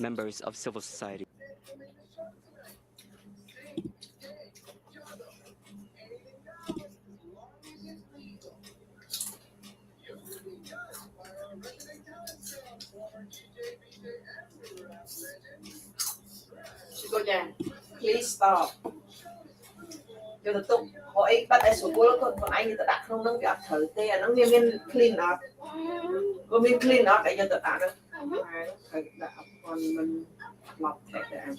members of civil society. Chị cô nhà, please stop. Cho tôi tục hỏi bắt ai số cô còn anh thì ta đặt không nâng cái thử tê nó miên clean up. Có miên clean up để cho tôi đặt được. Phải đặt còn mình lọc thẻ để ăn.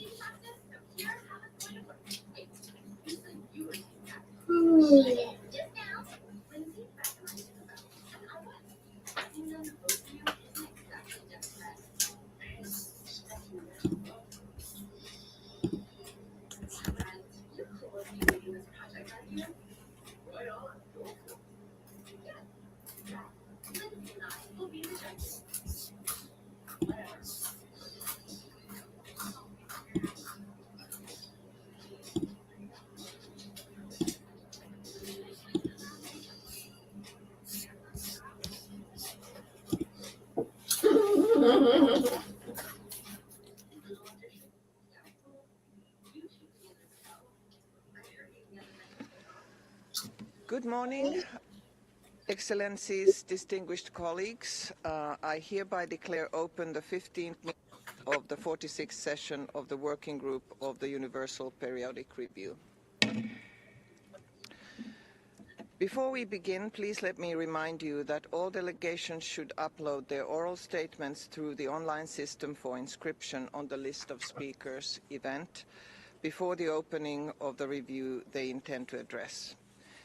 Good morning, Excellencies, distinguished colleagues. I hereby declare open the 15th meeting of the 46th session of the Working Group of the Universal Periodic Review. Before we begin, please let me remind you that all delegations should upload their oral statements through the online system for inscription on the list of speakers event before the opening of the review they intend to address.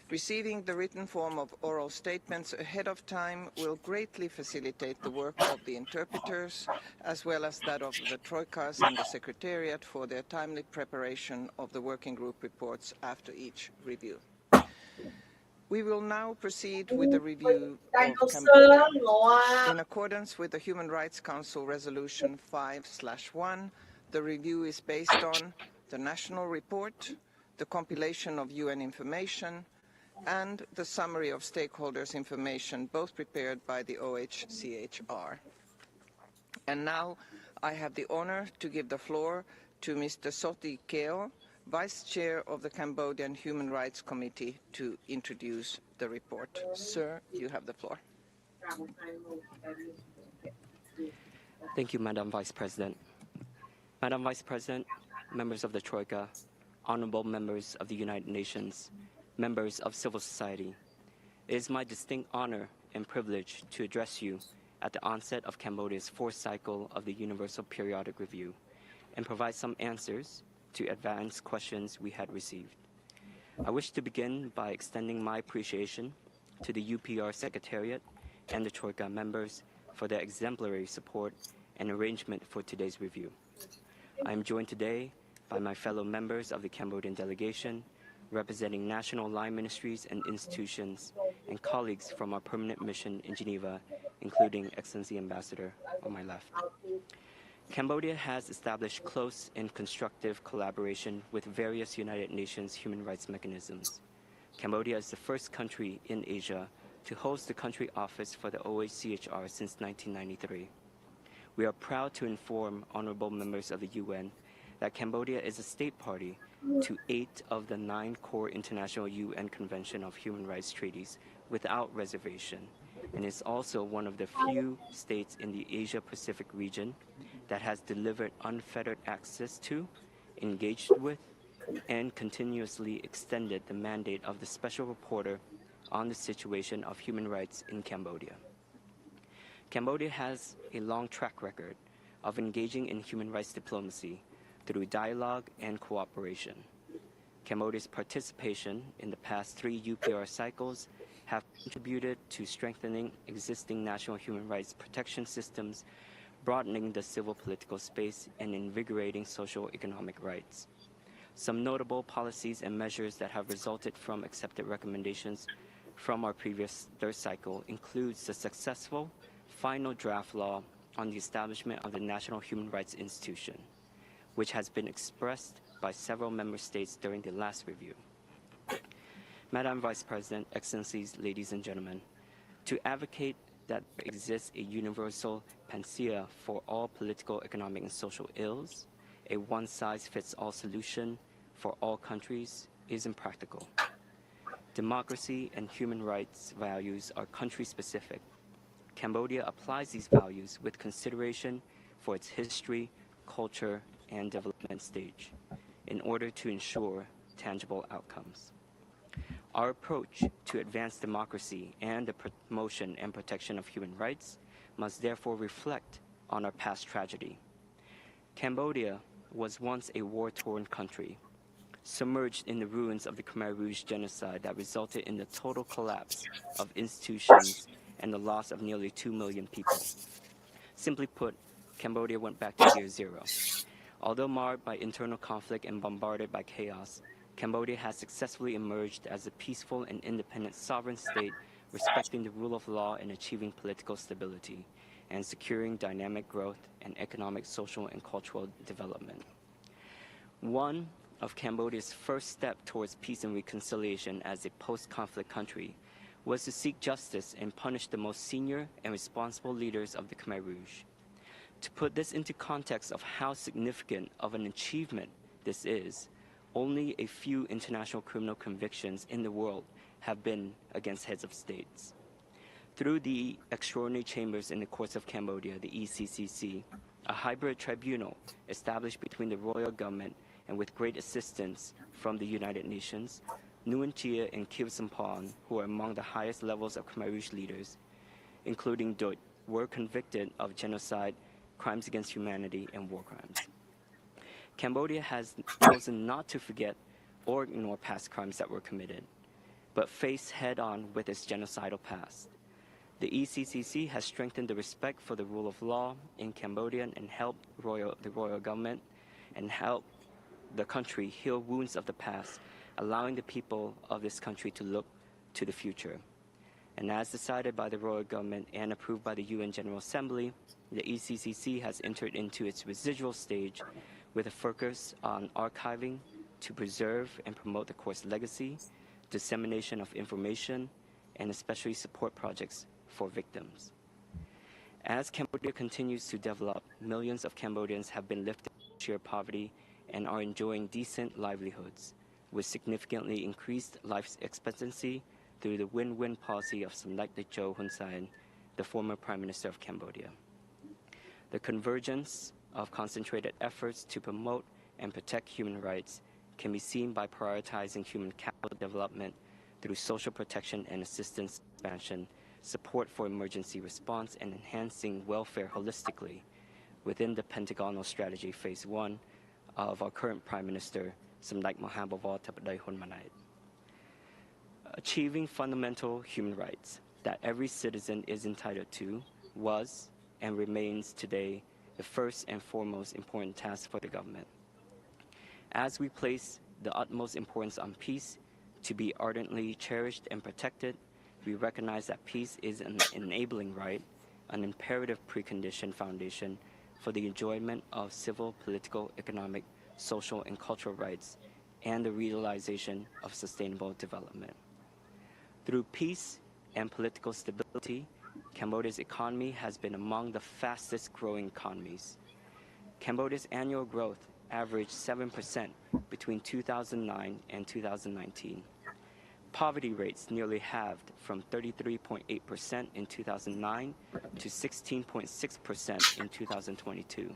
Receiving the written form of oral statements ahead of time will greatly facilitate the work of the interpreters, as well as that of the Troikas and the Secretariat for their timely preparation of the working group reports after each review. We will now proceed with the review of Cambodia. In accordance with the Human Rights Council Resolution 5/1, the review is based on the national report, the compilation of UN information, and the summary of stakeholders' information, both prepared by the OHCHR. And now I have the honor to give the floor to Mr. Soti Keo, Vice Chair of the Cambodian Human Rights Committee, to introduce the report. Sir, you have the floor. Thank you, Madam Vice President. Madam Vice President, members of the Troika, honorable members of the United Nations, members of civil society, it is my distinct honor and privilege to address you at the onset of Cambodia's fourth cycle of the Universal Periodic Review and provide some answers to advanced questions we had received. I wish to begin by extending my appreciation to the UPR Secretariat and the Troika members for their exemplary support and arrangement for today's review. I am joined today by my fellow members of the Cambodian delegation, representing national line ministries and institutions, and colleagues from our permanent mission in Geneva, including Excellency Ambassador on my left. Cambodia has established close and constructive collaboration with various United Nations human rights mechanisms. Cambodia is the first country in Asia to host the country office for the OHCHR since 1993. We are proud to inform honorable members of the UN that Cambodia is a state party to 8 of the 9 core international UN Convention of Human Rights treaties without reservation, and is also one of the few states in the Asia-Pacific region that has delivered unfettered access to, engaged with, and continuously extended the mandate of the Special Reporter on the situation of human rights in Cambodia. Cambodia has a long track record of engaging in human rights diplomacy through dialogue and cooperation. Cambodia's participation in the past 3 UPR cycles have contributed to strengthening existing national human rights protection systems, broadening the civil political space, and invigorating socio-economic rights. Some notable policies and measures that have resulted from accepted recommendations from our previous 3rd cycle includes the successful final draft law on the establishment of the National Human Rights Institution, which has been expressed by several member states during the last review. Madam Vice President, Excellencies, ladies and gentlemen, to advocate that there exists a universal panacea for all political, economic, and social ills, a one-size-fits-all solution for all countries, is impractical. Democracy and human rights values are country-specific. Cambodia applies these values with consideration for its history, culture, and development stage in order to ensure tangible outcomes. Our approach to advance democracy and the promotion and protection of human rights must therefore reflect on our past tragedy. Cambodia was once a war-torn country, submerged in the ruins of the Khmer Rouge genocide that resulted in the total collapse of institutions and the loss of nearly 2 million people. Simply put, Cambodia went back to year zero. Although marred by internal conflict and bombarded by chaos, Cambodia has successfully emerged as a peaceful and independent sovereign state, respecting the rule of law and achieving political stability, and securing dynamic growth and economic, social, and cultural development. One of Cambodia's first steps towards peace and reconciliation as a post-conflict country was to seek justice and punish the most senior and responsible leaders of the Khmer Rouge. To put this into context of how significant of an achievement this is, only a few international criminal convictions in the world have been against heads of states. Through the extraordinary chambers in the courts of Cambodia, the ECCC, a hybrid tribunal established between the royal government and with great assistance from the United Nations, Nguyen Chia and Khieu Samphan, who are among the highest levels of Khmer Rouge leaders, including Dut, were convicted of genocide, crimes against humanity, and war crimes. Cambodia has chosen not to forget or ignore past crimes that were committed, but face head-on with its genocidal past. The ECCC has strengthened the respect for the rule of law in Cambodia and helped the royal government and helped the country heal wounds of the past, allowing the people of this country to look to the future. And as decided by the royal government and approved by the UN General Assembly, the ECCC has entered into its residual stage with a focus on archiving to preserve and promote the court's legacy, dissemination of information, and especially support projects for victims. As Cambodia continues to develop, millions of Cambodians have been lifted from sheer poverty and are enjoying decent livelihoods, with significantly increased life expectancy through the win-win policy of Samdech Techo Hun Sen, the former Prime Minister of Cambodia. The convergence of concentrated efforts to promote and protect human rights can be seen by prioritizing human capital development through social protection and assistance expansion, support for emergency response, and enhancing welfare holistically within the Pentagonal Strategy Phase 1 of our current Prime Minister, Samdech Mahabawal Tapadai Hun Manait. Achieving fundamental human rights that every citizen is entitled to was and remains today the first and foremost important task for the government. As we place the utmost importance on peace to be ardently cherished and protected, we recognize that peace is an enabling right, an imperative precondition foundation for the enjoyment of civil, political, economic, social, and cultural rights and the realization of sustainable development. Through peace and political stability, Cambodia's economy has been among the fastest growing economies. Cambodia's annual growth averaged 7% between 2009 and 2019. Poverty rates nearly halved from 33.8% in 2009 to 16.6% in 2022.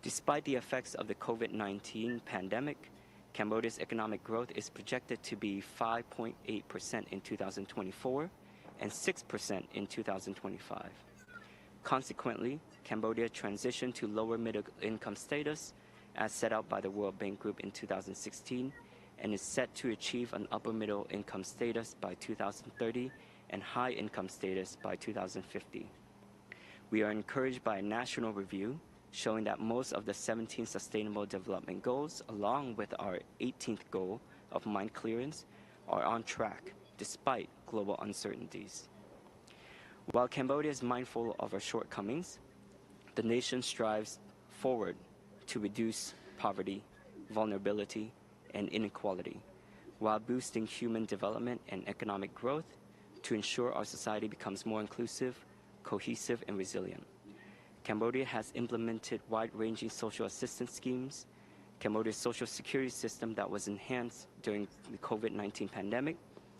Despite the effects of the COVID-19 pandemic, Cambodia's economic growth is projected to be 5.8% in 2024 and 6% in 2025. Consequently, Cambodia transitioned to lower middle income status as set out by the World Bank Group in 2016 and is set to achieve an upper middle income status by 2030 and high income status by 2050. We are encouraged by a national review showing that most of the 17 Sustainable Development Goals, along with our 18th goal of mine clearance, are on track despite global uncertainties. While Cambodia is mindful of our shortcomings, the nation strives forward to reduce poverty, vulnerability, and inequality, while boosting human development and economic growth to ensure our society becomes more inclusive, cohesive, and resilient. Cambodia has implemented wide-ranging social assistance schemes. Cambodia's social security system that was enhanced during the COVID-19 pandemic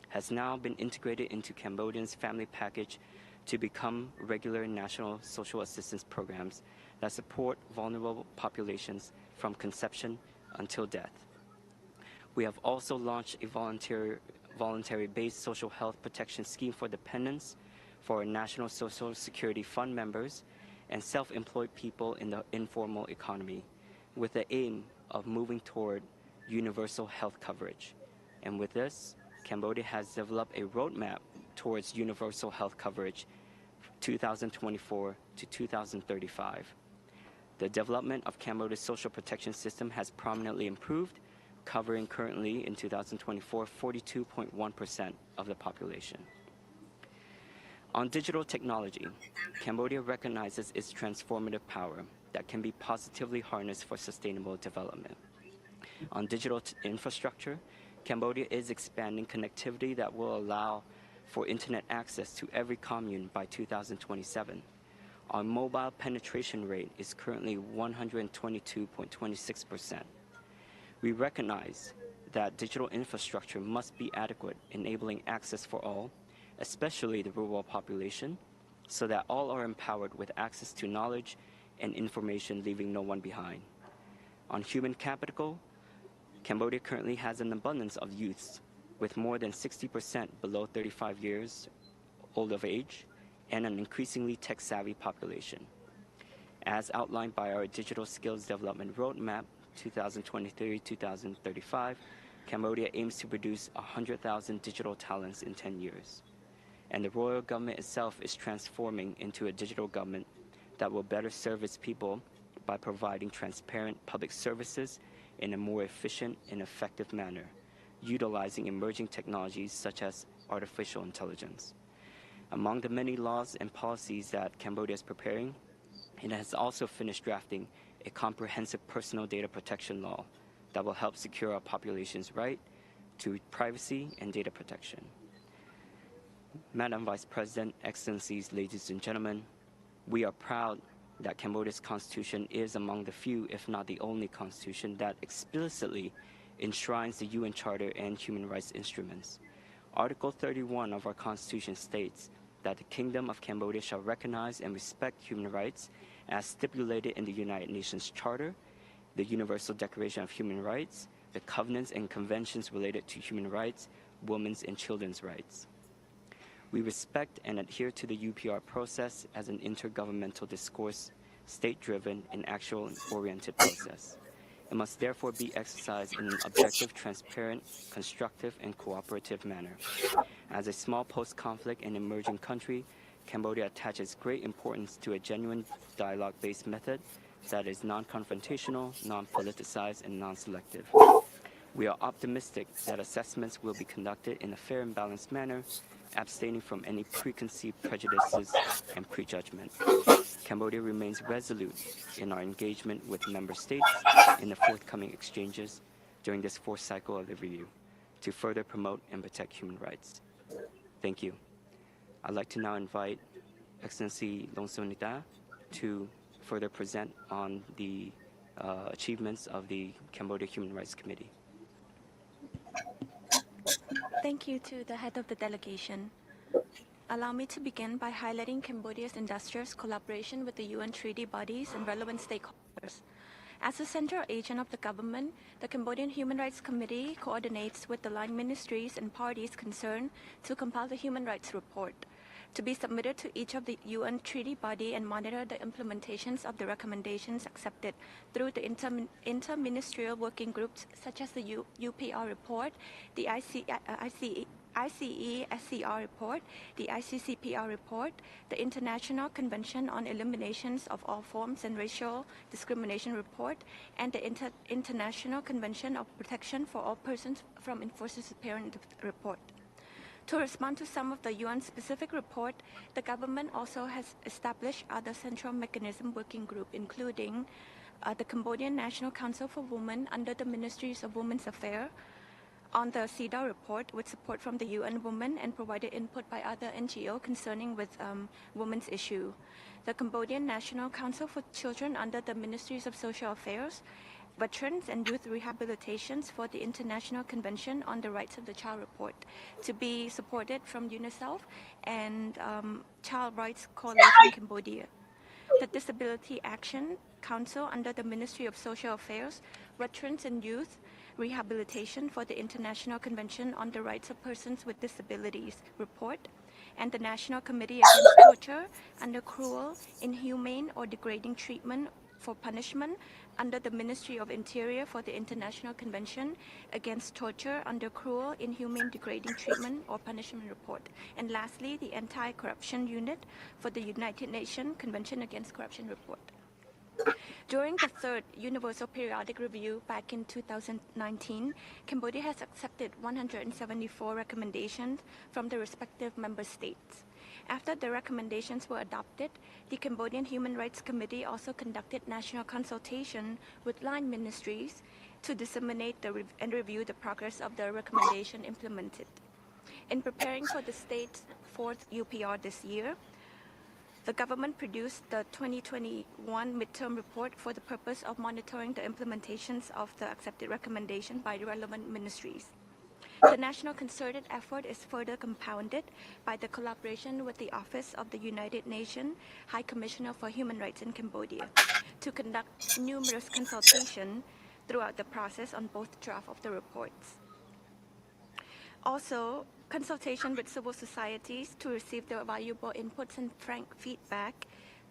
has now been integrated into Cambodians' family package to become regular national social assistance programs that support vulnerable populations from conception until death. We have also launched a voluntary-based social health protection scheme for dependents, for our National Social Security Fund members, and self-employed people in the informal economy, with the aim of moving toward universal health coverage. And with this, Cambodia has developed a roadmap towards universal health coverage 2024 to 2035. The development of Cambodia's social protection system has prominently improved, covering currently in 2024 42.1% of the population. On digital technology, Cambodia recognizes its transformative power that can be positively harnessed for sustainable development. On digital infrastructure, Cambodia is expanding connectivity that will allow for internet access to every commune by 2027. Our mobile penetration rate is currently 122.26%. We recognize that digital infrastructure must be adequate, enabling access for all, especially the rural population, so that all are empowered with access to knowledge and information, leaving no one behind. On human capital, Cambodia currently has an abundance of youths, with more than 60% below 35 years old of age, and an increasingly tech-savvy population. As outlined by our Digital Skills Development Roadmap 2023-2035, Cambodia aims to produce 100,000 digital talents in 10 years. And the royal government itself is transforming into a digital government that will better serve its people by providing transparent public services in a more efficient and effective manner, utilizing emerging technologies such as artificial intelligence. Among the many laws and policies that Cambodia is preparing, it has also finished drafting a comprehensive personal data protection law that will help secure our population's right to privacy and data protection. Madam Vice President, Excellencies, ladies and gentlemen, we are proud that Cambodia's constitution is among the few, if not the only constitution, that explicitly enshrines the UN Charter and human rights instruments. Article 31 of our constitution states that the Kingdom of Cambodia shall recognize and respect human rights as stipulated in the United Nations Charter, the Universal Declaration of Human Rights, the covenants and conventions related to human rights, women's and children's rights. We respect and adhere to the UPR process as an intergovernmental discourse, state-driven and action-oriented process. It must therefore be exercised in an objective, transparent, constructive, and cooperative manner. As a small post-conflict and emerging country, Cambodia attaches great importance to a genuine dialogue-based method that is non-confrontational, non-politicized, and non-selective. We are optimistic that assessments will be conducted in a fair and balanced manner, abstaining from any preconceived prejudices and prejudgment. Cambodia remains resolute in our engagement with member states in the forthcoming exchanges during this fourth cycle of the review to further promote and protect human rights. Thank you. I'd like to now invite Excellency Longsunita to further present on the achievements of the Cambodia Human Rights Committee. Thank you to the head of the delegation. Allow me to begin by highlighting Cambodia's industrious collaboration with the UN treaty bodies and relevant stakeholders. As the central agent of the government, the Cambodian Human Rights Committee coordinates with the line ministries and parties concerned to compile the human rights report, to be submitted to each of the UN treaty body and monitor the implementations of the recommendations accepted through the inter-ministerial working groups such as the UPR report, the ICE-SCR report, the ICCPR report, the International Convention on Eliminations of All Forms and Racial Discrimination report, and the International Convention of Protection for All Persons from Enforced Disappearance report. To respond to some of the UN-specific report, the government also has established other central mechanism working group, including the Cambodian National Council for Women under the Ministries of Women's Affairs, on the CEDAW report with support from the UN Women and provided input by other NGO concerning with women's issue. The Cambodian National Council for Children under the Ministries of Social Affairs, Veterans and Youth Rehabilitations for the International Convention on the Rights of the Child report to be supported from UNICEF and Child Rights Coalition Cambodia. The Disability Action Council under the Ministry of Social Affairs, Veterans and Youth Rehabilitation for the International Convention on the Rights of Persons with Disabilities report, and the National Committee Against Torture under Cruel, Inhumane, or Degrading Treatment for Punishment under the Ministry of Interior for the International Convention Against Torture under Cruel, Inhumane, Degrading Treatment or Punishment report. And lastly, the Anti-Corruption Unit for the United Nations Convention Against Corruption report. During the third Universal Periodic Review back in 2019, Cambodia has accepted 174 recommendations from the respective member states. After the recommendations were adopted, the Cambodian Human Rights Committee also conducted national consultation with line ministries to disseminate and review the progress of the recommendation implemented. In preparing for the state's fourth UPR this year, the government produced the 2021 midterm report for the purpose of monitoring the implementations of the accepted recommendation by the relevant ministries. The national concerted effort is further compounded by the collaboration with the Office of the United Nations High Commissioner for Human Rights in Cambodia to conduct numerous consultations throughout the process on both drafts of the reports. Also, consultation with civil societies to receive their valuable inputs and frank feedback,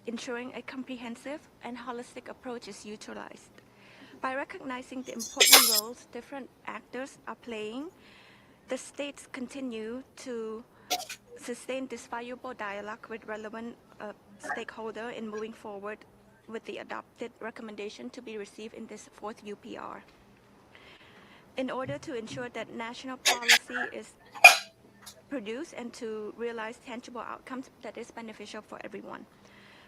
ensuring a comprehensive and holistic approach is utilized. By recognizing the important roles different actors are playing, the states continue to sustain this valuable dialogue with relevant stakeholders in moving forward with the adopted recommendation to be received in this fourth UPR. In order to ensure that national policy is produced and to realize tangible outcomes that is beneficial for everyone.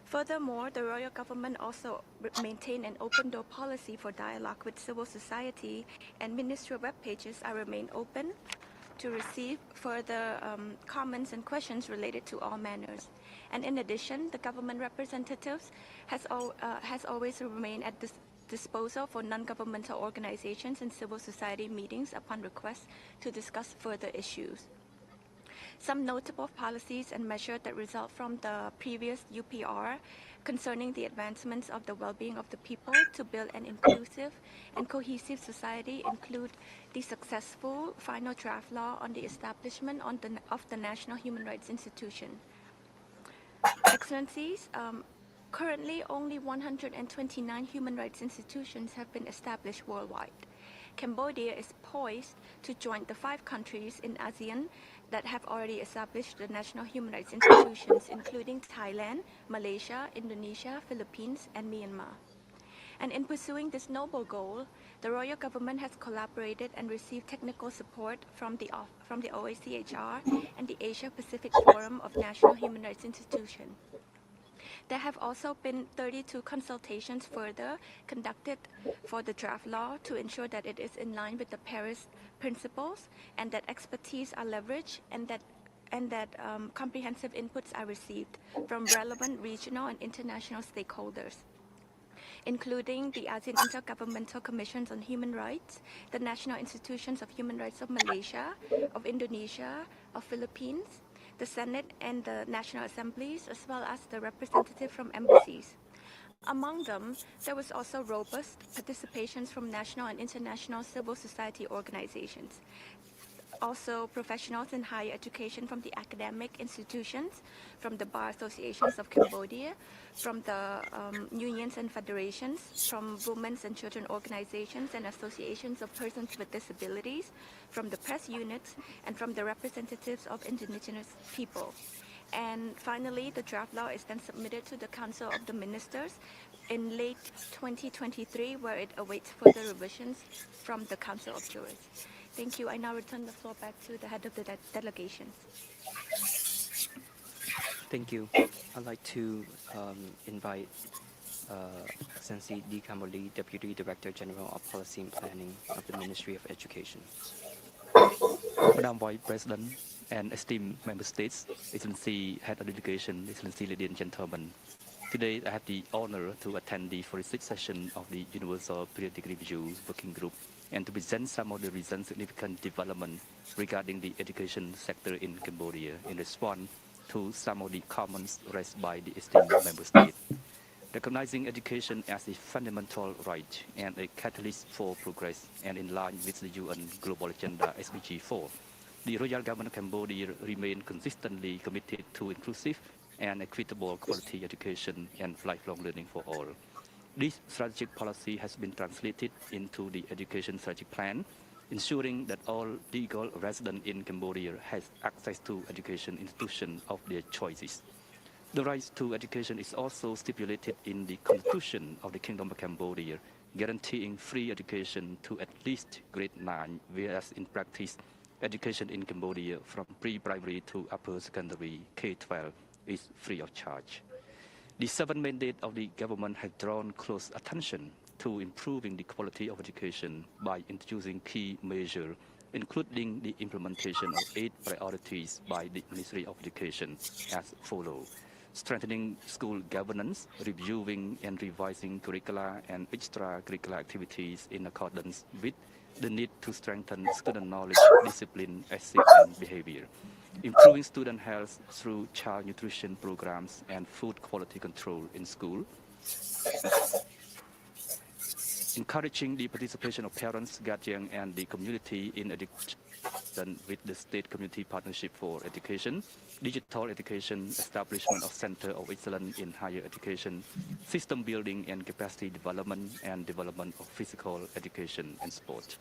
Furthermore, the royal government also maintain an open door policy for dialogue with civil society, and ministerial web pages are remain open to receive further comments and questions related to all manners. And in addition, the government representatives has always remained at disposal for non-governmental organizations and civil society meetings upon request to discuss further issues. Some notable policies and measures that result from the previous UPR concerning the advancements of the well-being of the people to build an inclusive and cohesive society include the successful final draft law on the establishment of the National Human Rights Institution. Excellencies, currently only 129 human rights institutions have been established worldwide. Cambodia is poised to join the 5 countries in ASEAN that have already established the national human rights institutions, including Thailand, Malaysia, Indonesia, Philippines, and Myanmar. And in pursuing this noble goal, the royal government has collaborated and received technical support from the OACHR and the Asia Pacific Forum of National Human Rights Institutions. There have also been 32 consultations further conducted for the draft law to ensure that it is in line with the Paris principles and that expertise are leveraged and that comprehensive inputs are received from relevant regional and international stakeholders, including the ASEAN Intergovernmental Commissions on Human Rights, the National Institutions of Human Rights of Malaysia, of Indonesia, of Philippines, the Senate and the National Assemblies, as well as the representatives from embassies. Among them, there was also robust participations from national and international civil society organizations. Also, professionals in higher education from the academic institutions, from the Bar Associations of Cambodia, from the unions and federations, from women's and children organizations and associations of persons with disabilities, from the press units, and from the representatives of indigenous people. And finally, the draft law is then submitted to the Council of the Ministers in late 2023, where it awaits further revisions from the Council of Jurists. Thank you. I now return the floor back to the head of the delegation. Thank you. I'd like to invite Excellency Lee Kamoli, Deputy Director General of Policy and Planning of the Ministry of Education. Madam Vice President and esteemed Member States, Excellency Head of Delegation, Excellency ladies and gentlemen. Today I have the honor to attend the 46th session of the Universal Periodic Review Working Group and to present some of the recent significant developments regarding the education sector in Cambodia in response to some of the comments raised by the esteemed Member States. Recognizing education as a fundamental right and a catalyst for progress and in line with the UN Global Agenda SDG 4, the Royal Government of Cambodia remains consistently committed to inclusive and equitable quality education and lifelong learning for all. This strategic policy has been translated into the education strategic plan, ensuring that all legal residents in Cambodia has access to education institutions of their choices. The right to education is also stipulated in the Constitution of the Kingdom of Cambodia, guaranteeing free education to at least grade 9, whereas in practice, education in Cambodia from pre-primary to upper secondary K-12 is free of charge. The 7th mandate of the government has drawn close attention to improving the quality of education by introducing key measures, including the implementation of 8 priorities by the Ministry of Education as follows: strengthening school governance, reviewing and revising curricula and extracurricular activities in accordance with the need to strengthen student knowledge, discipline, ethics, and behavior, improving student health through child nutrition programs and food quality control in school, encouraging the participation of parents, guardians, and the community in education with the State Community Partnership for Education, digital education, establishment of Center of Excellence in Higher Education, system building and capacity development, and development of physical education and sport.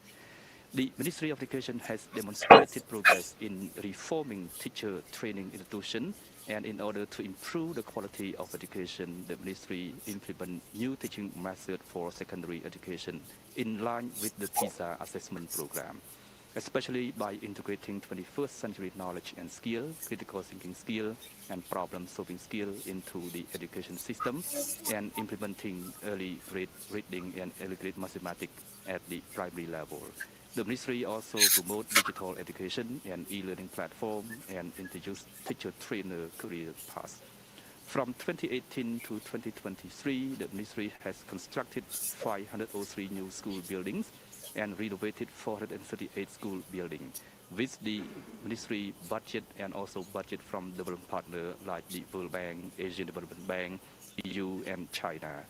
The Ministry of Education has demonstrated progress in reforming teacher training institutions, and in order to improve the quality of education, the Ministry implement new teaching methods for secondary education in line with the PISA assessment program, especially by integrating 21st century knowledge and skill, critical thinking skill, and problem-solving skill into the education system, and implementing early grade reading and early grade mathematics at the primary level. The Ministry also promotes digital education and e-learning platform and introduced teacher-trainer career paths. From 2018 to 2023, the Ministry has constructed 503 new school buildings and renovated 438 school buildings, with the Ministry budget and also budget from development partners like the World Bank, Asian Development Bank, EU, and China.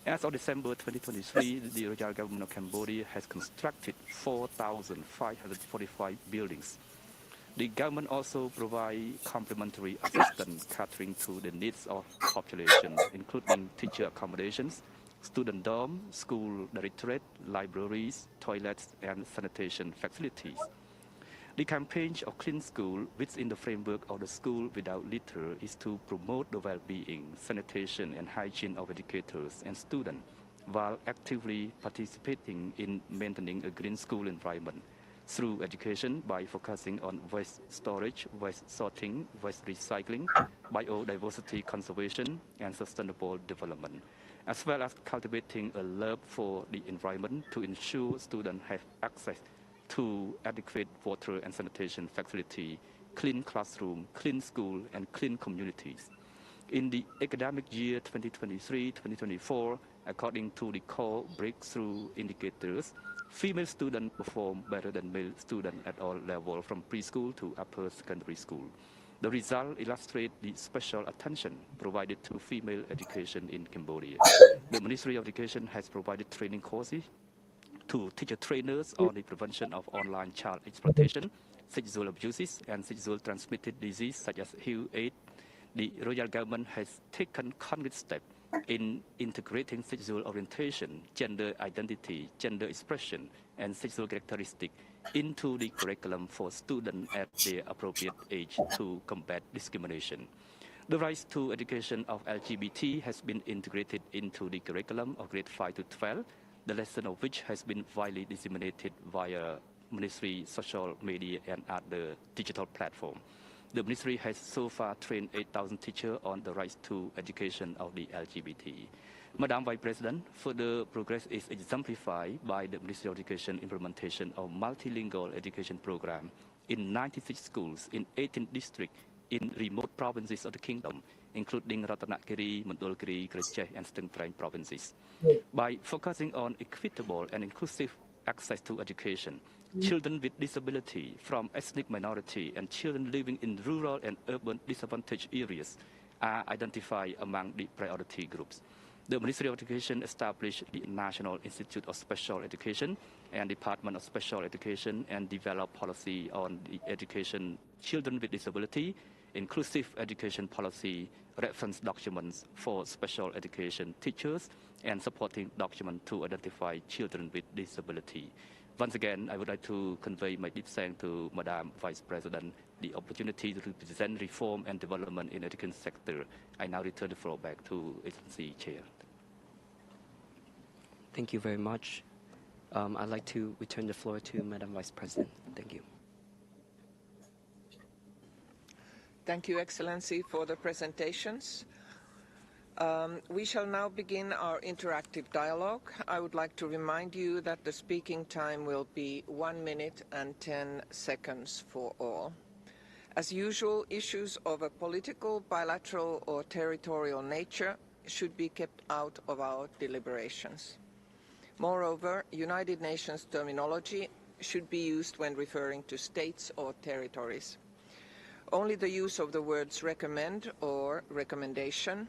As of December 2023, the Royal Government of Cambodia has constructed 4,545 buildings. The government also provides complementary assistance catering to the needs of population, including teacher accommodations, student dorm, school directorate, libraries, toilets, and sanitation facilities. The campaign of Clean School within the framework of the School Without Litter is to promote the well-being, sanitation, and hygiene of educators and students, while actively participating in maintaining a green school environment through education by focusing on waste storage, waste sorting, waste recycling, biodiversity conservation, and sustainable development, as well as cultivating a love for the environment to ensure students have access to adequate water and sanitation facility, clean classroom, clean school, and clean communities. In the academic year 2023-2024, according to the core breakthrough indicators, female students perform better than male students at all levels from preschool to upper secondary school. The result illustrates the special attention provided to female education in Cambodia. The Ministry of Education has provided training courses to teacher trainers on the prevention of online child exploitation, sexual abuses, and sexual transmitted disease such as HIV/AIDS. The Royal Government has taken concrete steps in integrating sexual orientation, gender identity, gender expression, and sexual characteristics into the curriculum for students at their appropriate age to combat discrimination. The right to education of LGBT has been integrated into the curriculum of grade 5 to 12, the lesson of which has been widely disseminated via Ministry social media and other digital platforms. The ministry has so far trained 8,000 teachers on the rights to education of the LGBT. Madam Vice President, further progress is exemplified by the Ministry of Education implementation of multilingual education program in 96 schools in 18 districts in remote provinces of the kingdom, including Ratanakiri, Mandolkiri, Kreceh, and Steng Train provinces. By focusing on equitable and inclusive access to education, children with disability from ethnic minority and children living in rural and urban disadvantaged areas are identified among the priority groups. The Ministry of Education established the National Institute of Special Education and Department of Special Education and developed policy on the education children with disability, inclusive education policy, reference documents for special education teachers, and supporting documents to identify children with disability. Once again, I would like to convey my deep thanks to Madam Vice President, the opportunity to represent reform and development in the education sector. I now return the floor back to Agency Chair. Thank you very much. I'd like to return the floor to Madam Vice President. Thank you. Thank you, Excellency, for the presentations. We shall now begin our interactive dialogue. I would like to remind you that the speaking time will be 1 minute and 10 seconds for all. As usual, issues of a political, bilateral, or territorial nature should be kept out of our deliberations. Moreover, United Nations terminology should be used when referring to states or territories. Only the use of the words recommend or recommendation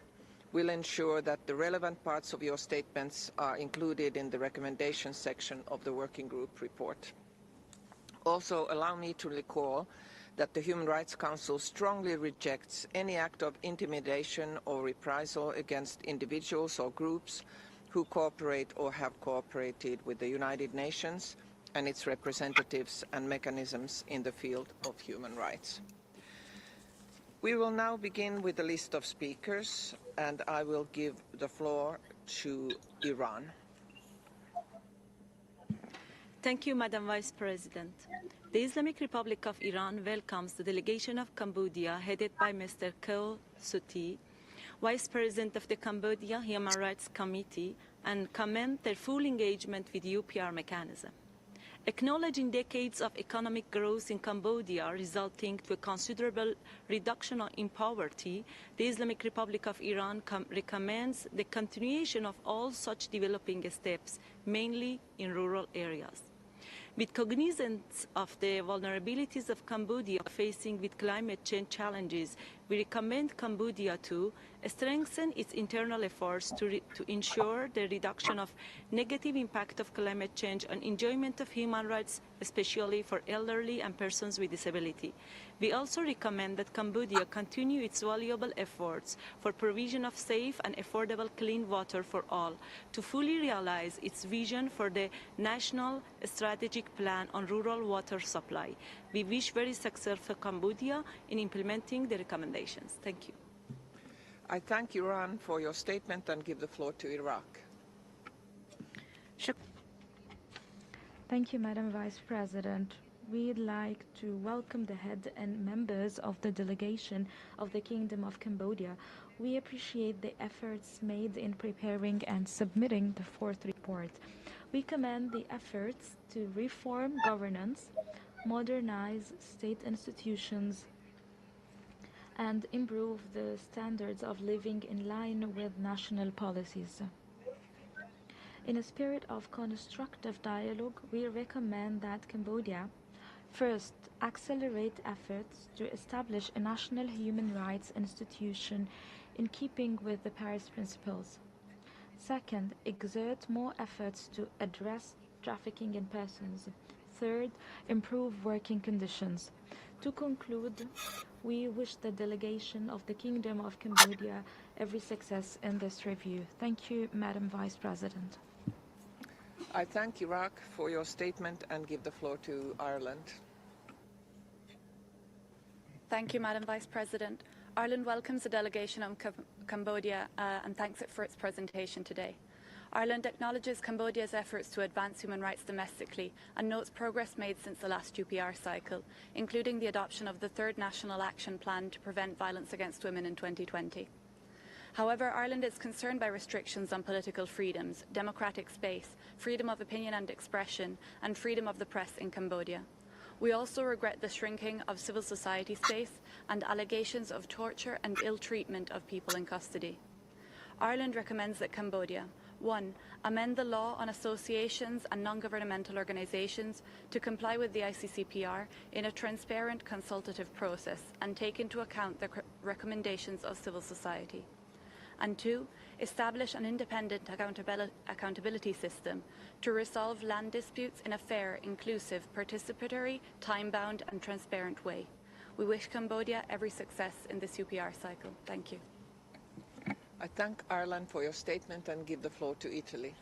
will ensure that the relevant parts of your statements are included in the recommendation section of the Working Group report. Also, allow me to recall that the Human Rights Council strongly rejects any act of intimidation or reprisal against individuals or groups who cooperate or have cooperated with the United Nations and its representatives and mechanisms in the field of human rights. We will now begin with the list of speakers, and I will give the floor to Iran. Thank you, Madam Vice President. The Islamic Republic of Iran welcomes the delegation of Cambodia headed by Mr. Ko Suti, Vice President of the Cambodia Human Rights Committee, and commend their full engagement with UPR mechanism. Acknowledging decades of economic growth in Cambodia resulting to a considerable reduction in poverty, the Islamic Republic of Iran recommends the continuation of all such developing steps, mainly in rural areas. With cognizance of the vulnerabilities of Cambodia facing with climate change challenges, we recommend Cambodia to strengthen its internal efforts to ensure the reduction of negative impact of climate change on enjoyment of human rights, especially for elderly and persons with disability. We also recommend that Cambodia continue its valuable efforts for provision of safe and affordable clean water for all to fully realize its vision for the National Strategic Plan on Rural Water Supply. We wish very success for Cambodia in implementing the recommendations. Thank you. I thank Iran for your statement and give the floor to Iraq. Thank you, Madam Vice President. We'd like to welcome the head and members of the delegation of the Kingdom of Cambodia. We appreciate the efforts made in preparing and submitting the fourth report. We commend the efforts to reform governance, modernize state institutions, and improve the standards of living in line with national policies. In a spirit of constructive dialogue, we recommend that Cambodia first accelerate efforts to establish a national human rights institution in keeping with the Paris Principles. Second, exert more efforts to address trafficking in persons. Third, improve working conditions. To conclude, we wish the delegation of the Kingdom of Cambodia every success in this review. Thank you, Madam Vice President. I thank Iraq for your statement and give the floor to Ireland. Thank you, Madam Vice President. Ireland welcomes the delegation of Cambodia and thanks it for its presentation today. Ireland acknowledges Cambodia's efforts to advance human rights domestically and notes progress made since the last UPR cycle, including the adoption of the third National Action Plan to prevent violence against women in 2020. However, Ireland is concerned by restrictions on political freedoms, democratic space, freedom of opinion and expression, and freedom of the press in Cambodia. We also regret the shrinking of civil society space and allegations of torture and ill treatment of people in custody. Ireland recommends that Cambodia 1. Amend the law on associations and non-governmental organisations to comply with the ICCPR in a transparent consultative process and take into account the recommendations of civil society. And 2. Establish an independent accountability system to resolve land disputes in a fair, inclusive, participatory, time-bound and transparent way. We wish Cambodia every success in this UPR cycle. Thank you. I thank Ireland for your statement and give the floor to Italy.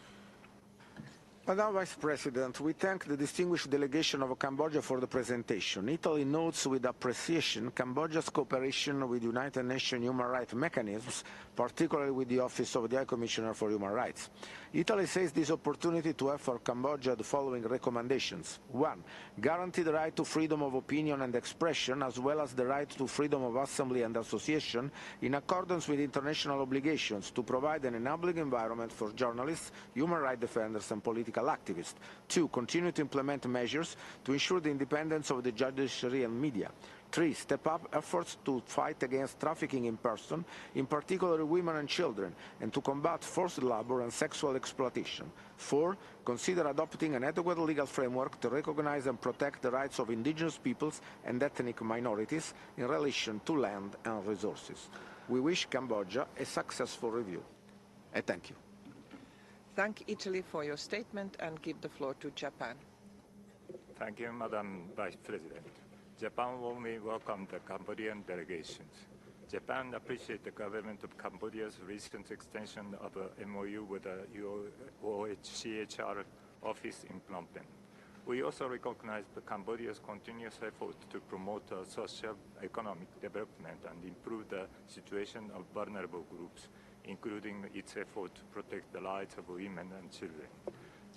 Madam Vice President, we thank the distinguished delegation of Cambodia for the presentation. Italy notes with appreciation Cambodia's cooperation with United Nations human rights mechanisms, particularly with the Office of the High Commissioner for Human Rights. Italy sees this opportunity to have for Cambodia the following recommendations. 1. Guarantee the right to freedom of opinion and expression, as well as the right to freedom of assembly and association, in accordance with international obligations to provide an enabling environment for journalists, human rights defenders and political activists. 2. Continue to implement measures to ensure the independence of the judiciary and media. 3. Step up efforts to fight against trafficking in person, in particular women and children, and to combat forced labor and sexual exploitation. 4. Consider adopting an adequate legal framework to recognize and protect the rights of indigenous peoples and ethnic minorities in relation to land and resources. We wish Cambodia a successful review. I thank you. Thank Italy for your statement and give the floor to Japan. Thank you, Madam Vice President. Japan warmly welcomed the Cambodian delegations. Japan appreciates the government of Cambodia's recent extension of a MOU with the OHCHR office in Phnom Penh. We also recognize Cambodia's continuous effort to promote social economic development and improve the situation of vulnerable groups, including its effort to protect the rights of women and children.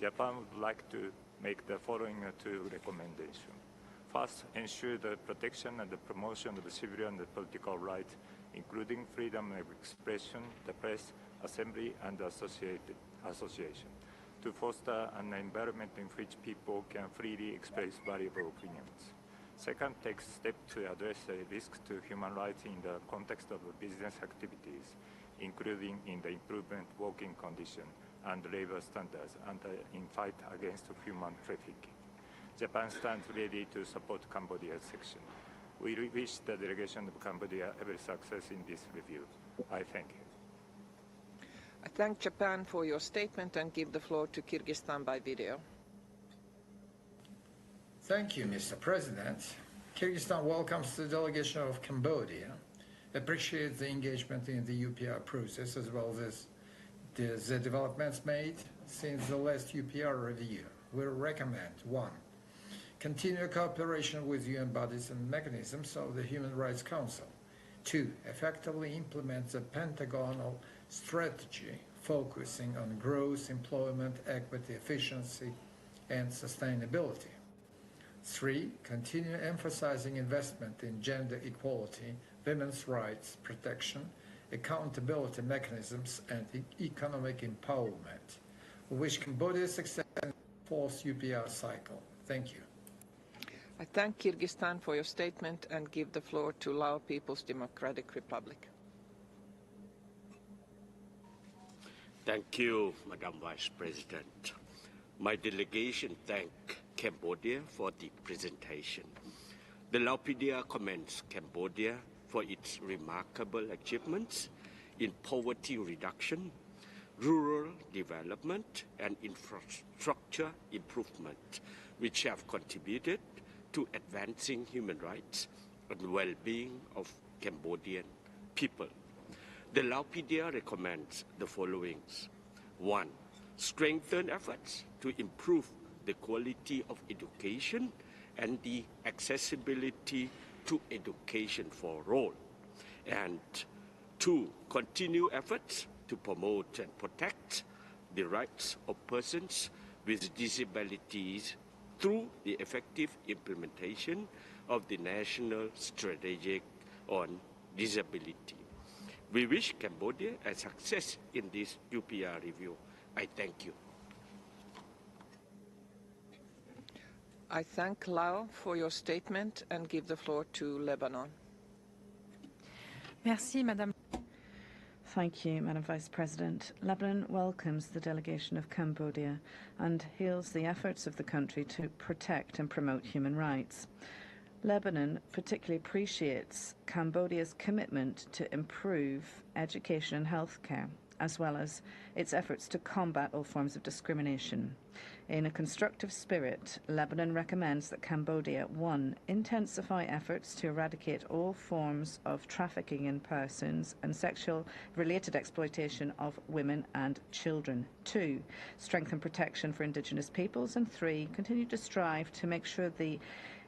Japan would like to make the following two recommendations. First, ensure the protection and the promotion of civilian and political rights, including freedom of expression, the press, assembly, and association, to foster an environment in which people can freely express valuable opinions. Second, take steps to address the risks to human rights in the context of business activities, including in the improvement of working conditions and labor standards and in fight against human trafficking. Japan stands ready to support Cambodia's section. We wish the delegation of Cambodia every success in this review. I thank you. I thank Japan for your statement and give the floor to Kyrgyzstan by video. Thank you, Mr. President. Kyrgyzstan welcomes the delegation of Cambodia, appreciates the engagement in the UPR process as well as the developments made since the last UPR review. We recommend 1. Continue cooperation with UN bodies and mechanisms of the Human Rights Council. 2. Effectively implement the Pentagonal strategy focusing on growth, employment, equity, efficiency, and sustainability. 3. Continue emphasizing investment in gender equality, women's rights protection, accountability mechanisms, and economic empowerment. We wish Cambodia success in the 4th UPR cycle. Thank you. I thank Kyrgyzstan for your statement and give the floor to Lao People's Democratic Republic. Thank you, Madam Vice President. My delegation thanks Cambodia for the presentation. The Laupedia commends Cambodia for its remarkable achievements in poverty reduction, rural development, and infrastructure improvement, which have contributed to advancing human rights and well-being of Cambodian people. The Laupedia recommends the following. 1. Strengthen efforts to improve the quality of education and the accessibility to education for all. And 2. Continue efforts to promote and protect the rights of persons with disabilities through the effective implementation of the National Strategy on Disability. We wish Cambodia a success in this UPR review. I thank you. I thank Lao for your statement and give the floor to Lebanon. Merci, Madame. Thank you, Madam Vice President. Lebanon welcomes the delegation of Cambodia and hails the efforts of the country to protect and promote human rights. Lebanon particularly appreciates Cambodia's commitment to improve education and healthcare, as well as its efforts to combat all forms of discrimination. In a constructive spirit, Lebanon recommends that Cambodia, 1, intensify efforts to eradicate all forms of trafficking in persons and sexual-related exploitation of women and children. 2, strengthen protection for Indigenous peoples. And 3, continue to strive to make sure the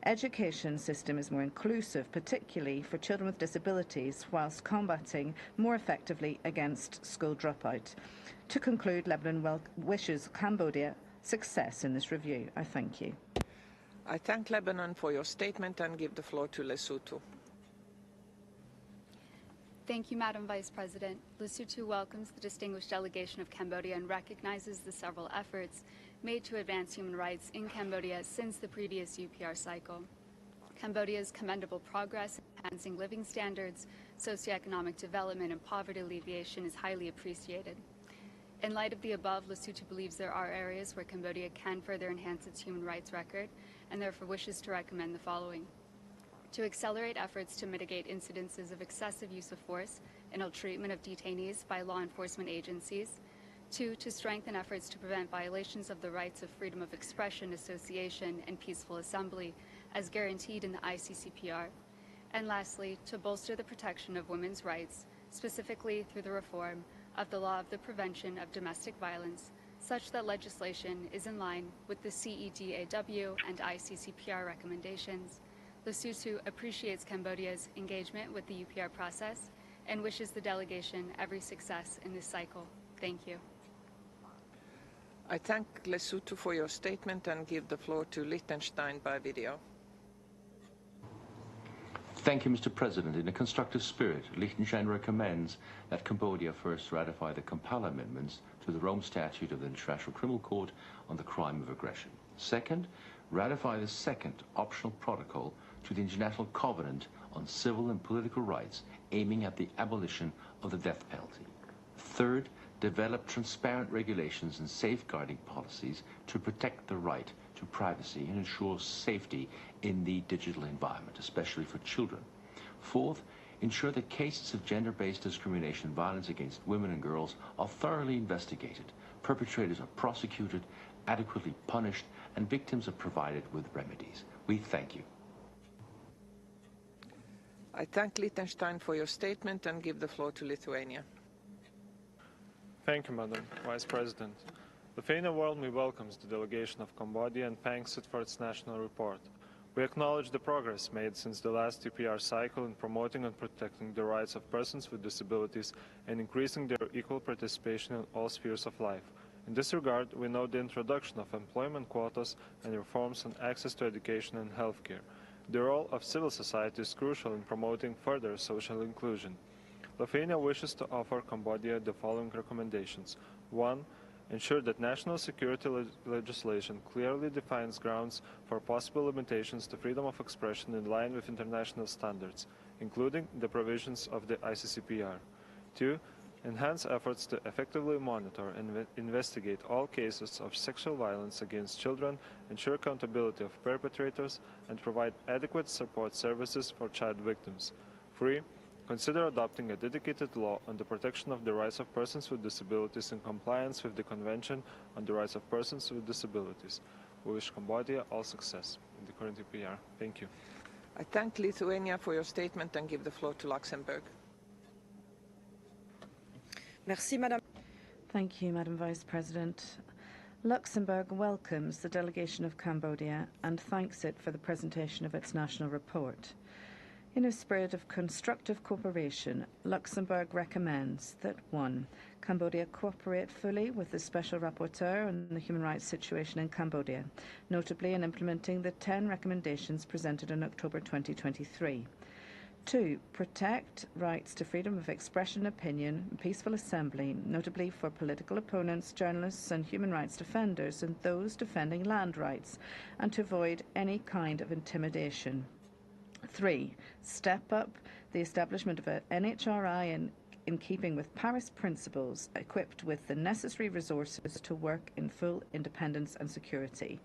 education system is more inclusive, particularly for children with disabilities, whilst combating more effectively against school dropout. To conclude, Lebanon wishes Cambodia success in this review. I thank you. I thank Lebanon for your statement and give the floor to Lesotho. Thank you, Madam Vice President. Lesotho welcomes the distinguished delegation of Cambodia and recognizes the several efforts made to advance human rights in Cambodia since the previous UPR cycle. Cambodia's commendable progress in enhancing living standards, socioeconomic development, and poverty alleviation is highly appreciated. In light of the above, Lesotho believes there are areas where Cambodia can further enhance its human rights record and therefore wishes to recommend the following: to accelerate efforts to mitigate incidences of excessive use of force and ill-treatment of detainees by law enforcement agencies; 2, to strengthen efforts to prevent violations of the rights of freedom of expression, association, and peaceful assembly as guaranteed in the ICCPR; and lastly, to bolster the protection of women's rights, specifically through the reform of the law of the prevention of domestic violence, such that legislation is in line with the CEDAW and ICCPR recommendations. Lesotho appreciates Cambodia's engagement with the UPR process and wishes the delegation every success in this cycle. Thank you. I thank Lesotho for your statement and give the floor to Liechtenstein by video. Thank you, Mr. President. In a constructive spirit, Liechtenstein recommends that Cambodia first ratify the Kampala amendments to the Rome Statute of the International Criminal Court on the crime of aggression. Second, ratify the second optional protocol to the International Covenant on Civil and Political Rights, aiming at the abolition of the death penalty. Third, develop transparent regulations and safeguarding policies to protect the right to privacy and ensure safety in the digital environment, especially for children. Fourth, ensure that cases of gender-based discrimination and violence against women and girls are thoroughly investigated, perpetrators are prosecuted, adequately punished, and victims are provided with remedies. We thank you. I thank Liechtenstein for your statement and give the floor to Lithuania. Thank you, Madam Vice President. Lithuania warmly welcomes the delegation of Cambodia and thanks it for its national report. We acknowledge the progress made since the last UPR cycle in promoting and protecting the rights of persons with disabilities and increasing their equal participation in all spheres of life. In this regard, we note the introduction of employment quotas and reforms on access to education and healthcare. The role of civil society is crucial in promoting further social inclusion. Lithuania wishes to offer Cambodia the following recommendations. 1. Ensure that national security legislation clearly defines grounds for possible limitations to freedom of expression in line with international standards, including the provisions of the ICCPR. 2. Enhance efforts to effectively monitor and investigate all cases of sexual violence against children, ensure accountability of perpetrators, and provide adequate support services for child victims. 3. Consider adopting a dedicated law on the protection of the rights of persons with disabilities in compliance with the Convention on the Rights of Persons with Disabilities. We wish Cambodia all success in the current UPR. Thank you. I thank Lithuania for your statement and give the floor to Luxembourg. Merci, Madame. Thank you, Madam Vice President. Luxembourg welcomes the delegation of Cambodia and thanks it for the presentation of its national report. In a spirit of constructive cooperation, Luxembourg recommends that 1. Cambodia cooperate fully with the Special Rapporteur on the human rights situation in Cambodia, notably in implementing the 10 recommendations presented in October 2023. 2. Protect rights to freedom of expression, opinion, and peaceful assembly, notably for political opponents, journalists, and human rights defenders, and those defending land rights, and to avoid any kind of intimidation. 3. Step up the establishment of an NHRI in keeping with Paris principles, equipped with the necessary resources to work in full independence and security.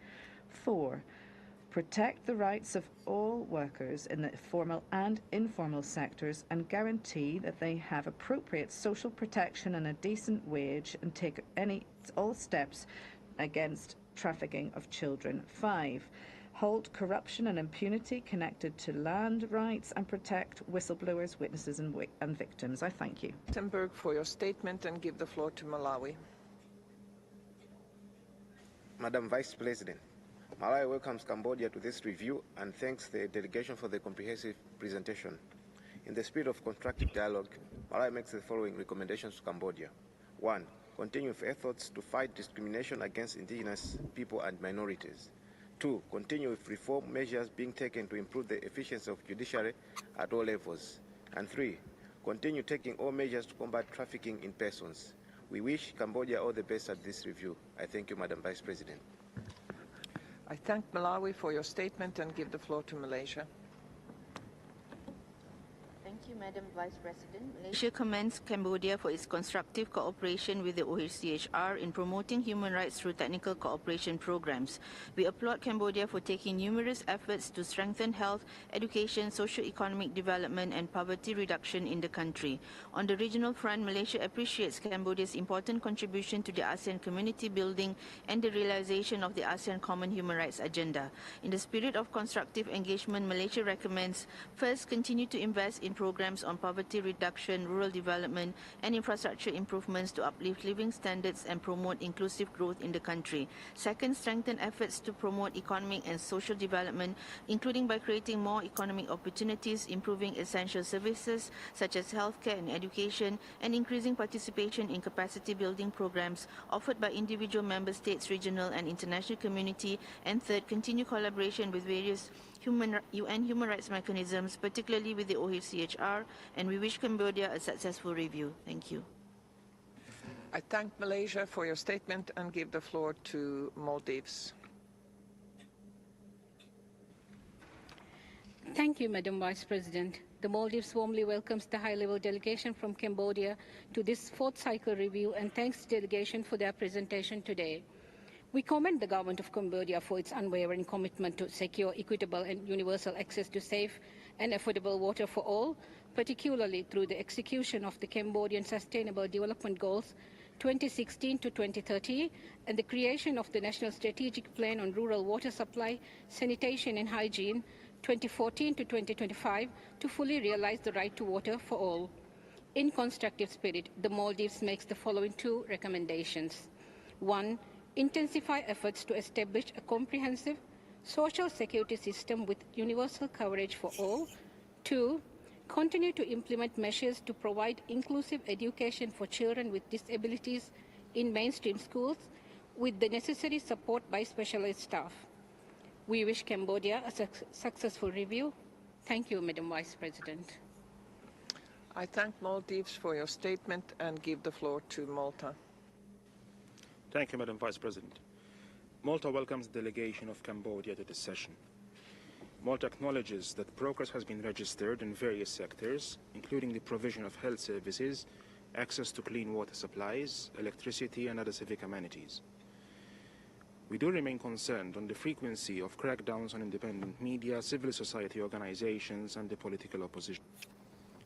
4. Protect the rights of all workers in the formal and informal sectors and guarantee that they have appropriate social protection and a decent wage, and take all steps against trafficking of children. 5. Halt corruption and impunity connected to land rights and protect whistleblowers, witnesses and victims. I thank you. Luxembourg for your statement and give the floor to Malawi. Madam Vice President, Malawi welcomes Cambodia to this review and thanks the delegation for the comprehensive presentation. In the spirit of constructive dialogue, Malawi makes the following recommendations to Cambodia. 1. Continue with efforts to fight discrimination against indigenous people and minorities. 2. Continue with reform measures being taken to improve the efficiency of judiciary at all levels. And 3. Continue taking all measures to combat trafficking in persons. We wish Cambodia all the best at this review. I thank you, Madam Vice President. I thank Malawi for your statement and give the floor to Malaysia. Thank you, Madam Vice President. Malaysia commends Cambodia for its constructive cooperation with the OHCHR in promoting human rights through technical cooperation programs. We applaud Cambodia for taking numerous efforts to strengthen health, education, socio-economic development and poverty reduction in the country. On the regional front, Malaysia appreciates Cambodia's important contribution to the ASEAN community building and the realization of the ASEAN Common Human Rights Agenda. In the spirit of constructive engagement, Malaysia recommends, first, continue to invest in programs on poverty reduction, rural development, and infrastructure improvements to uplift living standards and promote inclusive growth in the country. Second, strengthen efforts to promote economic and social development, including by creating more economic opportunities, improving essential services such as healthcare and education, and increasing participation in capacity building programs offered by individual member states, regional and international community. And third, continue collaboration with various UN human rights mechanisms, particularly with the OHCHR, and we wish Cambodia a successful review. Thank you. I thank Malaysia for your statement and give the floor to Maldives. Thank you, Madam Vice President. The Maldives warmly welcomes the high-level delegation from Cambodia to this fourth cycle review and thanks the delegation for their presentation today. We commend the government of Cambodia for its unwavering commitment to secure, equitable and universal access to safe and affordable water for all, particularly through the execution of the Cambodian Sustainable Development Goals 2016 to 2030 and the creation of the National Strategic Plan on Rural Water Supply, Sanitation and Hygiene 2014 to 2025 to fully realize the right to water for all. In constructive spirit, the Maldives makes the following two recommendations. 1. Intensify efforts to establish a comprehensive social security system with universal coverage for all. 2. Continue to implement measures to provide inclusive education for children with disabilities in mainstream schools with the necessary support by specialized staff. We wish Cambodia a successful review. Thank you, Madam Vice President. I thank Maldives for your statement and give the floor to Malta. Thank you, Madam Vice President. Malta welcomes the delegation of Cambodia to this session. Malta acknowledges that progress has been registered in various sectors, including the provision of health services, access to clean water supplies, electricity, and other civic amenities. We do remain concerned on the frequency of crackdowns on independent media, civil society organizations, and the political opposition.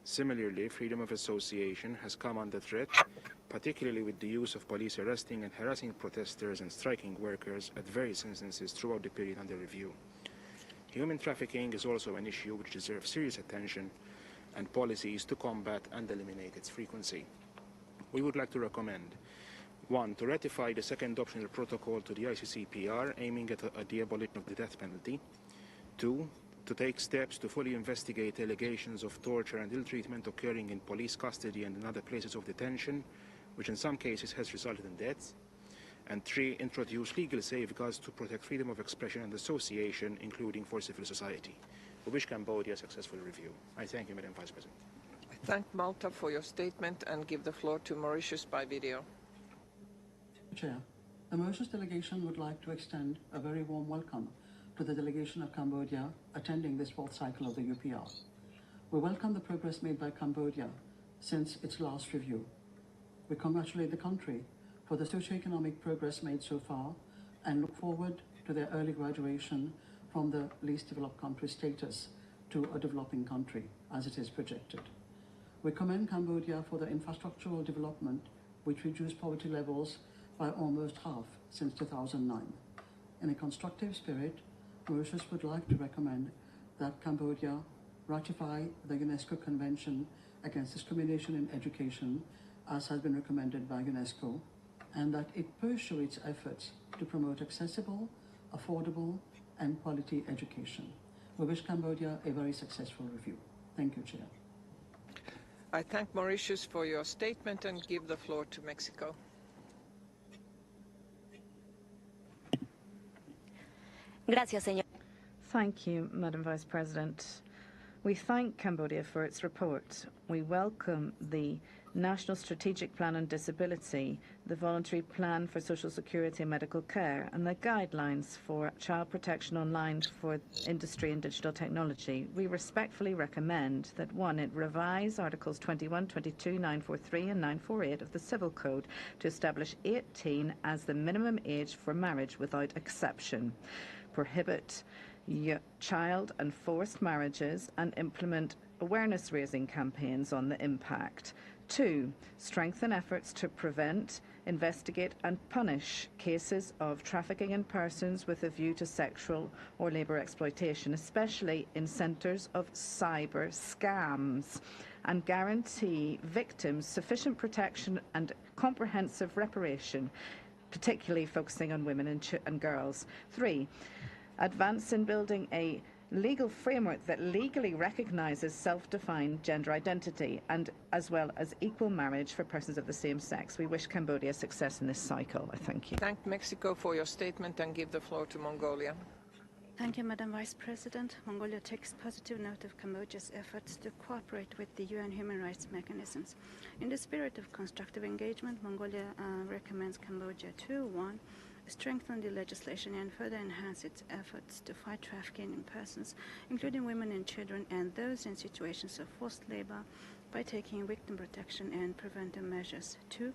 Similarly, freedom of association has come under threat, particularly with the use of police arresting and harassing protesters and striking workers at various instances throughout the period under review. Human trafficking is also an issue which deserves serious attention and policies to combat and eliminate its frequency. We would like to recommend 1. To ratify the second optional protocol to the ICCPR aiming at the abolition of the death penalty. 2. to take steps to fully investigate allegations of torture and ill treatment occurring in police custody and in other places of detention, which in some cases has resulted in deaths. And 3, introduce legal safeguards to protect freedom of expression and association, including for civil society. We wish Cambodia a successful review. I thank you, Madam Vice President. I thank Malta for your statement and give the floor to Mauritius by video. Chair, the Mauritius delegation would like to extend a very warm welcome to the delegation of Cambodia attending this 4th cycle of the UPR. We welcome the progress made by Cambodia since its last review. We congratulate the country for the socio-economic progress made so far and look forward to their early graduation from the least developed country status to a developing country, as it is projected. We commend Cambodia for the infrastructural development which reduced poverty levels by almost half since 2009. In a constructive spirit, Mauritius would like to recommend that Cambodia ratify the UNESCO Convention Against Discrimination in Education, as has been recommended by UNESCO, and that it pursue its efforts to promote accessible, affordable, and quality education. We wish Cambodia a very successful review. Thank you, Chair. I thank Mauritius for your statement and give the floor to Mexico. Gracias, señor. Thank you, Madam Vice President. We thank Cambodia for its report. We welcome the National Strategic Plan on Disability, the Voluntary Plan for Social Security and Medical Care, and the guidelines for child protection online for industry and digital technology. We respectfully recommend that 1, it revise Articles 21, 22, 943 and 948 of the Civil Code to establish 18 as the minimum age for marriage without exception, prohibit child and forced marriages, and implement awareness-raising campaigns on the impact. 2, strengthen efforts to prevent, investigate and punish cases of trafficking in persons with a view to sexual or labour exploitation, especially in centres of cyber scams, and guarantee victims sufficient protection and comprehensive reparation, particularly focusing on women and girls. 3, advance in building a legal framework that legally recognises self-defined gender identity and as well as equal marriage for persons of the same sex. We wish Cambodia success in this cycle. I thank you. Thank Mexico for your statement and give the floor to Mongolia. Thank you, Madam Vice President. Mongolia takes positive note of Cambodia's efforts to cooperate with the UN human rights mechanisms. In the spirit of constructive engagement, Mongolia recommends Cambodia to 1, strengthen the legislation and further enhance its efforts to fight trafficking in persons, including women and children and those in situations of forced labor, by taking victim protection and preventive measures. 2,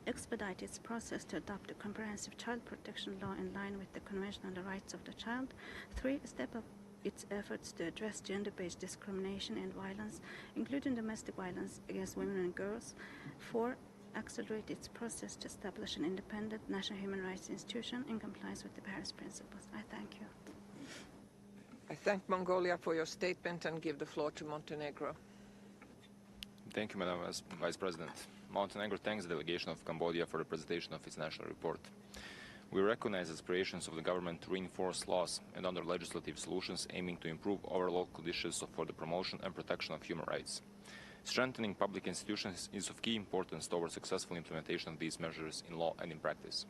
expedite its process to adopt a comprehensive child protection law in line with the Convention on the Rights of the Child. 3, step up its efforts to address gender-based discrimination and violence, including domestic violence against women and girls. 4, accelerate its process to establish an independent national human rights institution in compliance with the Paris Principles. I thank you. I thank Mongolia for your statement and give the floor to Montenegro. Thank you, Madam Vice President. Montenegro thanks the delegation of Cambodia for the presentation of its national report. We recognize aspirations of the government to reinforce laws and other legislative solutions aiming to improve overall conditions for the promotion and protection of human rights. Strengthening public institutions is of key importance towards successful implementation of these measures in law and in practice.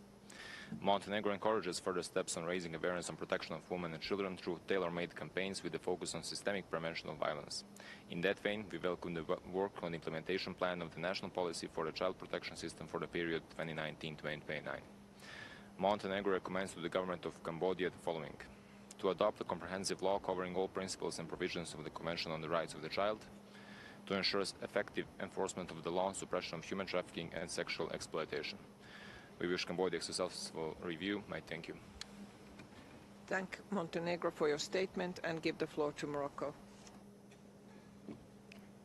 Montenegro encourages further steps on raising awareness and protection of women and children through tailor-made campaigns with a focus on systemic prevention of violence. In that vein, we welcome the work on the implementation plan of the national policy for the child protection system for the period 2019-2029. Montenegro recommends to the government of Cambodia the following: to adopt a comprehensive law covering all principles and provisions of the Convention on the Rights of the Child, to ensure effective enforcement of the law on suppression of human trafficking and sexual exploitation. We wish Cambodia a successful review. I thank you. Thank Montenegro for your statement and give the floor to Morocco.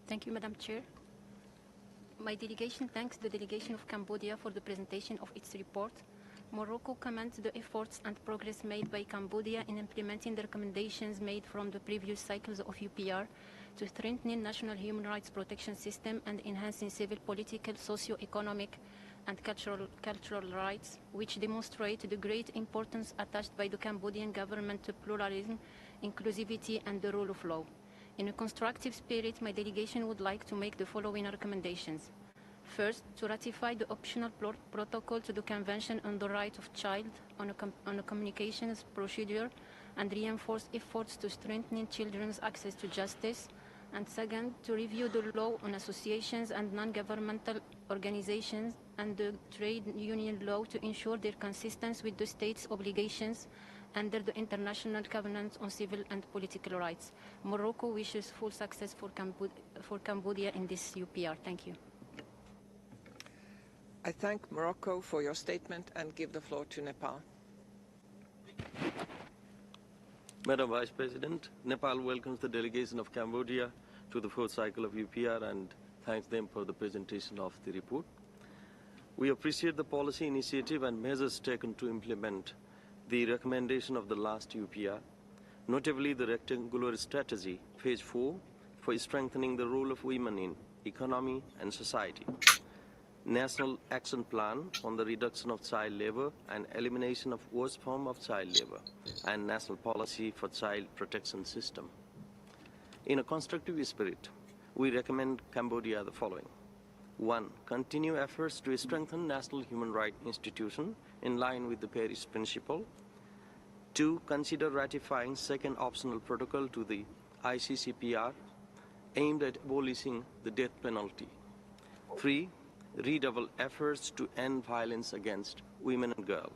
Thank you, Madam Chair. My delegation thanks the delegation of Cambodia for the presentation of its report. Morocco commends the efforts and progress made by Cambodia in implementing the recommendations made from the previous cycles of UPR to strengthening national human rights protection system and enhancing civil, political, socio-economic and cultural rights, which demonstrate the great importance attached by the Cambodian government to pluralism, inclusivity, and the rule of law. In a constructive spirit, my delegation would like to make the following recommendations. First, to ratify the optional protocol to the Convention on the Right of Child on a communications procedure and reinforce efforts to strengthen children's access to justice. And second, to review the law on associations and non-governmental organizations and the trade union law to ensure their consistency with the state's obligations under the International Covenant on Civil and Political Rights. Morocco wishes full success for Cambodia in this UPR. Thank you. I thank Morocco for your statement and give the floor to Nepal. Madam Vice President, Nepal welcomes the delegation of Cambodia to the fourth cycle of UPR and thanks them for the presentation of the report. We appreciate the policy initiative and measures taken to implement the recommendation of the last UPR, notably the rectangular strategy, phase 4, for strengthening the role of women in economy and society, National Action Plan on the reduction of child labor and elimination of worst form of child labor, and National Policy for Child Protection System. In a constructive spirit, we recommend Cambodia the following. 1. Continue efforts to strengthen national human rights institutions in line with the Paris Principle. 2. Consider ratifying second optional protocol to the ICCPR aimed at abolishing the death penalty. 3. Redouble efforts to end violence against women and girls.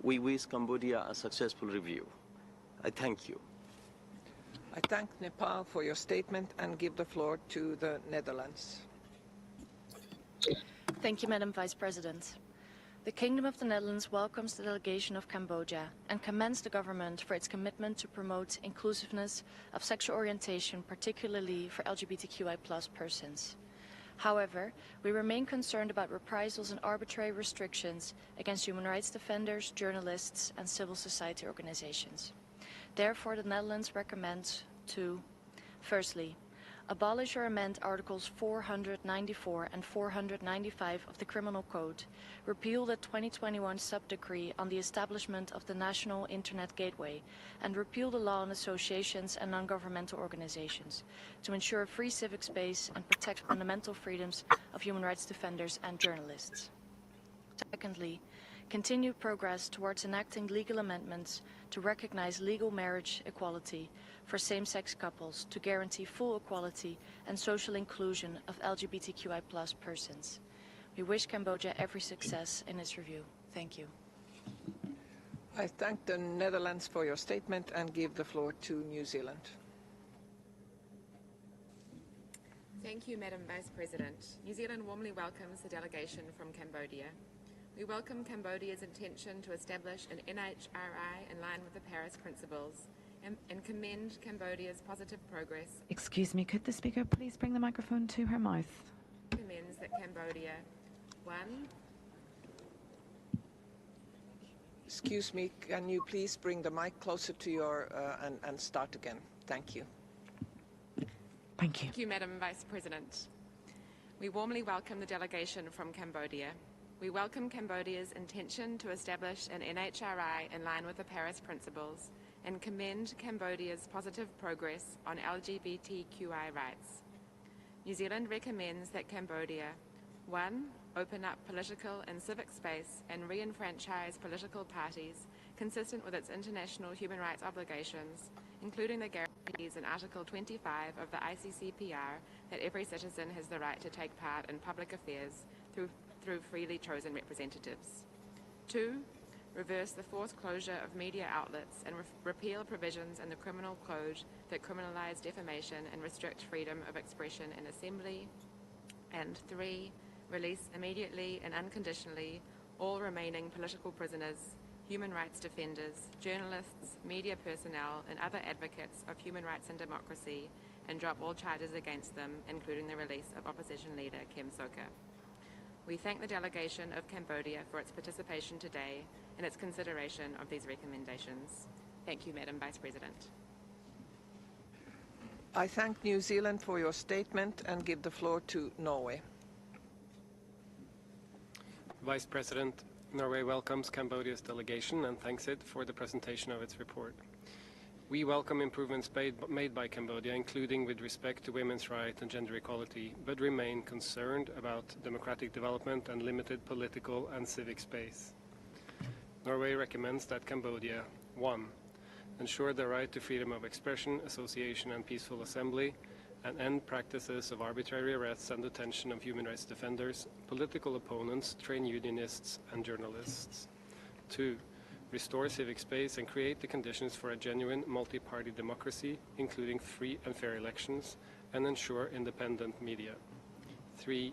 We wish Cambodia a successful review. I thank you. I thank Nepal for your statement and give the floor to the Netherlands. Thank you, Madam Vice President. The Kingdom of the Netherlands welcomes the delegation of Cambodia and commends the government for its commitment to promote inclusiveness of sexual orientation, particularly for LGBTQI+ persons. However, we remain concerned about reprisals and arbitrary restrictions against human rights defenders, journalists, and civil society organizations. Therefore, the Netherlands recommends to, firstly, abolish or amend Articles 494 and 495 of the Criminal Code, repeal the 2021 sub-decree on the establishment of the National Internet Gateway, and repeal the law on associations and non-governmental organizations to ensure a free civic space and protect fundamental freedoms of human rights defenders and journalists. Secondly, continue progress towards enacting legal amendments to recognize legal marriage equality for same-sex couples to guarantee full equality and social inclusion of LGBTQI+ persons. We wish Cambodia every success in its review. Thank you. I thank the Netherlands for your statement and give the floor to New Zealand. Thank you, Madam Vice President. New Zealand warmly welcomes the delegation from Cambodia. We welcome Cambodia's intention to establish an NHRI in line with the Paris Principles and commend Cambodia's positive progress. Excuse me, could the speaker please bring the microphone to her mouth? Recommends that Cambodia, 1. Excuse me, can you please bring the mic closer to your and start again? Thank you. Thank you. Thank you, Madam Vice President. We warmly welcome the delegation from Cambodia. We welcome Cambodia's intention to establish an NHRI in line with the Paris Principles and commend Cambodia's positive progress on LGBTQI rights. New Zealand recommends that Cambodia, 1. Open up political and civic space and re-enfranchise political parties consistent with its international human rights obligations, including the guarantees in Article 25 of the ICCPR that every citizen has the right to take part in public affairs through freely chosen representatives. 2. Reverse the forced closure of media outlets and repeal provisions in the Criminal Code that criminalize defamation and restrict freedom of expression and assembly. And 3. Release immediately and unconditionally all remaining political prisoners, human rights defenders, journalists, media personnel, and other advocates of human rights and democracy, and drop all charges against them, including the release of opposition leader Kem Sokha. We thank the delegation of Cambodia for its participation today and its consideration of these recommendations. Thank you, Madam Vice President. I thank New Zealand for your statement and give the floor to Norway. Vice President, Norway welcomes Cambodia's delegation and thanks it for the presentation of its report. We welcome improvements made by Cambodia, including with respect to women's rights and gender equality, but remain concerned about democratic development and limited political and civic space. Norway recommends that Cambodia, 1. Ensure the right to freedom of expression, association and peaceful assembly, and end practices of arbitrary arrests and detention of human rights defenders, political opponents, trade unionists and journalists. 2. Restore civic space and create the conditions for a genuine multi-party democracy, including free and fair elections, and ensure independent media. 3.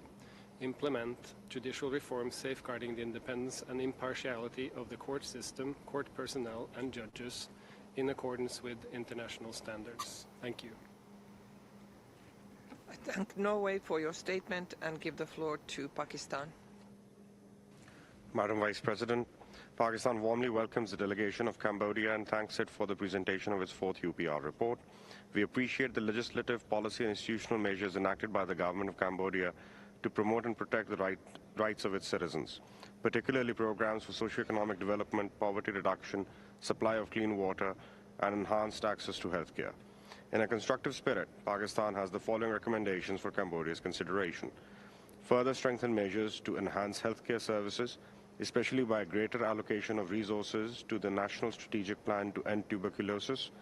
Implement judicial reforms safeguarding the independence and impartiality of the court system, court personnel and judges in accordance with international standards. Thank you. I thank Norway for your statement and give the floor to Pakistan. Madam Vice President, Pakistan warmly welcomes the delegation of Cambodia and thanks it for the presentation of its fourth UPR report. We appreciate the legislative, policy and institutional measures enacted by the government of Cambodia to promote and protect the rights of its citizens, particularly programs for socio-economic development, poverty reduction, supply of clean water, and enhanced access to healthcare. In a constructive spirit, Pakistan has the following recommendations for Cambodia's consideration. Further strengthen measures to enhance healthcare services, especially by greater allocation of resources to the National Strategic Plan to End Tuberculosis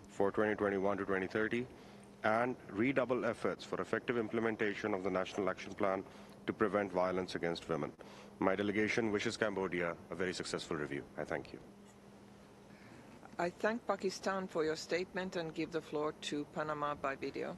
for 2021 to 2030, and redouble efforts for effective implementation of the National Action Plan to prevent violence against women. My delegation wishes Cambodia a very successful review. I thank you. I thank Pakistan for your statement and give the floor to Panama by video.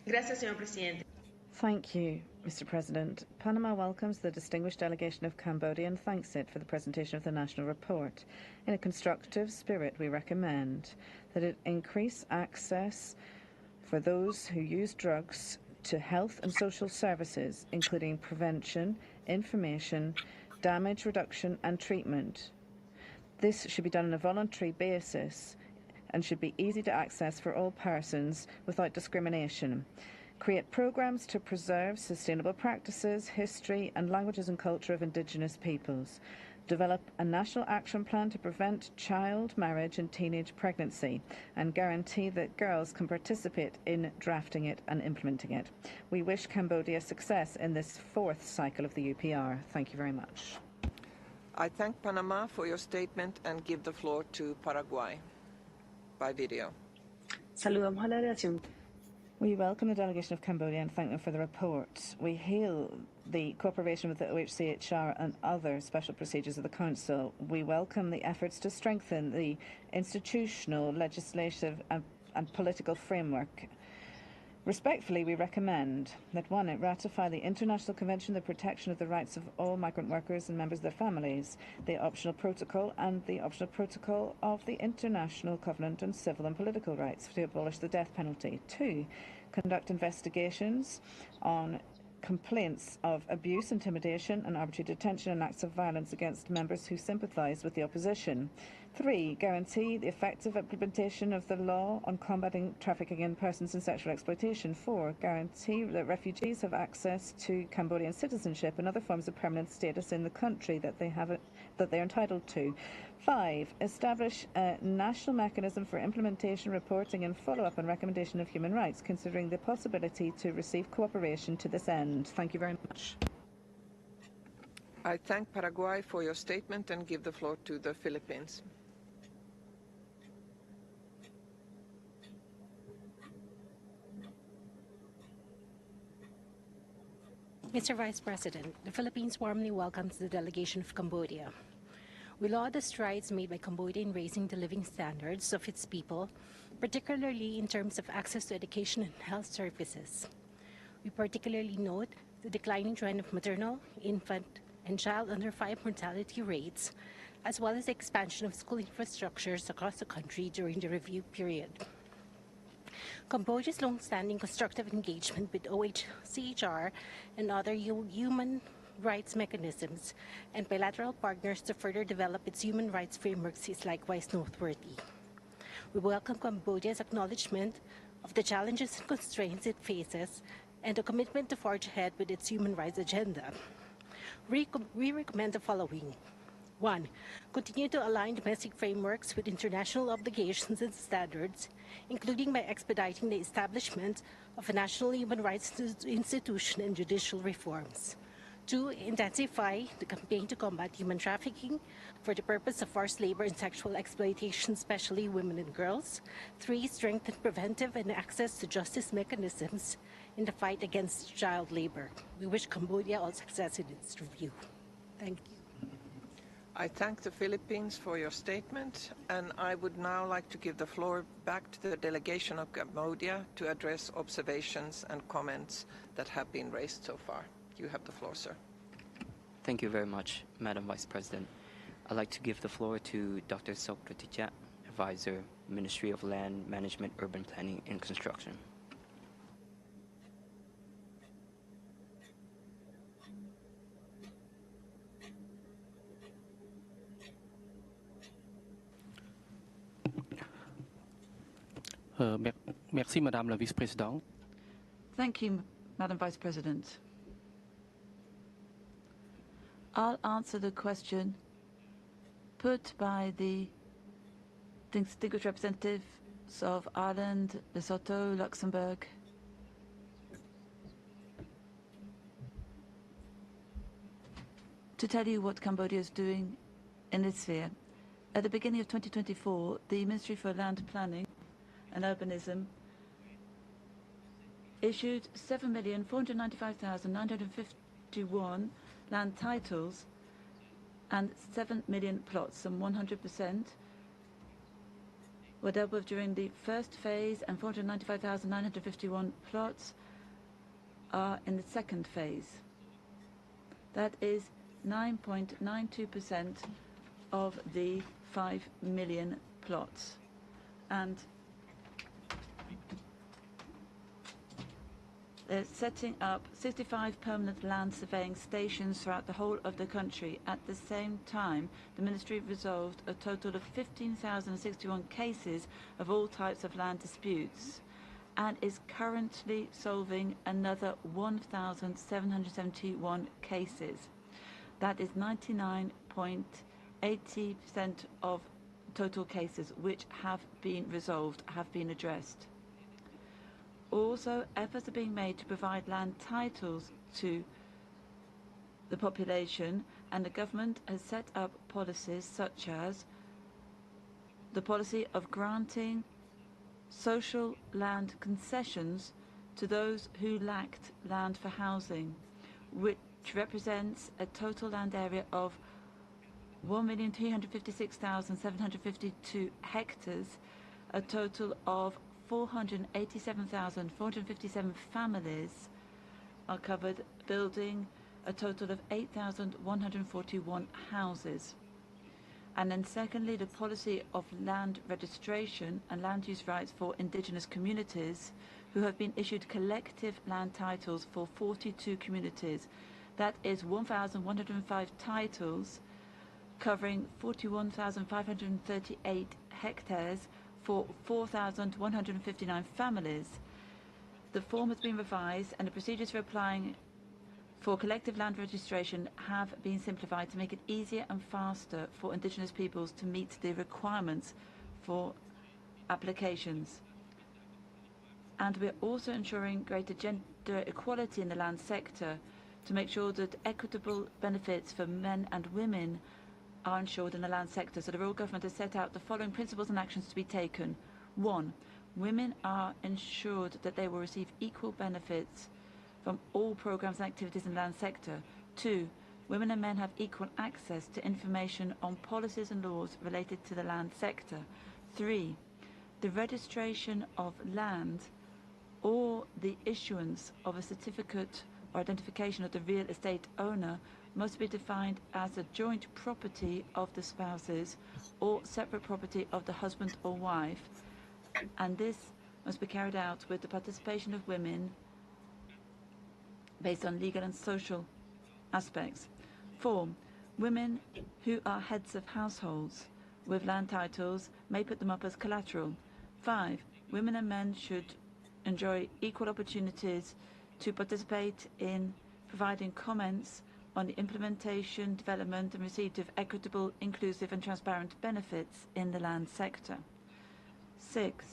Gracias, señor presidente. Thank you, Mr. President. Panama welcomes the distinguished delegation of Cambodia and thanks it for the presentation of the national report. In a constructive spirit, we recommend that it increase access for those who use drugs to health and social services, including prevention, information, damage reduction and treatment. This should be done on a voluntary basis and should be easy to access for all persons without discrimination. Create programs to preserve sustainable practices, history and languages and culture of indigenous peoples. Develop a national action plan to prevent child marriage and teenage pregnancy and guarantee that girls can participate in drafting it and implementing it. We wish Cambodia success in this fourth cycle of the UPR. Thank you very much. I thank Panama for your statement and give the floor to Paraguay by video. Saludamos a la delegación. We welcome the delegation of Cambodia and thank them for the report. We hail the cooperation with the OHCHR and other special procedures of the Council. We welcome the efforts to strengthen the institutional, legislative and political framework. Respectfully, we recommend that 1. It ratify the International Convention on the Protection of the Rights of All Migrant Workers and Members of their Families, the Optional Protocol and the Optional Protocol of the International Covenant on Civil and Political Rights to abolish the death penalty. 2. Conduct investigations on complaints of abuse, intimidation and arbitrary detention and acts of violence against members who sympathise with the opposition. 3. Guarantee the effective implementation of the law on combating trafficking in persons and sexual exploitation. 4. Guarantee that refugees have access to Cambodian citizenship and other forms of permanent status in the country that they are entitled to. 5. Establish a national mechanism for implementation, reporting and follow-up and recommendation of human rights, considering the possibility to receive cooperation to this end. Thank you very much. I thank Paraguay for your statement and give the floor to the Philippines. Mr. Vice President, the Philippines warmly welcomes the delegation of Cambodia. We laud the strides made by Cambodia in raising the living standards of its people, particularly in terms of access to education and health services. We particularly note the declining trend of maternal, infant, and child under 5 mortality rates, as well as the expansion of school infrastructures across the country during the review period. Cambodia's long-standing constructive engagement with OHCHR and other human rights mechanisms and bilateral partners to further develop its human rights frameworks is likewise noteworthy. We welcome Cambodia's acknowledgement of the challenges and constraints it faces and the commitment to forge ahead with its human rights agenda. We recommend the following. 1. Continue to align domestic frameworks with international obligations and standards, including by expediting the establishment of a national human rights institution and judicial reforms. 2. Intensify the campaign to combat human trafficking for the purpose of forced labor and sexual exploitation, especially women and girls. 3. Strengthen preventive and access to justice mechanisms in the fight against child labor. We wish Cambodia all success in its review. Thank you. I thank the Philippines for your statement, and I would now like to give the floor back to the delegation of Cambodia to address observations and comments that have been raised so far. You have the floor, sir. Thank you very much, Madam Vice President. I'd like to give the floor to Dr. Sokratijat, Advisor, Ministry of Land Management, Urban Planning and Construction. Merci, Madame la Vice-Présidente. Thank you, Madam Vice President. I'll answer the question put by the distinguished representatives of Ireland, Lesotho, Luxembourg. To tell you what Cambodia is doing in this sphere. At the beginning of 2024, the Ministry for Land Planning and Urbanism issued 7,495,951 land titles and 7 million plots, some 100%, were dealt with during the first phase, and 495,951 plots are in the second phase. That is 9.92% of the 5 million plots. And they're setting up 65 permanent land surveying stations throughout the whole of the country. At the same time, the Ministry resolved a total of 15,061 cases of all types of land disputes and is currently solving another 1,771 cases. That is 99.80% of total cases which have been resolved, have been addressed. Also, efforts are being made to provide land titles to the population, and the government has set up policies such as the policy of granting social land concessions to those who lacked land for housing, which represents a total land area of 1,356,752 hectares, a total of 487,457 families are covered, building a total of 8,141 houses. And then secondly, the policy of land registration and land use rights for indigenous communities who have been issued collective land titles for 42 communities. That is 1,105 titles covering 41,538 hectares for 4,159 families. The form has been revised and the procedures for applying for collective land registration have been simplified to make it easier and faster for indigenous peoples to meet the requirements for applications. And we're also ensuring greater gender equality in the land sector to make sure that equitable benefits for men and women are ensured in the land sector. So the rural government has set out the following principles and actions to be taken. 1. Women are ensured that they will receive equal benefits from all programs and activities in the land sector. 2. Women and men have equal access to information on policies and laws related to the land sector. 3. The registration of land or the issuance of a certificate or identification of the real estate owner must be defined as a joint property of the spouses or separate property of the husband or wife, and this must be carried out with the participation of women based on legal and social aspects. 4. Women who are heads of households with land titles may put them up as collateral. 5. Women and men should enjoy equal opportunities to participate in providing comments on the implementation, development and receipt of equitable, inclusive and transparent benefits in the land sector. 6.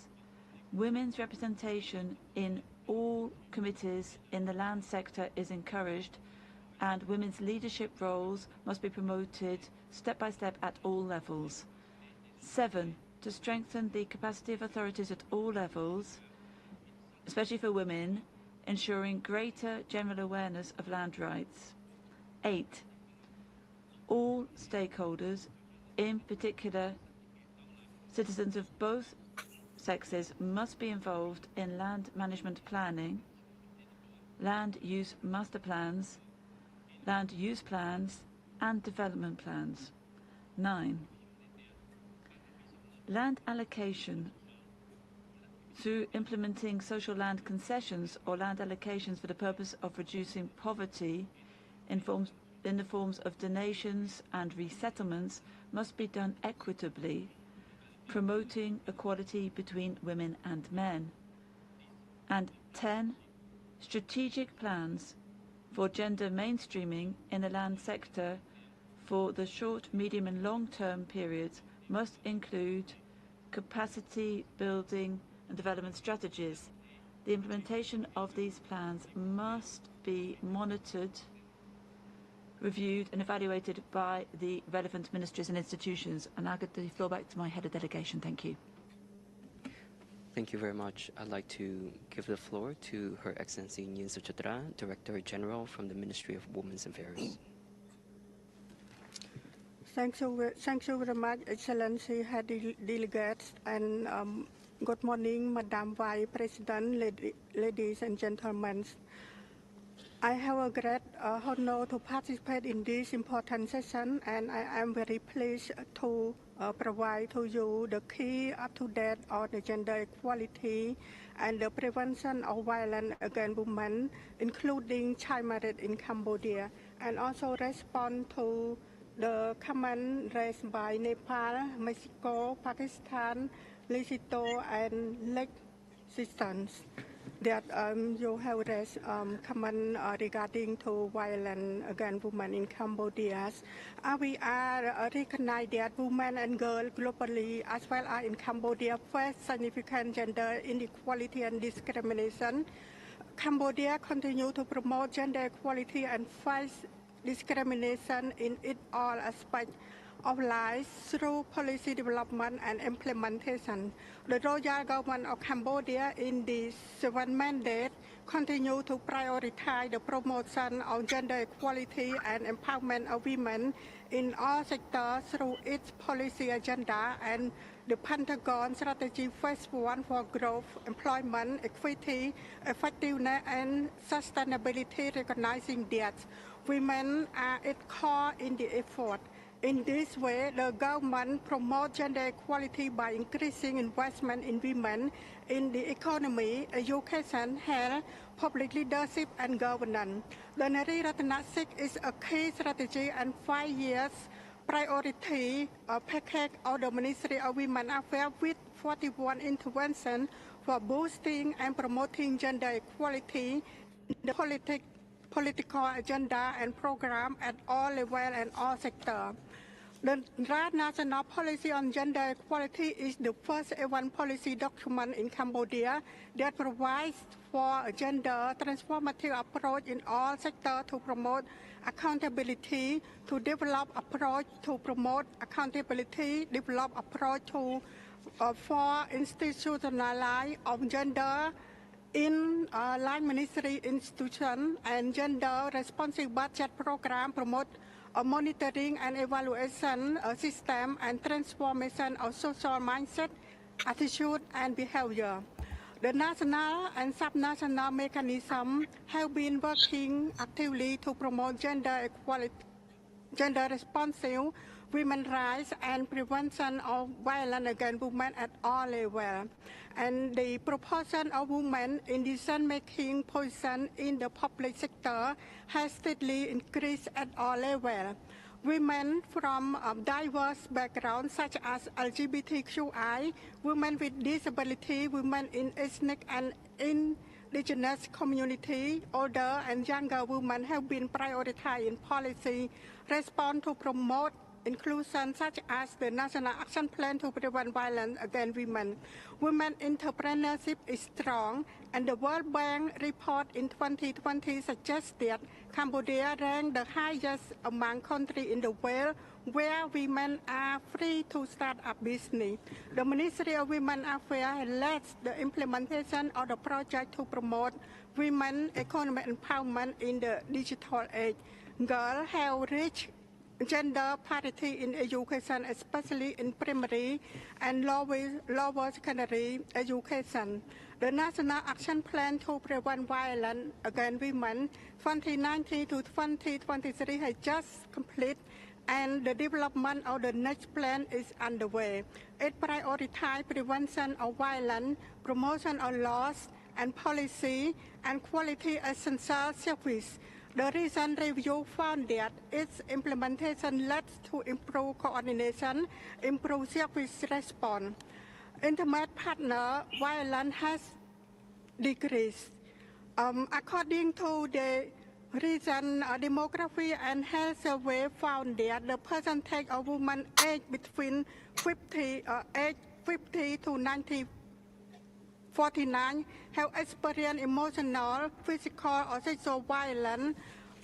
Women's representation in all committees in the land sector is encouraged, and women's leadership roles must be promoted step by step at all levels. 7. To strengthen the capacity of authorities at all levels, especially for women, ensuring greater general awareness of land rights. 8. All stakeholders, in particular citizens of both sexes, must be involved in land management planning, land use master plans, land use plans and development plans. 9. Land allocation through implementing social land concessions or land allocations for the purpose of reducing poverty in the forms of donations and resettlements must be done equitably, promoting equality between women and men. And 10. Strategic plans for gender mainstreaming in the land sector for the short, medium and long-term periods must include capacity building and development strategies. The implementation of these plans must be monitored, reviewed and evaluated by the relevant ministries and institutions. And I'll give the floor back to my head of delegation. Thank you. Thank you very much. I'd like to give the floor to Her Excellency Nguyen Suchitra, Director General from the Ministry of Women's Affairs. Thank you very much, Excellency, head delegates, and good morning, Madam Vice President, ladies and gentlemen. I have a great honor to participate in this important session, and I am very pleased to provide to you the key up-to-date on the gender equality and the prevention of violence against women, including child marriage in Cambodia, and also respond to the comment raised by Nepal, Mexico, Pakistan, Lesotho, and Lake Sisters that you have raised comment regarding to violence against women in Cambodia. We are recognize that women and girls globally as well as in Cambodia face significant gender inequality and discrimination. Cambodia continues to promote gender equality and face discrimination in all aspects of life through policy development and implementation. The Royal Government of Cambodia in the 7th mandate continue to prioritize the promotion of gender equality and empowerment of women in all sectors through its policy agenda and the Pentagon Strategy Phase 1 for growth, employment, equity, effectiveness and sustainability, recognizing that women are at core in the effort. In this way, the government promotes gender equality by increasing investment in women in the economy, education, health, public leadership, and governance. The Nari Ratana 6 is a key strategy and 5 years priority package of the Ministry of Women Affairs with 41 interventions for boosting and promoting gender equality in the political agenda and program at all levels and all sectors. The draft national policy on gender equality is the first ever policy document in Cambodia that provides for a gender transformative approach in all sectors to promote accountability, to develop approach to promote accountability, develop approach to for institutionalize of gender in line ministry institution and gender responsive budget program, promote a monitoring and evaluation system and transformation of social mindset, attitude and behavior. The national and subnational mechanisms have been working actively to promote gender equality, gender responsive women's rights and prevention of violence against women at all levels. And the proportion of women in decision-making position in the public sector has steadily increased at all levels. Women from diverse backgrounds such as LGBTQI, women with disability, women in ethnic and in indigenous community, older and younger women have been prioritized in policy response to promote inclusion, such as the National Action Plan to Prevent Violence Against Women. Women entrepreneurship is strong, and the World Bank report in 2020 suggests that Cambodia ranked the highest among countries in the world where women are free to start a business. The Ministry of Women Affairs led the implementation of the project to promote women economic empowerment in the digital age. Girls have reached gender parity in education, especially in primary and lower secondary education. The National Action Plan to Prevent Violence Against Women 2019 to 2023 has just completed, and the development of the next plan is underway. It prioritizes prevention of violence, promotion of laws and policy, and quality essential service. The recent review found that its implementation led to improved coordination, improved service response. Intimate partner violence has decreased. According to the recent demography and health survey, found that the percentage of women aged between 50 to 49 have experienced emotional, physical, or sexual violence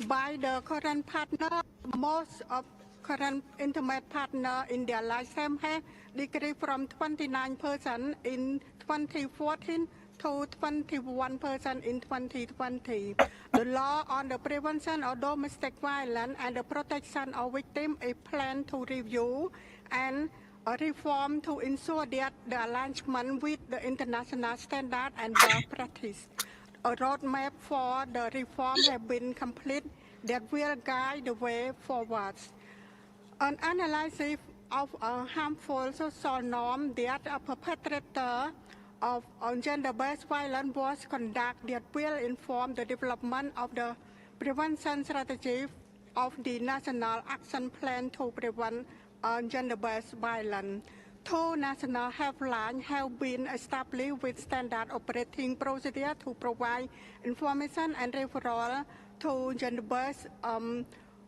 by the current partner. Most of current intimate partner in their lifetime have decreased from 29% in 2014 to 21% in 2020. The law on the prevention of domestic violence and the protection of victims is planned to review and a reform to ensure that the alignment with the international standard and best practice. A roadmap for the reform has been completed that will guide the way forward. An analysis of a harmful social norm that a perpetrator of gender-based violence was conducted that will inform the development of the prevention strategy of the National Action Plan to prevent gender-based violence. Two national helplines have been established with standard operating procedure to provide information and referral to gender-based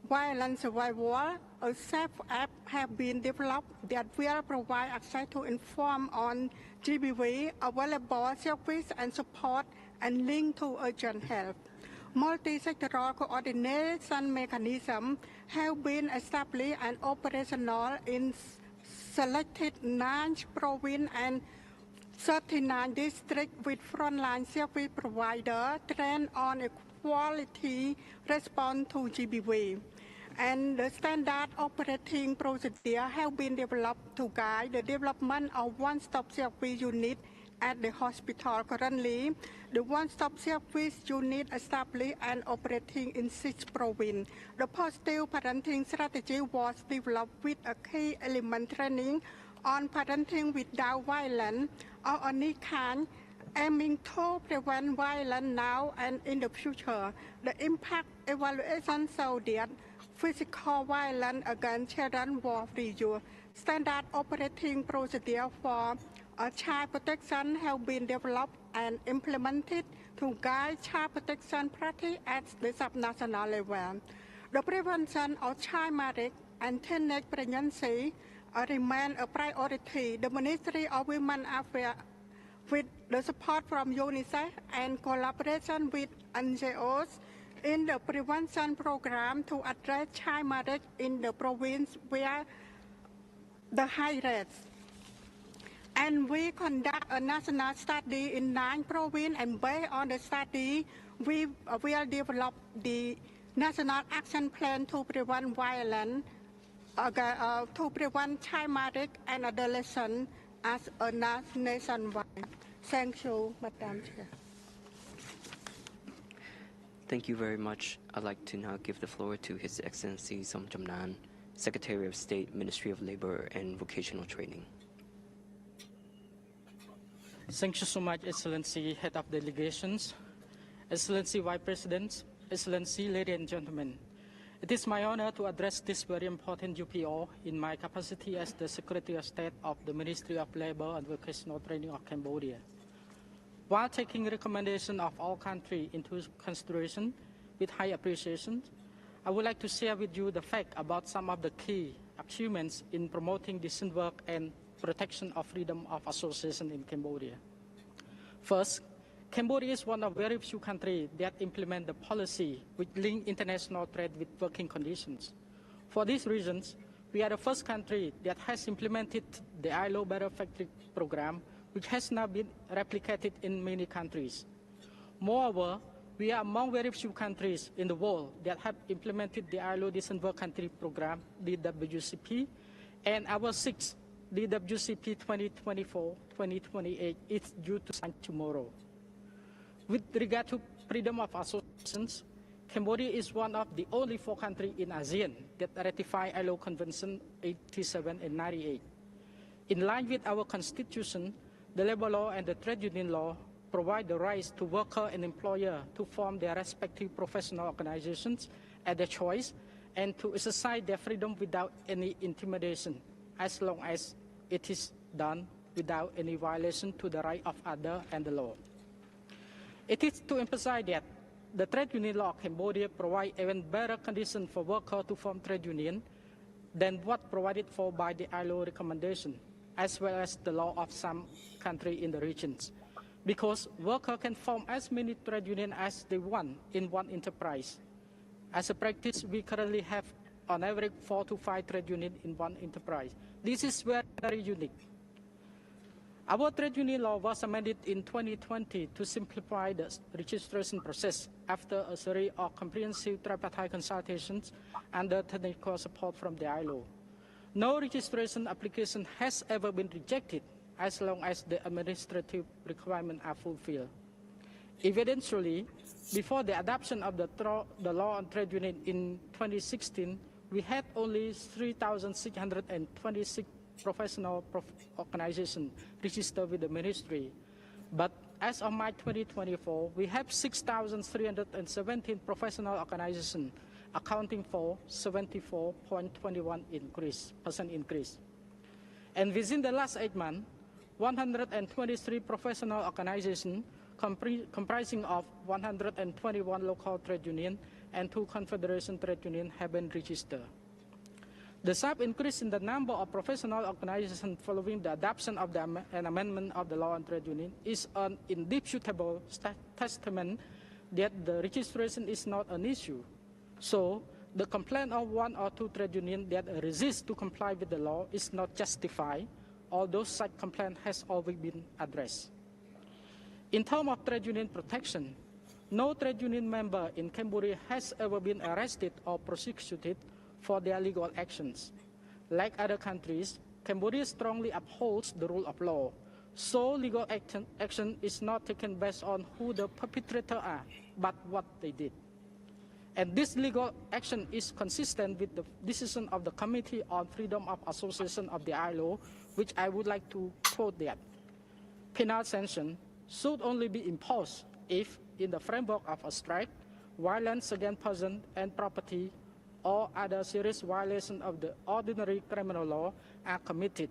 violence survivors. A safe app has been developed that will provide access to inform on GBV, available service and support, and link to urgent help. Multi-sectoral coordination mechanisms have been established and operational in selected 9 provinces and 39 districts with frontline service providers trained on a quality response to GBV. And the standard operating procedure have been developed to guide the development of one-stop service unit at the hospital. Currently, the one-stop service unit established and operating in 6 provinces. The positive parenting strategy was developed with a key element training on parenting without violence or any kind, aiming to prevent violence now and in the future. The impact evaluation showed that physical violence against children was reduced. Standard operating procedure for child protection have been developed and implemented to guide child protection practice at the subnational level. The prevention of child marriage and teenage pregnancy remain a priority. The Ministry of Women Affairs, with the support from UNICEF and collaboration with NGOs, in the prevention program to address child marriage in the province where the high rates. And we conduct a national study in 9 provinces, and based on the study, we will develop the National Action Plan to prevent violence, to prevent child marriage and adolescence as a nationwide. Thank you, Madam Chair. Thank you very much. I'd like to now give the floor to His Excellency Somjamnan, Secretary of State, Ministry of Labor and Vocational Training. Thank you so much, Excellency Head of Delegations, Excellency Vice President, Excellency, ladies and gentlemen. It is my honor to address this very important UPO in my capacity as the Secretary of State of the Ministry of Labor and Vocational Training of Cambodia. While taking recommendation of all countries into consideration with high appreciation, I would like to share with you the fact about some of the key achievements in promoting decent work and protection of freedom of association in Cambodia. First, Cambodia is one of very few countries that implement the policy which link international trade with working conditions. For these reasons, we are the first country that has implemented the ILO Better Factory program, which has now been replicated in many countries. Moreover, we are among very few countries in the world that have implemented the ILO Decent Work Country program, DWCP, and our sixth DWCP 2024-2028 is due to sign tomorrow. With regard to freedom of associations, Cambodia is one of the only 4 countries in ASEAN that ratify ILO Convention 87 and 98. In line with our constitution, the labor law and the trade union law provide the rights to worker and employer to form their respective professional organizations at their choice and to exercise their freedom without any intimidation, as long as it is done without any violation to the right of others and the law. It is to emphasize that the trade union law of Cambodia provides even better conditions for workers to form trade union than what provided for by the ILO recommendation, as well as the law of some countries in the regions, because workers can form as many trade unions as they want in one enterprise. As a practice, we currently have on average 4 to 5 trade unions in one enterprise. This is very unique. Our trade union law was amended in 2020 to simplify the registration process after a series of comprehensive tripartite consultations under technical support from the ILO. No registration application has ever been rejected as long as the administrative requirements are fulfilled. Evidentially, before the adoption of the law on trade union in 2016, we had only 3,626 professional organizations registered with the ministry. But as of March 2024, we have 6,317 professional organizations, accounting for 74.21% increase. And within the last 8 months, 123 professional organizations comprising of 121 local trade unions and 2 confederation trade unions have been registered. The sharp increase in the number of professional organizations following the adoption of an amendment of the law on trade union is an indisputable testament that the registration is not an issue. So, the complaint of 1 or 2 trade unions that resist to comply with the law is not justified, although such complaint has always been addressed. In terms of trade union protection, no trade union member in Cambodia has ever been arrested or prosecuted for their legal actions. Like other countries, Cambodia strongly upholds the rule of law, so legal action is not taken based on who the perpetrators are, but what they did. And this legal action is consistent with the decision of the Committee on Freedom of Association of the ILO, which I would like to quote that. Penal sanction should only be imposed if, in the framework of a strike, violence against person and property, or other serious violations of the ordinary criminal law are committed,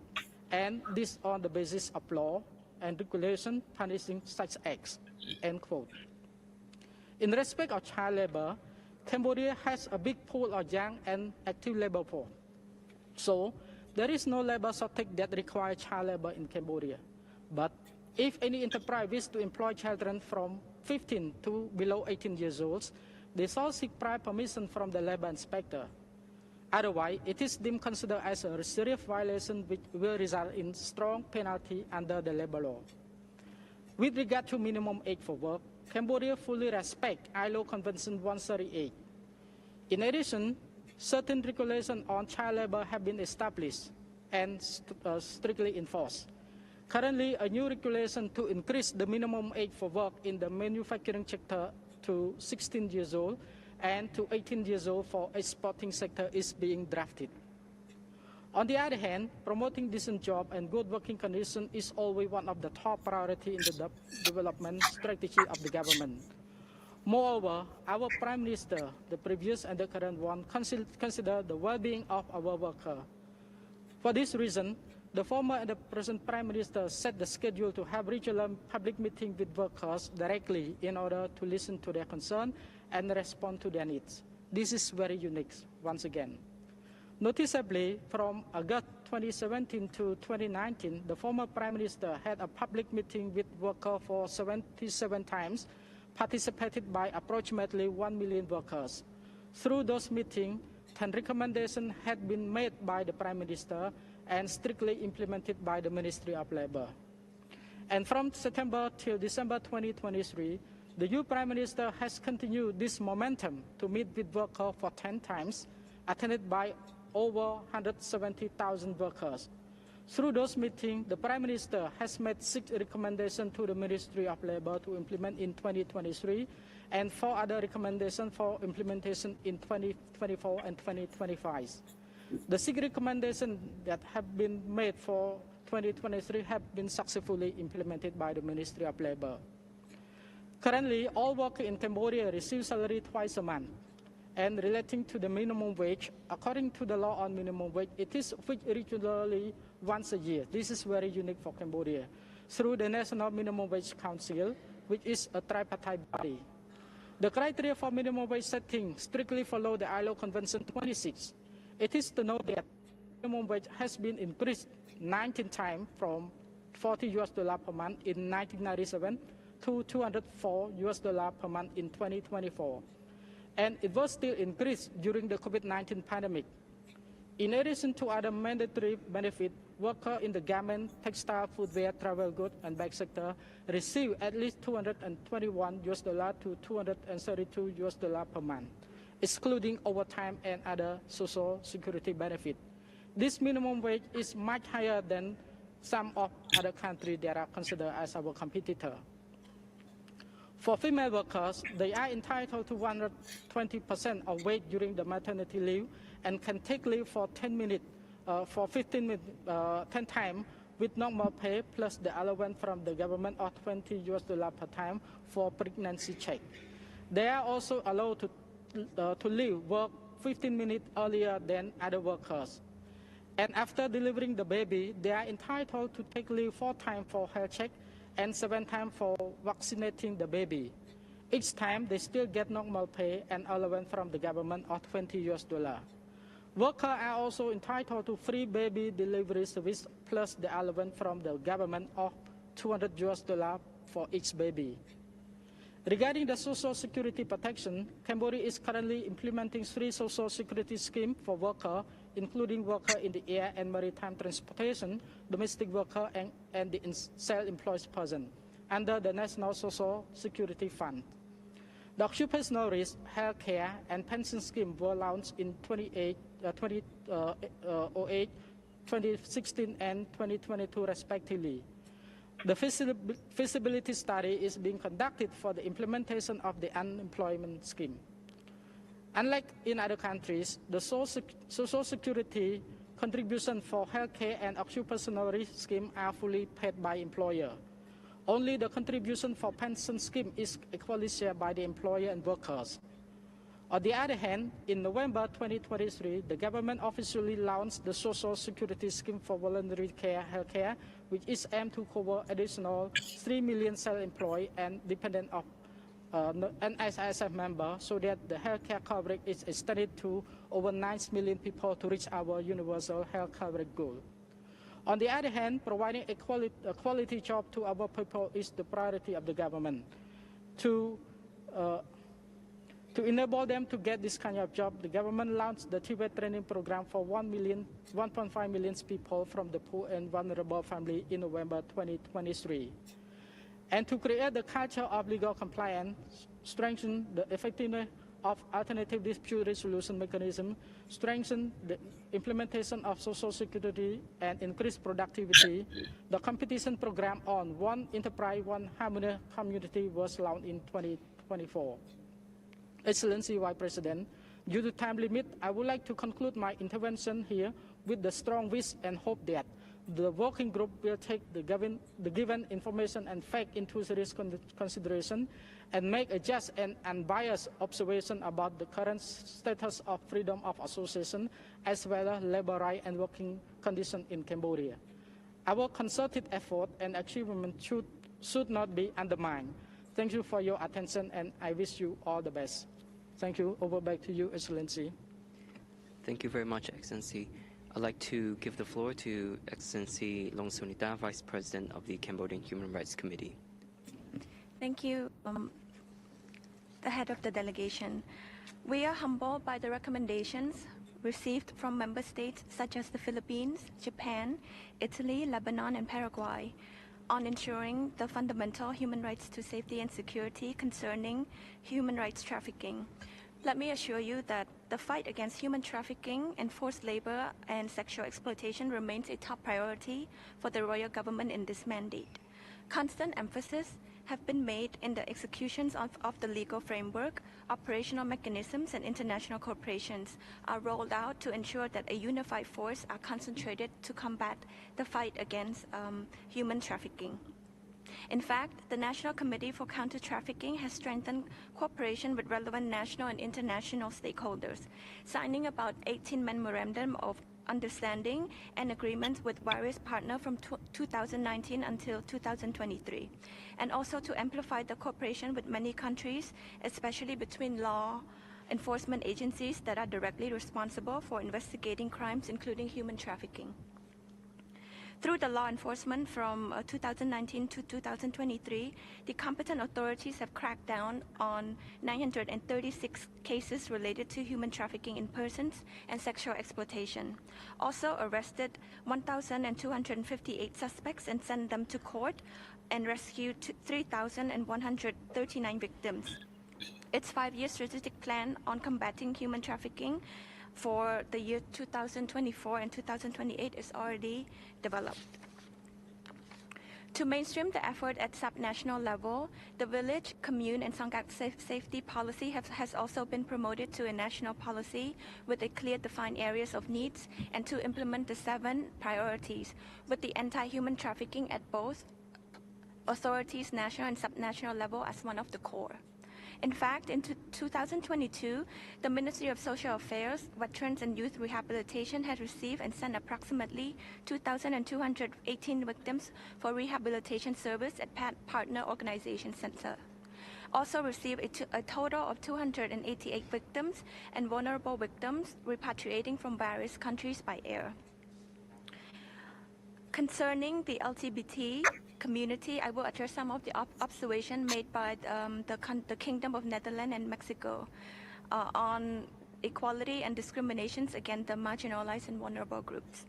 and this on the basis of law and regulation punishing such acts, end quote. In respect of child labor, Cambodia has a big pool of young and active labor force. So, there is no labor shortage that requires child labor in Cambodia. But if any enterprise wishes to employ children from 15 to below 18 years old, they shall seek prior permission from the labor inspector. Otherwise, it is deemed considered as a serious violation which will result in strong penalty under the labor law. With regard to minimum age for work, Cambodia fully respects ILO Convention 138. In addition, certain regulations on child labor have been established and strictly enforced. Currently, a new regulation to increase the minimum age for work in the manufacturing sector to 16 years old and to 18 years old for exporting sector is being drafted. On the other hand, promoting decent job and good working conditions is always one of the top priorities in the development strategy of the government. Moreover, our Prime Minister, the previous and the current one, consider the well-being of our workers. For this reason, the former and the present Prime Minister set the schedule to have regular public meetings with workers directly in order to listen to their concern and respond to their needs. This is very unique, once again. Noticeably, from August 2017 to 2019, the former Prime Minister had a public meeting with workers for 77 times, participated by approximately 1 million workers. Through those meetings, 10 recommendations had been made by the Prime Minister and strictly implemented by the Ministry of Labour. And from September till December 2023, the new Prime Minister has continued this momentum to meet with workers for 10 times, attended by over 170,000 workers. Through those meetings, the Prime Minister has made 6 recommendations to the Ministry of Labour to implement in 2023, and 4 other recommendations for implementation in 2024 and 2025. The 6 recommendations that have been made for 2023 have been successfully implemented by the Ministry of Labour. Currently, all workers in Cambodia receive salary twice a month. And relating to the minimum wage, according to the law on minimum wage, it is fixed regularly once a year. This is very unique for Cambodia, through the National Minimum Wage Council, which is a tripartite body. The criteria for minimum wage setting strictly follow the ILO Convention 26. It is to note that minimum wage has been increased 19 times from $40 per month in 1997 to $204 per month in 2024. And it was still increased during the COVID-19 pandemic. In addition to other mandatory benefits, workers in the garment, textile, footwear, travel goods, and bag sector receive at least $221 to $232 per month, excluding overtime and other social security benefits. This minimum wage is much higher than some of other countries that are considered as our competitor. For female workers, they are entitled to 120% of wage during the maternity leave and can take leave for 10 minutes, for 15 minutes, 10 times with normal pay plus the allowance from the government of $20 per time for pregnancy check. They are also allowed to leave work 15 minutes earlier than other workers. And after delivering the baby, they are entitled to take leave 4 times for health check and 7 times for vaccinating the baby. Each time, they still get normal pay and allowance from the government of $20. Workers are also entitled to free baby delivery service plus the allowance from the government of $200 for each baby. Regarding the social security protection, Cambodia is currently implementing 3 social security schemes for workers, including workers in the air and maritime transportation, domestic workers, and the self-employed person, under the National Social Security Fund. The occupational risk, health care, and pension scheme were launched in 2008, 2016, and 2022, respectively. The feasibility study is being conducted for the implementation of the unemployment scheme. Unlike in other countries, the Social Security contribution for healthcare and occupational risk scheme are fully paid by employer. Only the contribution for pension scheme is equally shared by the employer and workers. On the other hand, in November 2023, the government officially launched the Social Security Scheme for Voluntary Care Healthcare, which is aimed to cover additional 3 million self-employed and dependent of NSSF members, so that the healthcare coverage is extended to over 9 million people to reach our universal health coverage goal. On the other hand, providing a quality job to our people is the priority of the government. To enable them to get this kind of job, the government launched the Tibet training program for 1.5 million people from the poor and vulnerable family in November 2023. And to create the culture of legal compliance, strengthen the effectiveness of alternative dispute resolution mechanism, strengthen the implementation of social security, and increase productivity, the competition program on One Enterprise, One Harmony Community was launched in 2024. Excellency Vice President, due to time limit, I would like to conclude my intervention here with the strong wish and hope that the working group will take the given information and fact into serious consideration and make a just and unbiased observation about the current status of freedom of association as well as labor rights and working conditions in Cambodia. Our concerted effort and achievement should not be undermined. Thank you for your attention, and I wish you all the best. Thank you. Over back to you, Excellency. Thank you very much, Excellency. I'd like to give the floor to Excellency Long Sonita, Vice President of the Cambodian Human Rights Committee. Thank you, the head of the delegation. We are humbled by the recommendations received from member states such as the Philippines, Japan, Italy, Lebanon, and Paraguay on ensuring the fundamental human rights to safety and security concerning human rights trafficking. Let me assure you that the fight against human trafficking and forced labor and sexual exploitation remains a top priority for the royal government in this mandate. Constant emphasis have been made in the executions of the legal framework, operational mechanisms, and international corporations are rolled out to ensure that a unified force are concentrated to combat the fight against human trafficking. In fact, the National Committee for Counter-Trafficking has strengthened cooperation with relevant national and international stakeholders, signing about 18 memorandum of understanding and agreements with various partners from 2019 until 2023, and also to amplify the cooperation with many countries, especially between law enforcement agencies that are directly responsible for investigating crimes, including human trafficking. Through the law enforcement from 2019 to 2023, the competent authorities have cracked down on 936 cases related to human trafficking in persons and sexual exploitation. Also arrested 1,258 suspects and sent them to court and rescued 3,139 victims. Its 5-year strategic plan on combating human trafficking for the year 2024 and 2028 is already developed. To mainstream the effort at subnational level, the village, commune, and Sangak safety policy has also been promoted to a national policy with a clear defined areas of needs and to implement the 7 priorities with the anti-human trafficking at both authorities, national and subnational level as one of the core. In fact, in 2022, the Ministry of Social Affairs, Veterans and Youth Rehabilitation has received and sent approximately 2,218 victims for rehabilitation service at partner organization center. Also received a total of 288 victims and vulnerable victims repatriating from various countries by air. Concerning the LGBT community, I will address some of the observations made by the Kingdom of Netherlands and Mexico on equality and discriminations against the marginalized and vulnerable groups.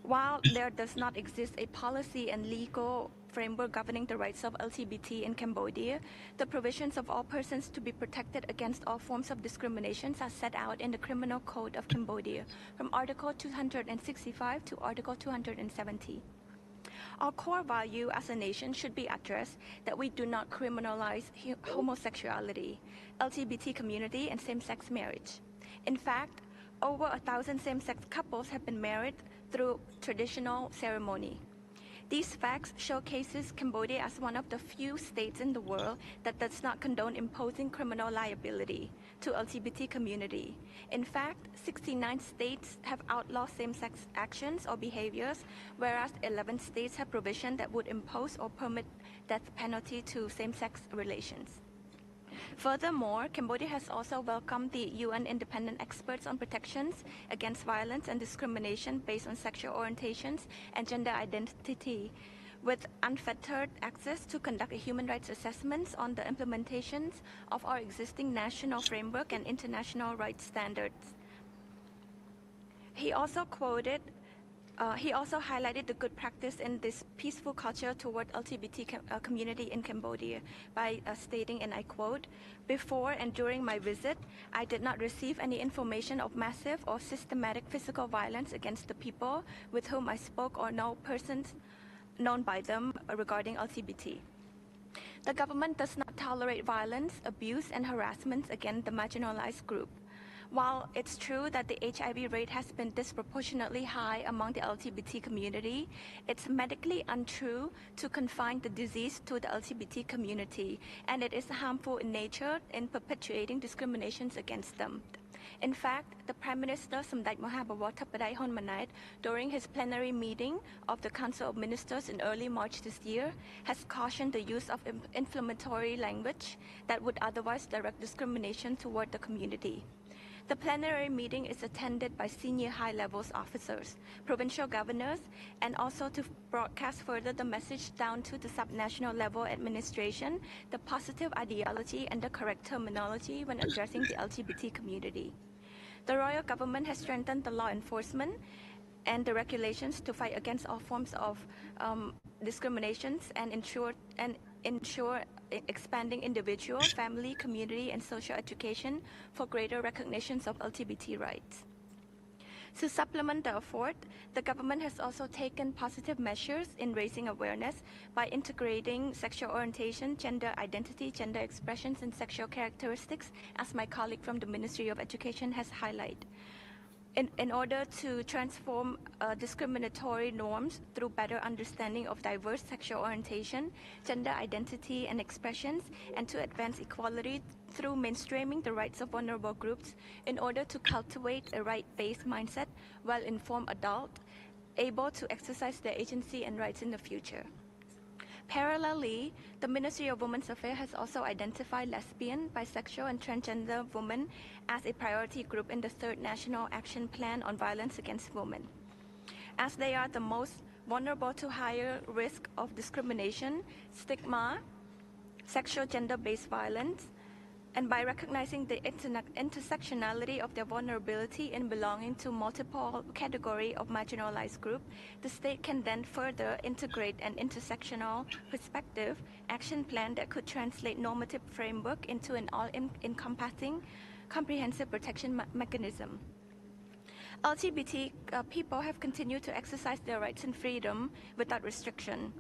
While there does not exist a policy and legal framework governing the rights of LGBT in Cambodia, the provisions of all persons to be protected against all forms of discriminations are set out in the Criminal Code of Cambodia, from Article 265 to Article 270. Our core value as a nation should be addressed that we do not criminalize homosexuality, LGBT community, and same-sex marriage. In fact, over 1,000 same-sex couples have been married through traditional ceremony. These facts showcases Cambodia as one of the few states in the world that does not condone imposing criminal liability to LGBT community. In fact, 69 states have outlawed same-sex actions or behaviors, whereas 11 states have provision that would impose or permit death penalty to same-sex relations. Furthermore, Cambodia has also welcomed the UN Independent Experts on Protections Against Violence and Discrimination based on Sexual Orientations and Gender Identity, with unfettered access to conduct a human rights assessments on the implementations of our existing national framework and international rights standards. He also highlighted the good practice in this peaceful culture toward LGBT community in Cambodia by stating, and I quote, "Before and during my visit, I did not receive any information of massive or systematic physical violence against the people with whom I spoke or no persons known by them regarding LGBT. The government does not tolerate violence, abuse, and harassment against the marginalized group. While it's true that the HIV rate has been disproportionately high among the LGBT community, it's medically untrue to confine the disease to the LGBT community, and it is harmful in nature in perpetuating discriminations against them. In fact, the Prime Minister Samdech Mahabawat Thapadai Honmanait, during his plenary meeting of the Council of Ministers in early March this year, has cautioned the use of inflammatory language that would otherwise direct discrimination toward the community. The plenary meeting is attended by senior high-levels officers, provincial governors, and also to broadcast further the message down to the subnational level administration, the positive ideology and the correct terminology when addressing the LGBT community. The royal government has strengthened the law enforcement and the regulations to fight against all forms of discriminations and ensure expanding individual, family, community, and social education for greater recognitions of LGBT rights. To supplement the effort, the government has also taken positive measures in raising awareness by integrating sexual orientation, gender identity, gender expressions, and sexual characteristics, as my colleague from the Ministry of Education has highlighted. In order to transform discriminatory norms through better understanding of diverse sexual orientation, gender identity and expressions, and to advance equality through mainstreaming the rights of vulnerable groups in order to cultivate a right-based mindset, well-informed adult, able to exercise their agency and rights in the future. Parallelly, the Ministry of Women's Affairs has also identified lesbian, bisexual, and transgender women as a priority group in the 3rd National Action Plan on Violence Against Women. As they are the most vulnerable to higher risk of discrimination, stigma, sexual gender-based violence, and by recognizing the intersectionality of their vulnerability in belonging to multiple category of marginalized group, the state can then further integrate an intersectional perspective action plan that could translate normative framework into an all-encompassing comprehensive protection mechanism. LGBT people have continued to exercise their rights and freedom without restriction.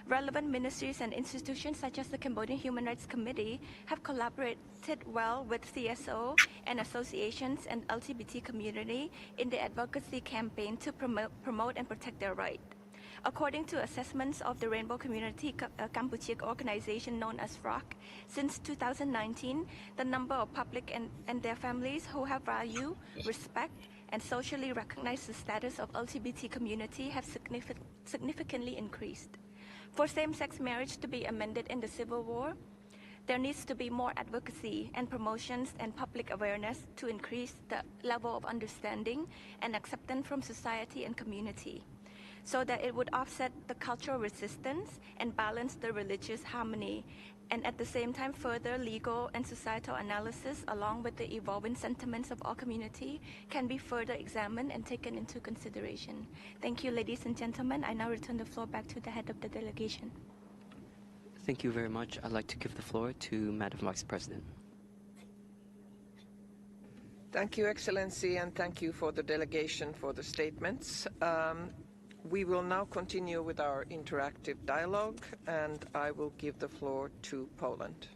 Relevant ministries and institutions such as the Cambodian Human Rights Committee have collaborated well with CSO and associations and LGBT community in the advocacy campaign to promote and protect their rights. According to assessments of the Rainbow Community Cambodia organization known as ROC, since 2019, the number of public and their families who have value, respect, and socially recognize the status of LGBT community have significantly increased. For same-sex marriage to be amended in the Civil War, there needs to be more advocacy and promotions and public awareness to increase the level of understanding and acceptance from society and community, so that it would offset the cultural resistance and balance the religious harmony, and at the same time further legal and societal analysis along with the evolving sentiments of our community can be further examined and taken into consideration. Thank you, ladies and gentlemen. I now return the floor back to the head of the delegation. Thank you very much. I'd like to give the floor to Madam Vice President. Thank you, Excellency, and thank you for the delegation for the statements. We will now continue with our interactive dialogue, and I will give the floor to Poland.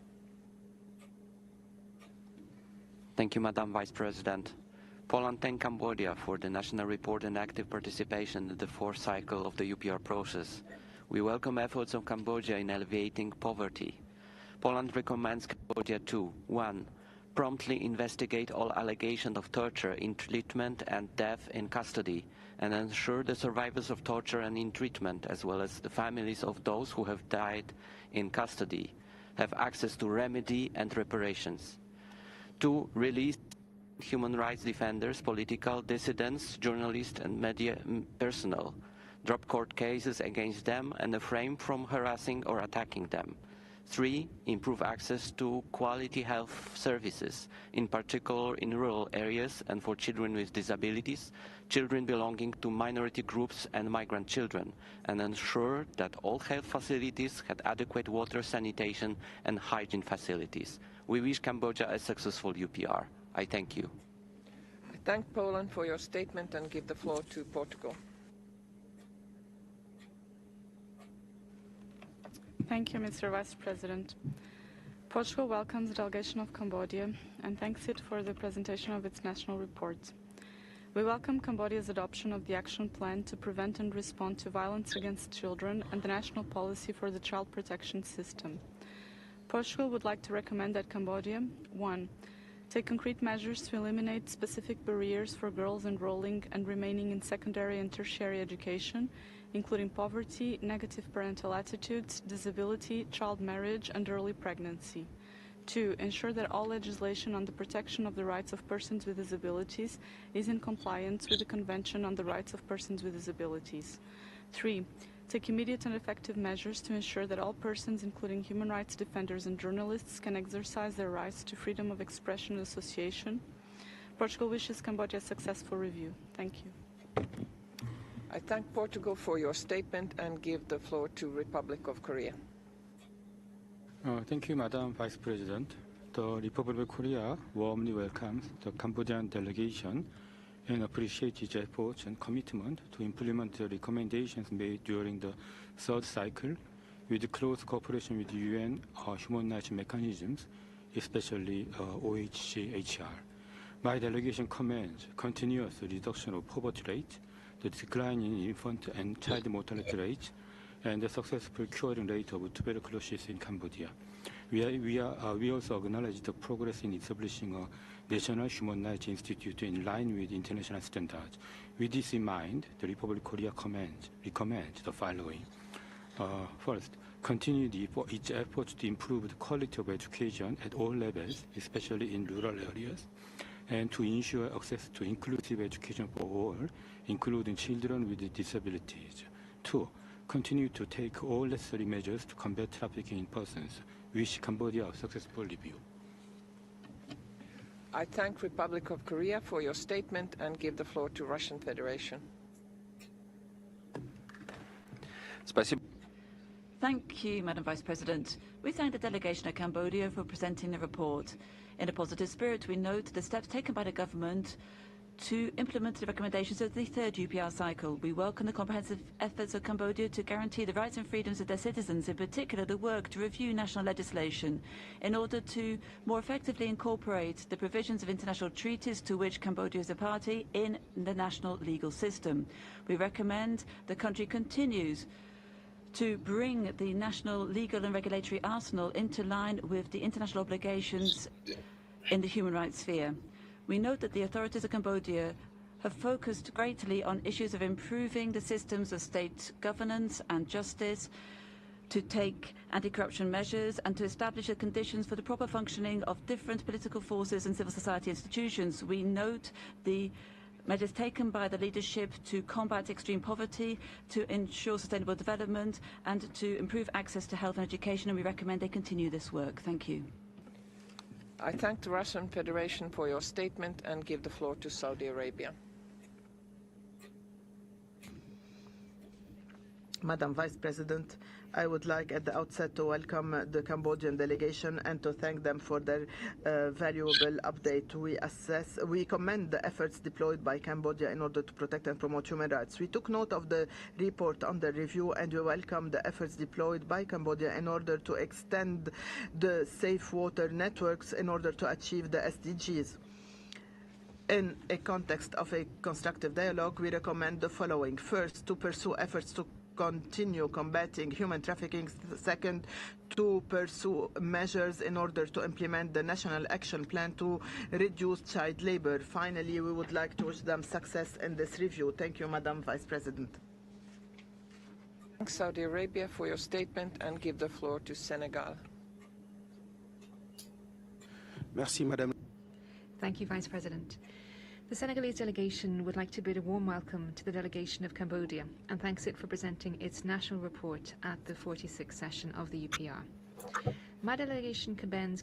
Thank you, Madam Vice President. Poland thanks Cambodia for the national report and active participation in the 4th cycle of the UPR process. We welcome efforts of Cambodia in alleviating poverty. Poland recommends Cambodia to 1. Promptly investigate all allegations of torture, ill-treatment and death in custody, and ensure the survivors of torture and ill-treatment, as well as the families of those who have died in custody, have access to remedy and reparations. 2. Release human rights defenders, political dissidents, journalists and media personnel. Drop court cases against them and refrain from harassing or attacking them. 3. Improve access to quality health services, in particular in rural areas and for children with disabilities, children belonging to minority groups and migrant children, and ensure that all health facilities had adequate water, sanitation and hygiene facilities. We wish Cambodia a successful UPR. I thank you. I thank Poland for your statement and give the floor to Portugal. Thank you, Mr. Vice President. Portugal welcomes the delegation of Cambodia and thanks it for the presentation of its national report. We welcome Cambodia's adoption of the action plan to prevent and respond to violence against children and the national policy for the child protection system. Portugal would like to recommend that Cambodia, 1. Take concrete measures to eliminate specific barriers for girls enrolling and remaining in secondary and tertiary education, including poverty, negative parental attitudes, disability, child marriage, and early pregnancy. 2. Ensure that all legislation on the protection of the rights of persons with disabilities is in compliance with the Convention on the Rights of Persons with Disabilities. 3. Take immediate and effective measures to ensure that all persons, including human rights defenders and journalists, can exercise their rights to freedom of expression and association. Portugal wishes Cambodia a successful review. Thank you. I thank Portugal for your statement and give the floor to Republic of Korea. Thank you, Madam Vice President. The Republic of Korea warmly welcomes the Cambodian delegation and appreciates its efforts and commitment to implement the recommendations made during the third cycle with close cooperation with the UN human rights mechanisms, especially OHCHR. My delegation commends continuous reduction of poverty rate, the decline in infant and child mortality rates, and the successful curing rate of tuberculosis in Cambodia. We also acknowledge the progress in establishing a National Human Rights Institute in line with international standards. With this in mind, the Republic of Korea recommends the following. First, continue its efforts to improve the quality of education at all levels, especially in rural areas, and to ensure access to inclusive education for all, including children with disabilities. 2. Continue to take all necessary measures to combat trafficking in persons. Wish Cambodia a successful review. I thank Republic of Korea for your statement and give the floor to Russian Federation. Thank you, Madam Vice President. We thank the delegation of Cambodia for presenting the report. In a positive spirit, we note the steps taken by the government to implement the recommendations of the third UPR cycle. We welcome the comprehensive efforts of Cambodia to guarantee the rights and freedoms of their citizens, in particular the work to review national legislation in order to more effectively incorporate the provisions of international treaties to which Cambodia is a party in the national legal system. We recommend the country continues to bring the national legal and regulatory arsenal into line with the international obligations in the human rights sphere. We note that the authorities of Cambodia have focused greatly on issues of improving the systems of state governance and justice, to take anti-corruption measures and to establish the conditions for the proper functioning of different political forces and civil society institutions. We note the measures taken by the leadership to combat extreme poverty, to ensure sustainable development, and to improve access to health and education, and we recommend they continue this work. Thank you. I thank the Russian Federation for your statement and give the floor to Saudi Arabia. Madam Vice President, I would like at the outset to welcome the Cambodian delegation and to thank them for their valuable update. We commend the efforts deployed by Cambodia in order to protect and promote human rights. We took note of the report on the review and we welcome the efforts deployed by Cambodia in order to extend the safe water networks in order to achieve the SDGs. In a context of a constructive dialogue, we recommend the following. First, to pursue efforts to continue combating human trafficking. Second, to pursue measures in order to implement the National Action Plan to reduce child labor. Finally, we would like to wish them success in this review. Thank you, Madam Vice President. Thank Saudi Arabia for your statement and give the floor to Senegal. Merci, Madame. Thank you, Vice President. The Senegalese delegation would like to bid a warm welcome to the delegation of Cambodia and thanks it for presenting its national report at the 46th session of the UPR. My delegation commends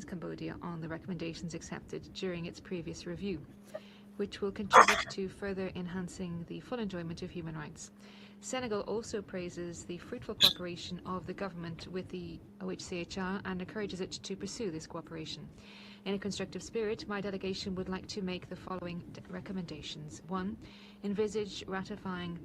Cambodia on the recommendations accepted during its previous review, which will contribute to further enhancing the full enjoyment of human rights. Senegal also praises the fruitful cooperation of the government with the OHCHR and encourages it to pursue this cooperation. In a constructive spirit, my delegation would like to make the following recommendations. 1. Envisage ratifying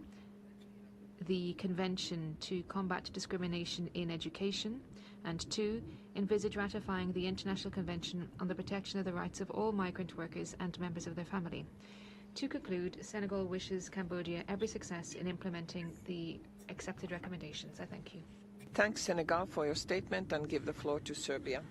the Convention to Combat Discrimination in Education. And 2. Envisage ratifying the International Convention on the Protection of the Rights of all Migrant Workers and Members of their Family. To conclude, Senegal wishes Cambodia every success in implementing the accepted recommendations. I thank you. Thanks, Senegal, for your statement and give the floor to Serbia.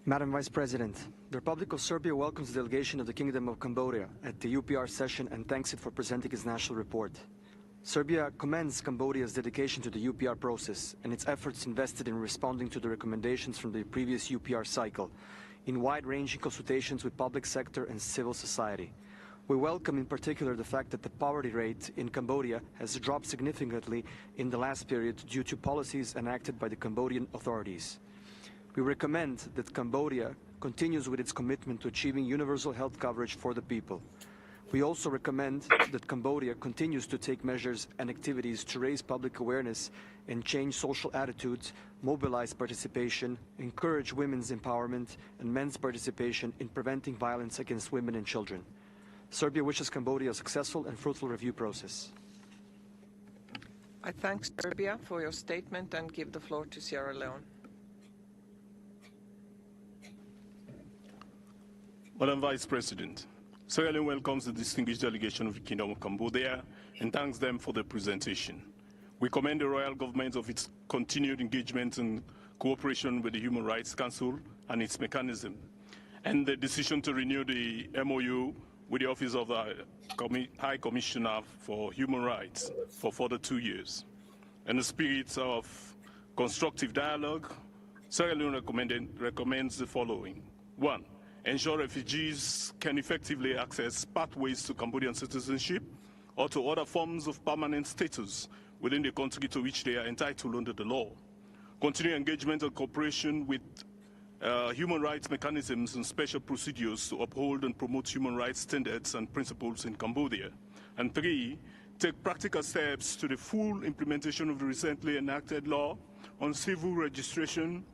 Madam Vice President, the Republic of Serbia welcomes the delegation of the Kingdom of Cambodia at the UPR session and thanks it for presenting its national report. Serbia commends Cambodia's dedication to the UPR process and its efforts invested in responding to the recommendations from the previous UPR cycle in wide-ranging consultations with public sector and civil society. We welcome in particular the fact that the poverty rate in Cambodia has dropped significantly in the last period due to policies enacted by the Cambodian authorities. We recommend that Cambodia continues with its commitment to achieving universal health coverage for the people. We also recommend that Cambodia continues to take measures and activities to raise public awareness and change social attitudes, mobilize participation, encourage women's empowerment and men's participation in preventing violence against women and children. Serbia wishes Cambodia a successful and fruitful review process. I thank Serbia for your statement and give the floor to Sierra Leone. Madam Vice President, Sierra Leone welcomes the distinguished delegation of the Kingdom of Cambodia and thanks them for the presentation. We commend the royal government of its continued engagement and cooperation with the Human Rights Council and its mechanism, and the decision to renew the MOU with the Office of the High Commissioner for Human Rights for further 2 years. In the spirit of constructive dialogue, Sierra Leone recommends the following. 1. Ensure refugees can effectively access pathways to Cambodian citizenship or to other forms of permanent status within the country to which they are entitled under the law. Continue engagement and cooperation with human rights mechanisms and special procedures to uphold and promote human rights standards and principles in Cambodia. And 3, take practical steps to the full implementation of the recently enacted law on civil registration,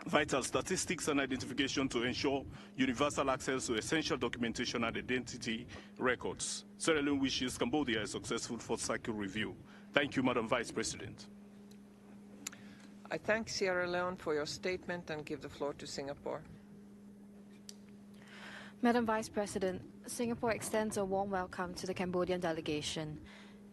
vital statistics and identification to ensure universal access to essential documentation and identity records. Sierra Leone wishes Cambodia a successful fourth cycle review. Thank you, Madam Vice President. I thank Sierra Leone for your statement and give the floor to Singapore. Madam Vice President, Singapore extends a warm welcome to the Cambodian delegation.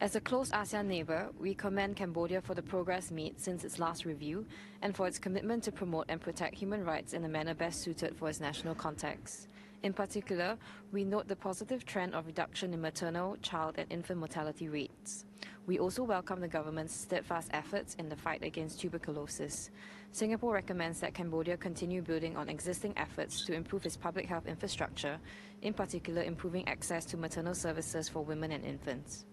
As a close ASEAN neighbour, we commend Cambodia for the progress made since its last review and for its commitment to promote and protect human rights in a manner best suited for its national context. In particular, we note the positive trend of reduction in maternal, child and infant mortality rates. We also welcome the government's steadfast efforts in the fight against tuberculosis. Singapore recommends that Cambodia continue building on existing efforts to improve its public health infrastructure, in particular improving access to maternal services for women and infants.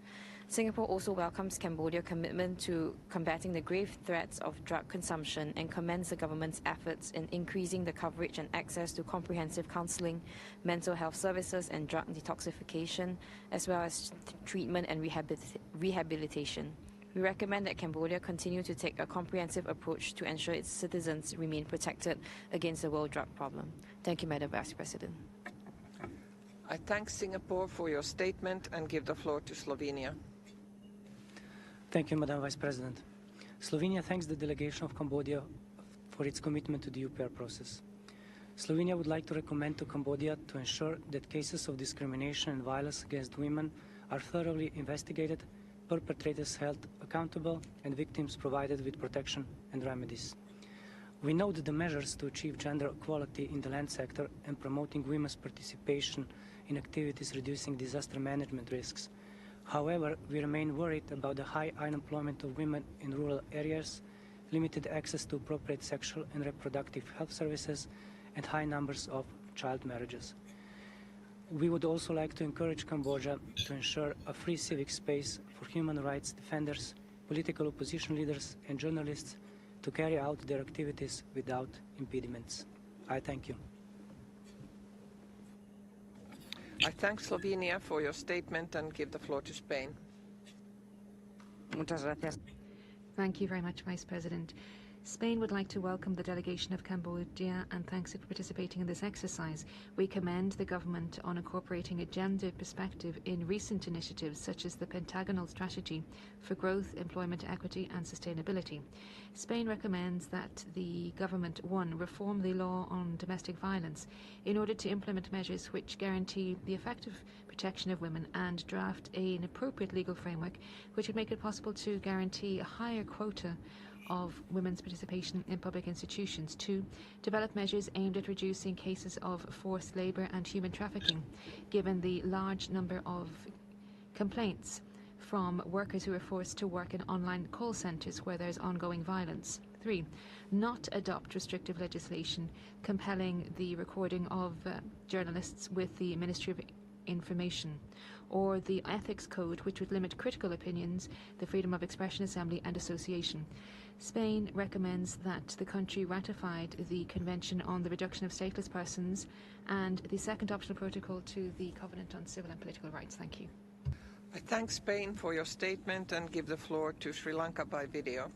Singapore also welcomes Cambodia's commitment to combating the grave threats of drug consumption and commends the government's efforts in increasing the coverage and access to comprehensive counselling, mental health services and drug detoxification, as well as treatment and rehabilitation. We recommend that Cambodia continue to take a comprehensive approach to ensure its citizens remain protected against the world drug problem. Thank you, Madam Vice President. I thank Singapore for your statement and give the floor to Slovenia. Thank you, Madam Vice President. Slovenia thanks the delegation of Cambodia for its commitment to the UPR process. Slovenia would like to recommend to Cambodia to ensure that cases of discrimination and violence against women are thoroughly investigated, perpetrators held accountable, and victims provided with protection and remedies. We know that the measures to achieve gender equality in the land sector and promoting women's participation in activities reducing disaster management risks. However, we remain worried about the high unemployment of women in rural areas, limited access to appropriate sexual and reproductive health services, and high numbers of child marriages. We would also like to encourage Cambodia to ensure a free civic space for human rights defenders, political opposition leaders, and journalists to carry out their activities without impediments. I thank you. I thank Slovenia for your statement and give the floor to Spain. Muchas gracias. Thank you very much, Vice President. Spain would like to welcome the delegation of Cambodia and thanks it for participating in this exercise. We commend the government on incorporating a gender perspective in recent initiatives such as the Pentagonal Strategy for Growth, Employment, Equity and Sustainability. Spain recommends that the government, 1, reform the law on domestic violence in order to implement measures which guarantee the effective protection of women and draft an appropriate legal framework which would make it possible to guarantee a higher quota of women's participation in public institutions. 2. Develop measures aimed at reducing cases of forced labour and human trafficking, given the large number of complaints from workers who are forced to work in online call centres where there's ongoing violence. 3. Not adopt restrictive legislation compelling the recording of journalists with the Ministry of Information, or the Ethics Code, which would limit critical opinions, the freedom of expression, assembly and association. Spain recommends that the country ratified the Convention on the Reduction of Stateless Persons and the second optional protocol to the Covenant on Civil and Political Rights. Thank you. I thank Spain for your statement and give the floor to Sri Lanka by video.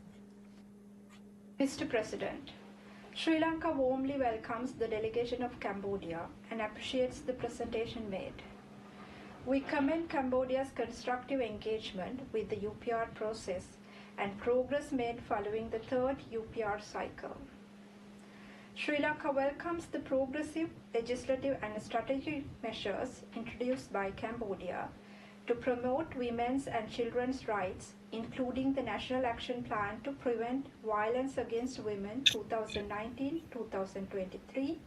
Mr. President, Sri Lanka warmly welcomes the delegation of Cambodia and appreciates the presentation made. We commend Cambodia's constructive engagement with the UPR process and progress made following the third UPR cycle. Sri Lanka welcomes the progressive, legislative and strategic measures introduced by Cambodia to promote women's and children's rights, including the National Action Plan to Prevent Violence Against Women 2019-2023,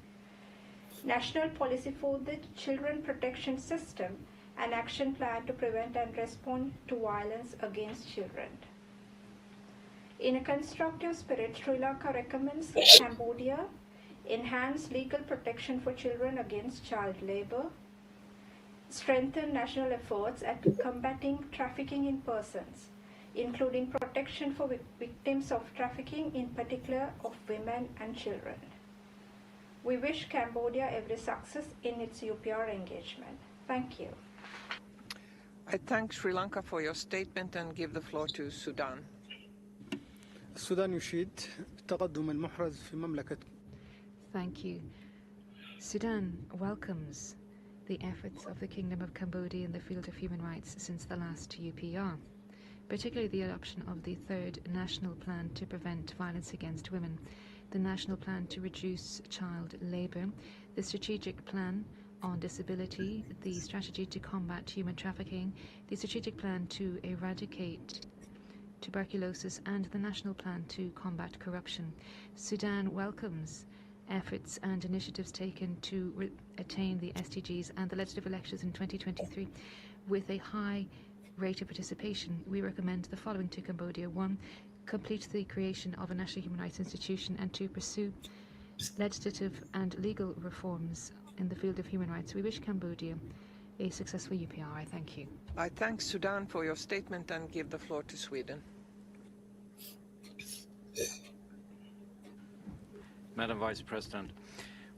National Policy for the Children Protection System, and Action Plan to Prevent and Respond to Violence Against Children. In a constructive spirit, Sri Lanka recommends Cambodia enhance legal protection for children against child labor, strengthen national efforts at combating trafficking in persons, including protection for victims of trafficking, in particular of women and children. We wish Cambodia every success in its UPR engagement. Thank you. I thank Sri Lanka for your statement and give the floor to Sudan. السودان يشيد التقدم المحرز في مملكة. Thank you. Sudan welcomes the efforts of the Kingdom of Cambodia in the field of human rights since the last UPR, particularly the adoption of the third National Plan to Prevent Violence Against Women, the National Plan to Reduce Child Labour, the Strategic Plan on Disability, the Strategy to Combat Human Trafficking, the Strategic Plan to Eradicate Tuberculosis, and the National Plan to Combat Corruption. Sudan welcomes efforts and initiatives taken to attain the SDGs and the legislative elections in 2023 with a high rate of participation. We recommend the following to Cambodia. 1. Complete the creation of a national human rights institution, and 2. Pursue legislative and legal reforms in the field of human rights. We wish Cambodia a successful UPR. I thank you. I thank Sudan for your statement and give the floor to Sweden. Madam Vice President,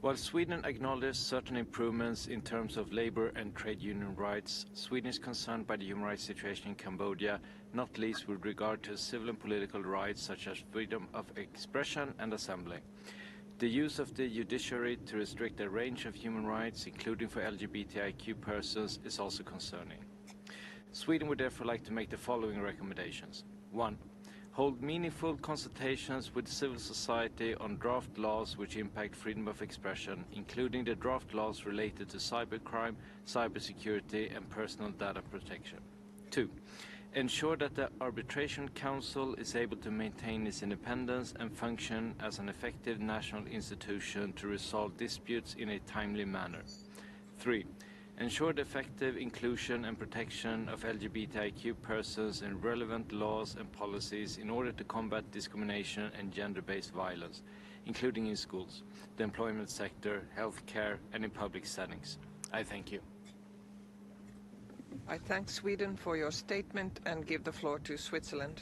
while Sweden acknowledges certain improvements in terms of labor and trade union rights, Sweden is concerned by the human rights situation in Cambodia, not least with regard to civil and political rights such as freedom of expression and assembly. The use of the judiciary to restrict a range of human rights, including for LGBTIQ persons, is also concerning. Sweden would therefore like to make the following recommendations. 1. Hold meaningful consultations with civil society on draft laws which impact freedom of expression, including the draft laws related to cybercrime, cybersecurity, and personal data protection. 2. Ensure that the Arbitration Council is able to maintain its independence and function as an effective national institution to resolve disputes in a timely manner. 3. Ensure the effective inclusion and protection of LGBTIQ persons in relevant laws and policies in order to combat discrimination and gender-based violence, including in schools, the employment sector, healthcare, and in public settings. I thank you. I thank Sweden for your statement and give the floor to Switzerland.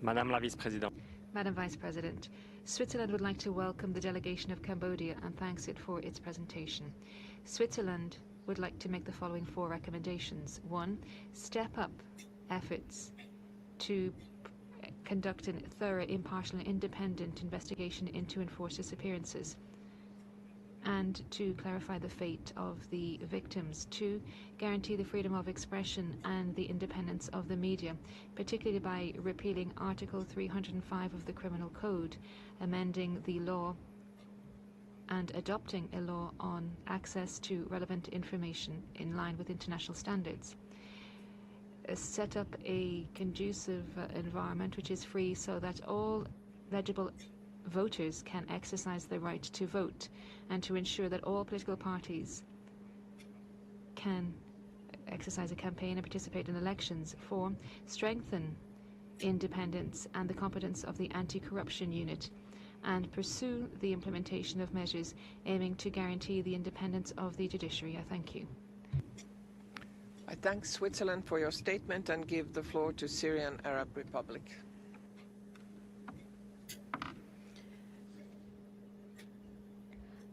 Madame la Vice-Présidente. Madam Vice President, Switzerland would like to welcome the delegation of Cambodia and thanks it for its presentation. Switzerland would like to make the following 4 recommendations. 1. Step up efforts to conduct a thorough, impartial and independent investigation into enforced disappearances and to clarify the fate of the victims. 2. Guarantee the freedom of expression and the independence of the media, particularly by repealing Article 305 of the Criminal Code, amending the law and adopting a law on access to relevant information in line with international standards. set up a conducive environment which is free so that all eligible voters can exercise their right to vote, and to ensure that all political parties can exercise a campaign and participate in elections. 4, strengthen independence and the competence of the anti-corruption unit, and pursue the implementation of measures aiming to guarantee the independence of the judiciary. I thank you. I thank Switzerland for your statement and give the floor to Syrian Arab Republic.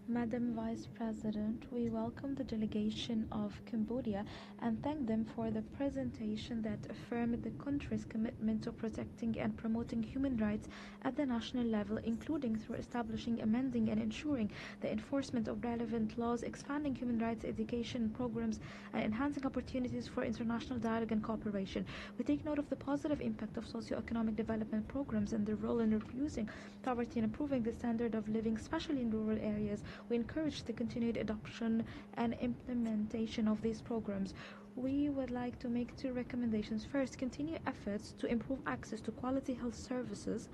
Madam Vice President, we welcome the delegation of Cambodia and thank them for the presentation that affirmed the country's commitment to protecting and promoting human rights at the national level, including through establishing, amending, and ensuring the enforcement of relevant laws, expanding human rights education programs, and enhancing opportunities for international dialogue and cooperation. We take note of the positive impact of socio-economic development programs and their role in reducing poverty and improving the standard of living, especially in rural areas. We encourage the continued adoption and implementation of these programs. We would like to make 2 recommendations. First, continue efforts to improve access to quality health services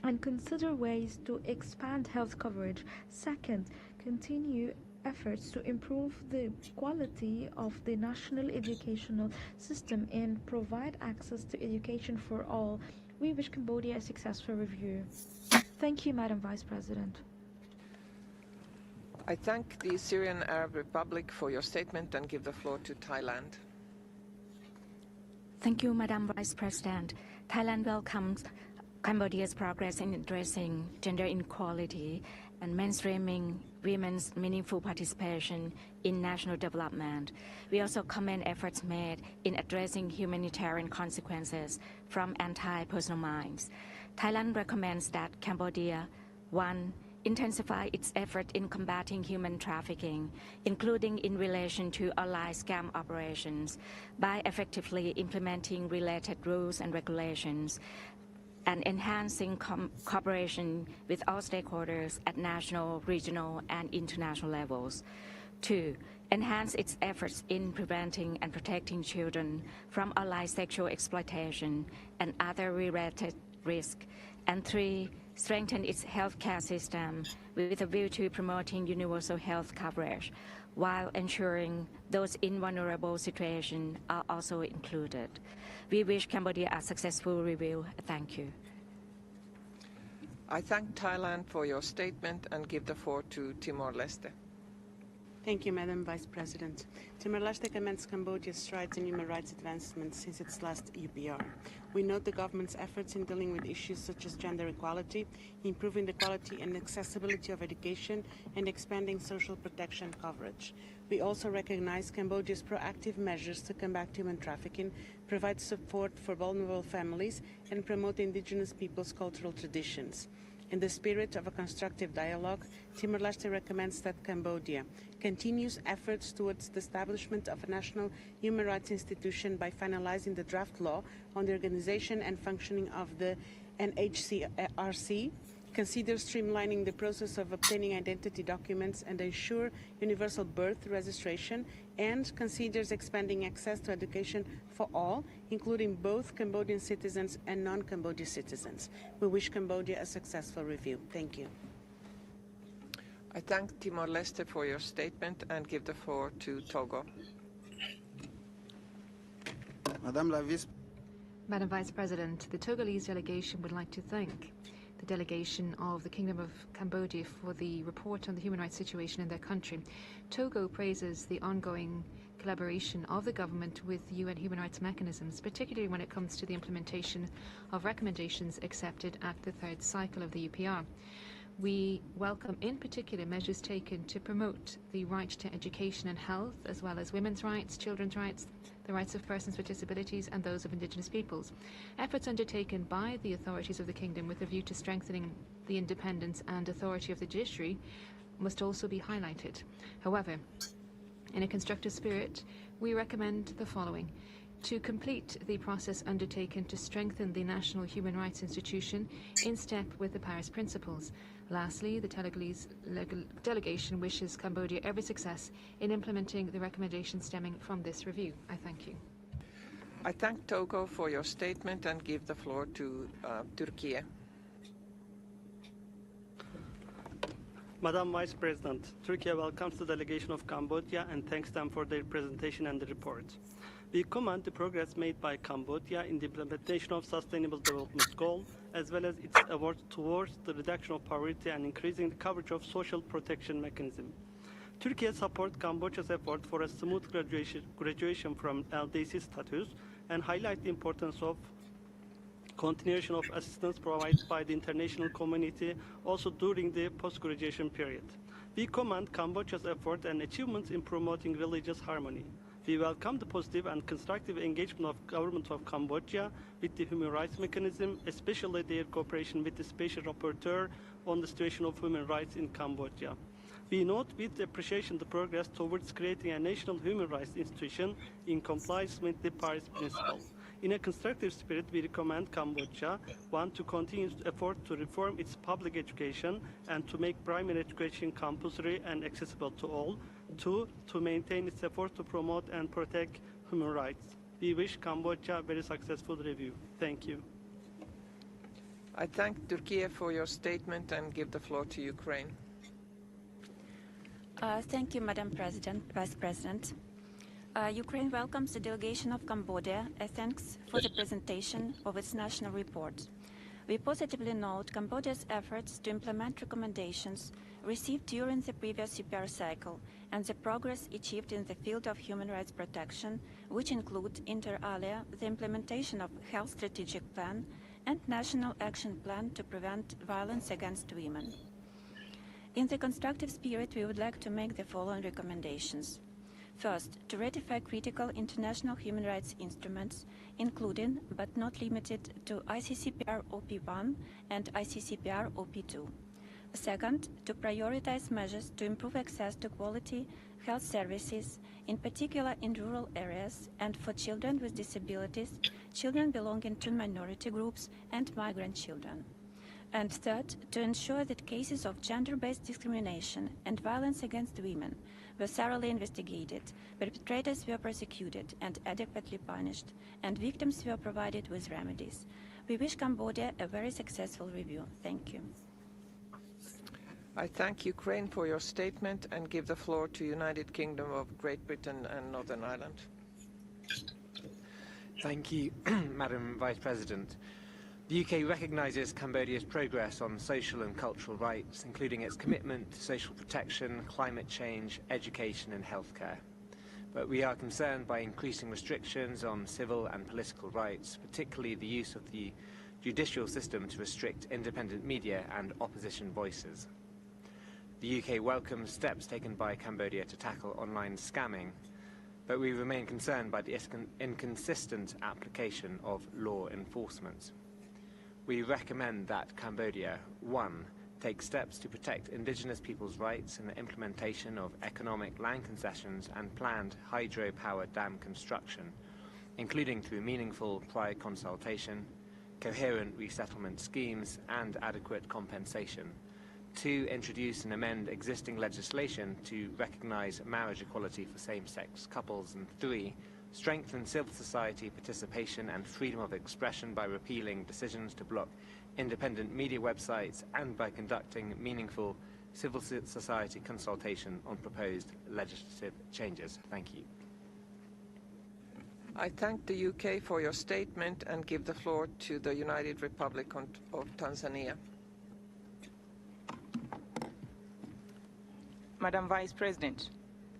and consider ways to expand health coverage. Second, continue efforts to improve the quality of the national educational system and provide access to education for all. We wish Cambodia a successful review. Thank you, Madam Vice President. I thank the Syrian Arab Republic for your statement and give the floor to Thailand. Thank you, Madam Vice President. Thailand welcomes Cambodia's progress in addressing gender inequality and mainstreaming women's meaningful participation in national development. We also commend efforts made in addressing humanitarian consequences from anti-personal mines. Thailand recommends that Cambodia, 1, intensify its effort in combating human trafficking, including in relation to online scam operations, by effectively implementing related rules and regulations, and enhancing cooperation with all stakeholders at national, regional, and international levels. 2, enhance its efforts in preventing and protecting children from online sexual exploitation and other related risks. And 3, strengthen its healthcare system with a view to promoting universal health coverage, while ensuring those in vulnerable situations are also included. We wish Cambodia a successful review. Thank you. I thank Thailand for your statement and give the floor to Timor-Leste. Thank you, Madam Vice President. Timor-Leste commends Cambodia's strides in human rights advancement since its last UPR. We note the government's efforts in dealing with issues such as gender equality, improving the quality and accessibility of education, and expanding social protection coverage. We also recognize Cambodia's proactive measures to combat human trafficking, provide support for vulnerable families, and promote indigenous peoples' cultural traditions. In the spirit of a constructive dialogue, Timor-Leste recommends that Cambodia continues efforts towards the establishment of a national human rights institution by finalizing the draft law on the organization and functioning of the NHRC, consider streamlining the process of obtaining identity documents and ensure universal birth registration, and considers expanding access to education for all, including both Cambodian citizens and non-Cambodian citizens. We wish Cambodia a successful review. Thank you. I thank Timor-Leste for your statement and give the floor to Togo. Madam Vice President, the Togolese delegation would like to thank the delegation of the Kingdom of Cambodia for the report on the human rights situation in their country. Togo praises the ongoing collaboration of the government with UN human rights mechanisms, particularly when it comes to the implementation of recommendations accepted at the 3rd cycle of the UPR. We welcome in particular measures taken to promote the right to education and health, as well as women's rights, children's rights, the rights of persons with disabilities and those of indigenous peoples. Efforts undertaken by the authorities of the kingdom with a view to strengthening the independence and authority of the judiciary must also be highlighted. However, in a constructive spirit, we recommend the following: to complete the process undertaken to strengthen the National Human Rights Institution in step with the Paris Principles. Lastly, the Togolese delegation wishes Cambodia every success in implementing the recommendations stemming from this review. I thank you. I thank Togo for your statement and give the floor to Turkey. Madam Vice President, Turkey welcomes the delegation of Cambodia and thanks them for their presentation and the report. We commend the progress made by Cambodia in the implementation of Sustainable Development Goal, as well as its efforts towards the reduction of poverty and increasing the coverage of social protection mechanism. Turkey supports Cambodia's effort for a smooth graduation from LDC status and highlight the importance of continuation of assistance provided by the international community also during the post-graduation period. We commend Cambodia's effort and achievements in promoting religious harmony. We welcome the positive and constructive engagement of government of Cambodia with the human rights mechanism, especially their cooperation with the Special Rapporteur on the situation of human rights in Cambodia. We note with appreciation the progress towards creating a national human rights institution in compliance with the Paris Principle. In a constructive spirit, we recommend Cambodia, one, to continue its effort to reform its public education and to make primary education compulsory and accessible to all. Two, to maintain its effort to promote and protect human rights. We wish Cambodia a very successful review. Thank you. I thank Turkey for your statement and give the floor to Ukraine. Thank you, Madam Vice President. Ukraine welcomes the delegation of Cambodia and thanks for the presentation of its national report. We positively note Cambodia's efforts to implement recommendations received during the previous UPR cycle and the progress achieved in the field of human rights protection, which include, inter alia, the implementation of Health Strategic Plan and National Action Plan to prevent violence against women. In the constructive spirit, we would like to make the following recommendations. First, to ratify critical international human rights instruments, including but not limited to ICCPR OP1 and ICCPR OP2. Second, to prioritize measures to improve access to quality health services, in particular in rural areas and for children with disabilities, children belonging to minority groups, and migrant children. And third, to ensure that cases of gender-based discrimination and violence against women were thoroughly investigated, perpetrators were prosecuted and adequately punished, and victims were provided with remedies. We wish Cambodia a very successful review. Thank you. I thank Ukraine for your statement and give the floor to United Kingdom of Great Britain and Northern Ireland. Thank you, Madam Vice President. The UK recognises Cambodia's progress on social and cultural rights, including its commitment to social protection, climate change, education and healthcare. But we are concerned by increasing restrictions on civil and political rights, particularly the use of the judicial system to restrict independent media and opposition voices. The UK welcomes steps taken by Cambodia to tackle online scamming, but we remain concerned by the inconsistent application of law enforcement. We recommend that Cambodia, 1, take steps to protect indigenous people's rights in the implementation of economic land concessions and planned hydropower dam construction, including through meaningful prior consultation, coherent resettlement schemes and adequate compensation. 2, introduce and amend existing legislation to recognise marriage equality for same-sex couples. And 3, strengthen civil society participation and freedom of expression by repealing decisions to block independent media websites and by conducting meaningful civil society consultation on proposed legislative changes. Thank you. I thank the UK for your statement and give the floor to the United Republic of Tanzania. Madam Vice President,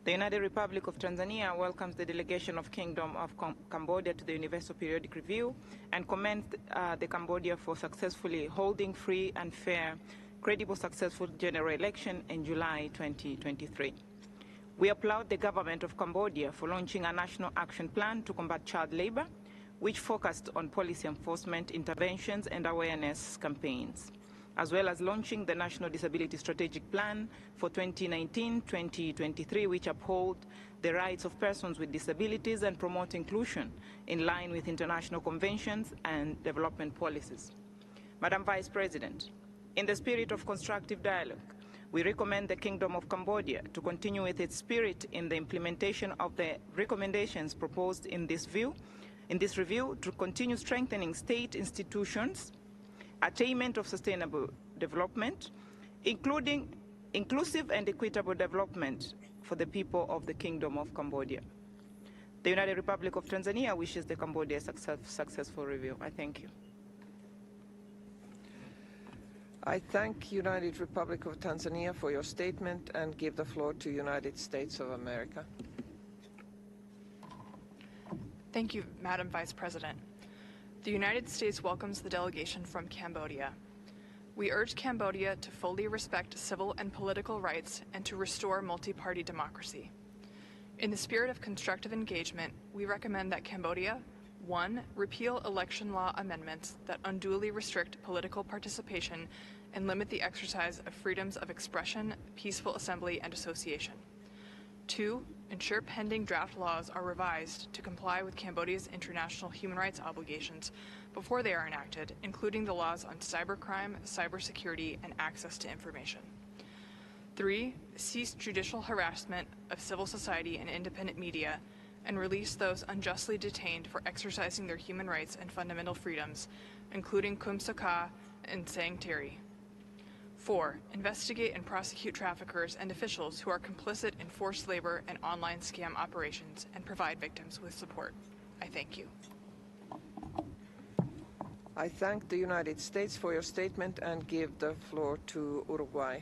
the United Republic of Tanzania welcomes the delegation of Kingdom of Cambodia to the Universal Periodic Review and commends the Cambodia for successfully holding free and fair, credible, successful general election in July 2023. We applaud the government of Cambodia for launching a national action plan to combat child labor, which focused on policy enforcement interventions and awareness campaigns, as well as launching the National Disability Strategic Plan for 2019-2023, which uphold the rights of persons with disabilities and promote inclusion in line with international conventions and development policies. Madam Vice President, in the spirit of constructive dialogue, we recommend the Kingdom of Cambodia to continue with its spirit in the implementation of the recommendations proposed in this view in this review to continue strengthening state institutions, attainment of sustainable development, including inclusive and equitable development for the people of the Kingdom of Cambodia. The United Republic of Tanzania wishes the Cambodia successful review. I thank you. I thank United Republic of Tanzania for your statement and give the floor to United States of America. Thank you, Madam Vice President. The United States welcomes the delegation from Cambodia. We urge Cambodia to fully respect civil and political rights and to restore multi-party democracy. In the spirit of constructive engagement, we recommend that Cambodia, 1. Repeal election law amendments that unduly restrict political participation and limit the exercise of freedoms of expression, peaceful assembly, and association. 2. Ensure pending draft laws are revised to comply with Cambodia's international human rights obligations before they are enacted, including the laws on cybercrime, cybersecurity, and access to information. 3. Cease judicial harassment of civil society and independent media and release those unjustly detained for exercising their human rights and fundamental freedoms, including Kum Saka and Sang Terry. 4. Investigate and prosecute traffickers and officials who are complicit in forced labor and online scam operations and provide victims with support. I thank you. I thank the United States for your statement and give the floor to Uruguay.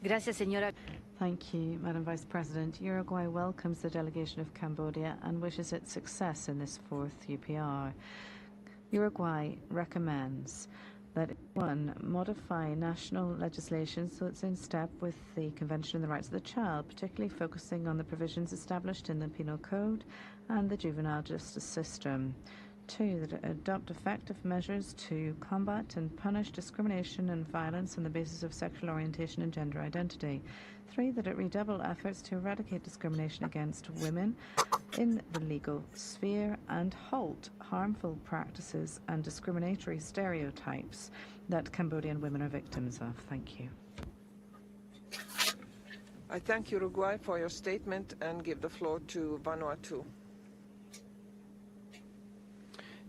Gracias, señora. Thank you, Madam Vice President. Uruguay welcomes the delegation of Cambodia and wishes it success in this fourth UPR. Uruguay recommends that 1. Modify national legislation so it's in step with the Convention on the Rights of the Child, particularly focusing on the provisions established in the Penal Code and the juvenile justice system. 2. That adopt effective measures to combat and punish discrimination and violence on the basis of sexual orientation and gender identity. 3. That it redouble efforts to eradicate discrimination against women in the legal sphere and halt harmful practices and discriminatory stereotypes that Cambodian women are victims of. Thank you. I thank Uruguay for your statement and give the floor to Vanuatu.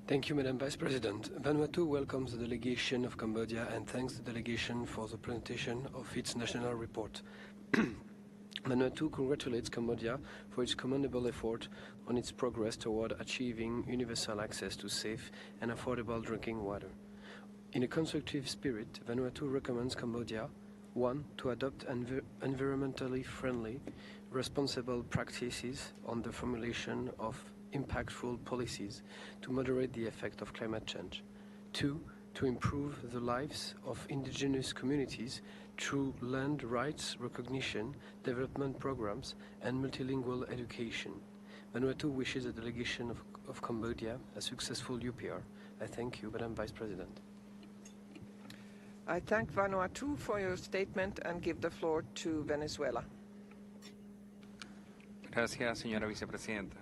Thank you, Madam Vice President. Vanuatu welcomes the delegation of Cambodia and thanks the delegation for the presentation of its national report. Vanuatu congratulates Cambodia for its commendable effort on its progress toward achieving universal access to safe and affordable drinking water. In a constructive spirit, Vanuatu recommends Cambodia 1. To adopt environmentally friendly, responsible practices on the formulation of impactful policies to moderate the effect of climate change. 2. To improve the lives of indigenous communities through land rights recognition, development programs, and multilingual education. Vanuatu wishes the delegation of Cambodia a successful UPR. I thank you, Madam Vice President. I thank Vanuatu for your statement and give the floor to Venezuela. Gracias, señora vicepresidenta.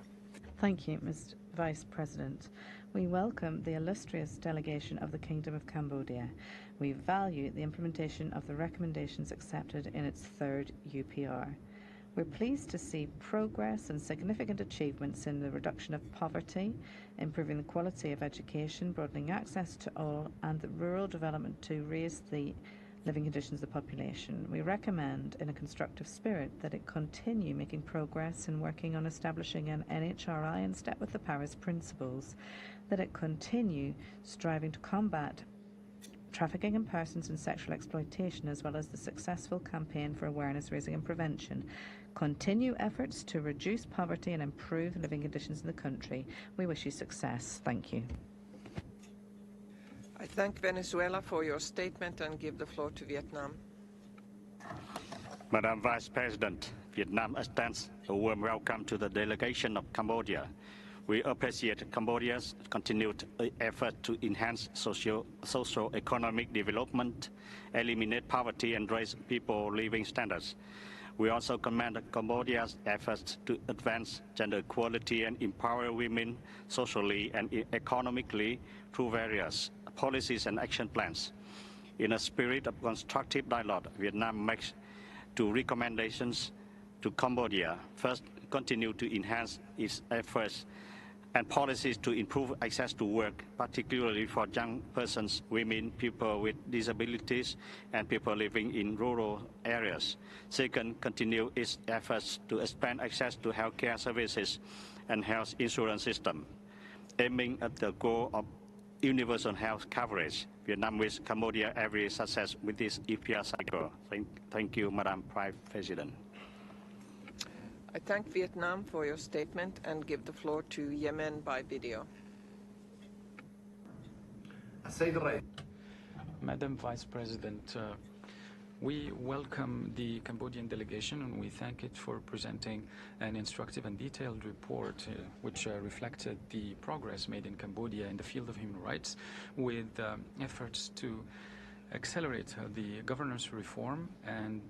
Thank you, Mr. Vice President. We welcome the illustrious delegation of the Kingdom of Cambodia. We value the implementation of the recommendations accepted in its third UPR. We're pleased to see progress and significant achievements in the reduction of poverty, improving the quality of education, broadening access to all, and the rural development to raise the living conditions of the population. We recommend, in a constructive spirit, that it continue making progress in working on establishing an NHRI in step with the Paris Principles, that it continue striving to combat trafficking in persons and sexual exploitation, as well as the successful campaign for awareness raising and prevention. Continue efforts to reduce poverty and improve living conditions in the country. We wish you success. Thank you. I thank Venezuela for your statement and give the floor to Vietnam. Madam Vice President, Vietnam extends a warm welcome to the delegation of Cambodia. We appreciate Cambodia's continued effort to enhance socio-economic development, eliminate poverty, and raise people's living standards. We also commend Cambodia's efforts to advance gender equality and empower women socially and economically through various policies and action plans. In a spirit of constructive dialogue, Vietnam makes two recommendations to Cambodia. First, continue to enhance its efforts and policies to improve access to work, particularly for young persons, women, people with disabilities, and people living in rural areas. Second, continue its efforts to expand access to healthcare services and health insurance system, aiming at the goal of universal health coverage. Vietnam wishes Cambodia every success with this EPR cycle. Thank you, Madam Vice President. I thank Vietnam for your statement and give the floor to Yemen by video. Madam Vice President, we welcome the Cambodian delegation and we thank it for presenting an instructive and detailed report which reflected the progress made in Cambodia in the field of human rights with efforts to accelerate the governance reform and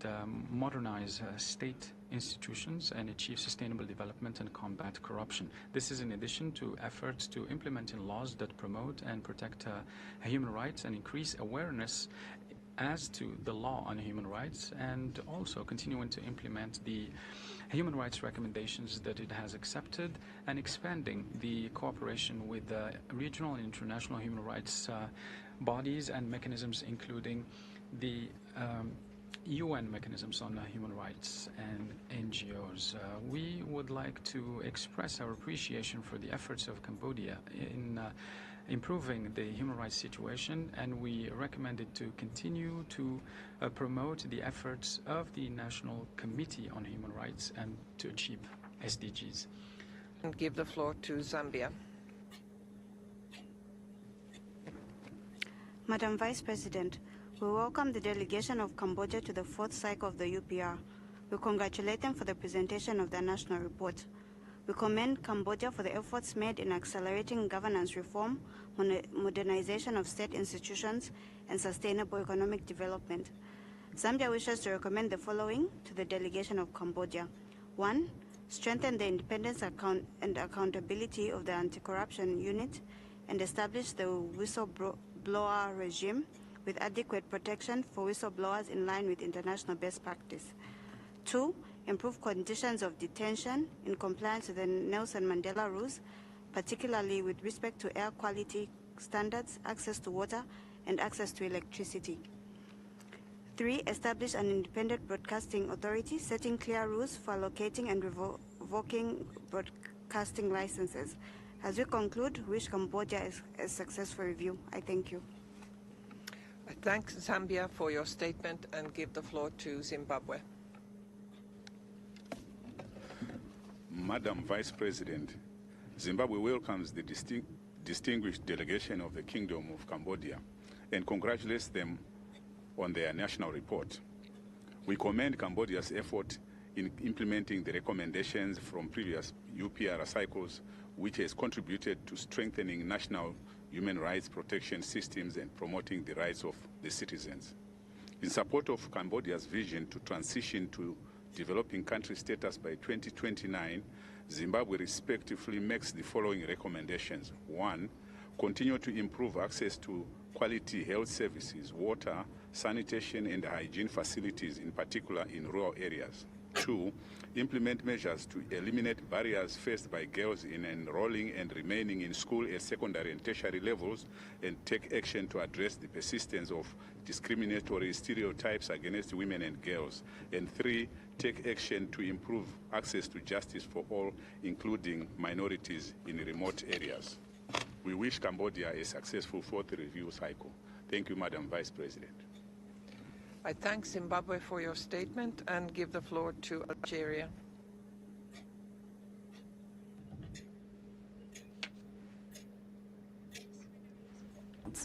modernize state institutions and achieve sustainable development and combat corruption. This is in addition to efforts to implement in laws that promote and protect human rights and increase awareness as to the law on human rights, and also continuing to implement the human rights recommendations that it has accepted and expanding the cooperation with regional and international human rights bodies and mechanisms, including the UN mechanisms on human rights and NGOs. We would like to express our appreciation for the efforts of Cambodia in improving the human rights situation, and we recommend it to continue to promote the efforts of the National Committee on Human Rights and to achieve SDGs. And give the floor to Zambia. Madam Vice President, we welcome the delegation of Cambodia to the fourth cycle of the UPR. We congratulate them for the presentation of their national report. We commend Cambodia for the efforts made in accelerating governance reform, modernization of state institutions, and sustainable economic development. Zambia wishes to recommend the following to the delegation of Cambodia. 1. Strengthen the independence and accountability of the anti-corruption unit and establish the whistleblower regime with adequate protection for whistleblowers in line with international best practice. 2. Improve conditions of detention in compliance with the Nelson Mandela rules, particularly with respect to air quality standards, access to water, and access to electricity. 3. Establish an independent broadcasting authority, setting clear rules for allocating and revoking broadcasting licenses. As we conclude, wish Cambodia a successful review. I thank you. I thank Zambia for your statement and give the floor to Zimbabwe. Madam Vice President, Zimbabwe welcomes the distinguished delegation of the Kingdom of Cambodia and congratulates them on their national report. We commend Cambodia's effort in implementing the recommendations from previous UPR cycles, which has contributed to strengthening national human rights protection systems and promoting the rights of the citizens. In support of Cambodia's vision to transition to developing country status by 2029, Zimbabwe respectively makes the following recommendations. 1. Continue to improve access to quality health services, water, sanitation and hygiene facilities, in particular in rural areas. 2. Implement measures to eliminate barriers faced by girls in enrolling and remaining in school at secondary and tertiary levels, and take action to address the persistence of discriminatory stereotypes against women and girls. And 3. Take action to improve access to justice for all, including minorities in remote areas. We wish Cambodia a successful fourth review cycle. Thank you, Madam Vice President. I thank Zimbabwe for your statement and give the floor to Algeria.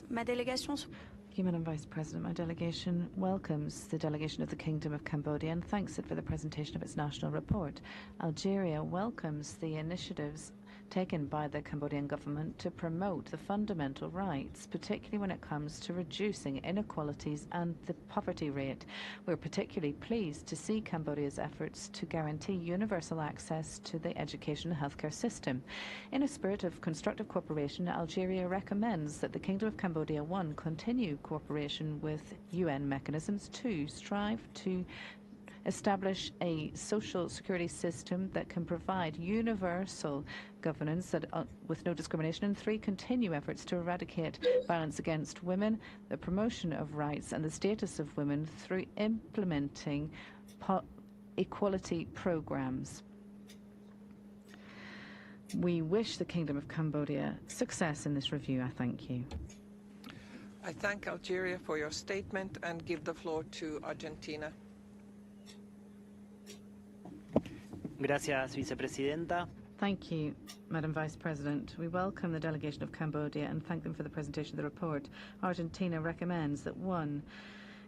Ma délégation. Thank you, Madam Vice President. My delegation welcomes the delegation of the Kingdom of Cambodia and thanks it for the presentation of its national report. Algeria welcomes the initiatives taken by the Cambodian government to promote the fundamental rights, particularly when it comes to reducing inequalities and the poverty rate. We're particularly pleased to see Cambodia's efforts to guarantee universal access to the education and healthcare system. In a spirit of constructive cooperation, Algeria recommends that the Kingdom of Cambodia, 1, continue cooperation with UN mechanisms, 2, strive to establish a social security system that can provide universal governance that, with no discrimination, and 3, continue efforts to eradicate violence against women, the promotion of rights and the status of women through implementing equality programs. We wish the Kingdom of Cambodia success in this review. I thank you. I thank Algeria for your statement and give the floor to Argentina. Gracias, Vicepresidenta. Thank you, Madam Vice President. We welcome the delegation of Cambodia and thank them for the presentation of the report. Argentina recommends that 1,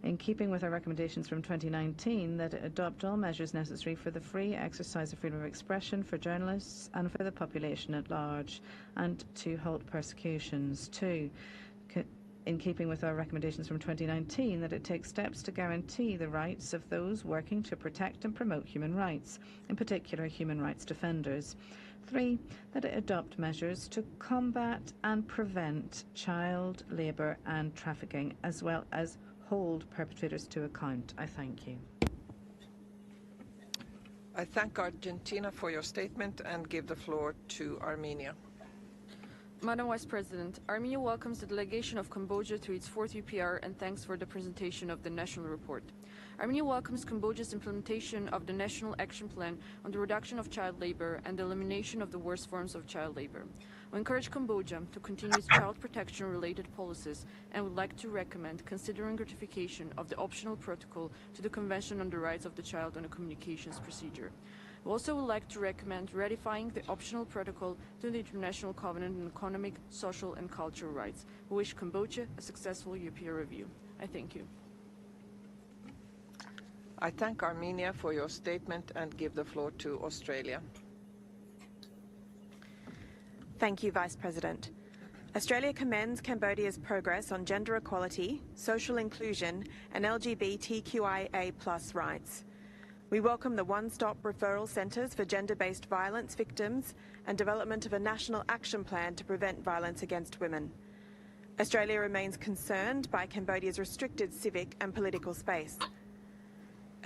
in keeping with our recommendations from 2019, that it adopt all measures necessary for the free exercise of freedom of expression for journalists and for the population at large, and to halt persecutions. 2, in keeping with our recommendations from 2019, that it takes steps to guarantee the rights of those working to protect and promote human rights, in particular human rights defenders. 3, that it adopt measures to combat and prevent child labour and trafficking, as well as hold perpetrators to account. I thank you. I thank Argentina for your statement and give the floor to Armenia. Madam Vice President, Armenia welcomes the delegation of Cambodia to its 4th UPR and thanks for the presentation of the national report. Armenia welcomes Cambodia's implementation of the National Action Plan on the reduction of child labor and the elimination of the worst forms of child labor. We encourage Cambodia to continue its child protection-related policies and would like to recommend considering ratification of the optional protocol to the Convention on the Rights of the Child on a Communications Procedure. We also would like to recommend ratifying the optional protocol to the International Covenant on Economic, Social and Cultural Rights. We wish Cambodia a successful UPR review. I thank you. I thank Armenia for your statement and give the floor to Australia. Thank you, Vice President. Australia commends Cambodia's progress on gender equality, social inclusion and LGBTQIA+ rights. We welcome the one-stop referral centres for gender-based violence victims and development of a national action plan to prevent violence against women. Australia remains concerned by Cambodia's restricted civic and political space.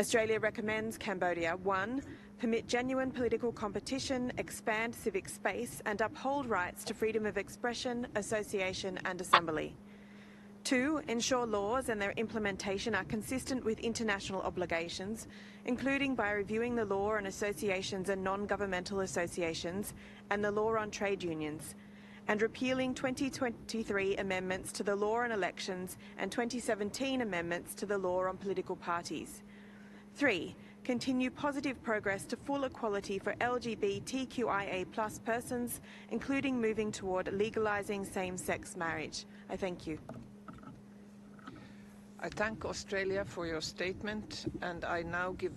Australia recommends Cambodia 1. Permit genuine political competition, expand civic space and uphold rights to freedom of expression, association and assembly. 2. Ensure laws and their implementation are consistent with international obligations, including by reviewing the law on associations and non-governmental associations and the law on trade unions, and repealing 2023 amendments to the law on elections and 2017 amendments to the law on political parties. 3. Continue positive progress to full equality for LGBTQIA+ persons, including moving toward legalising same-sex marriage. I thank you. I thank Australia for your statement and I now give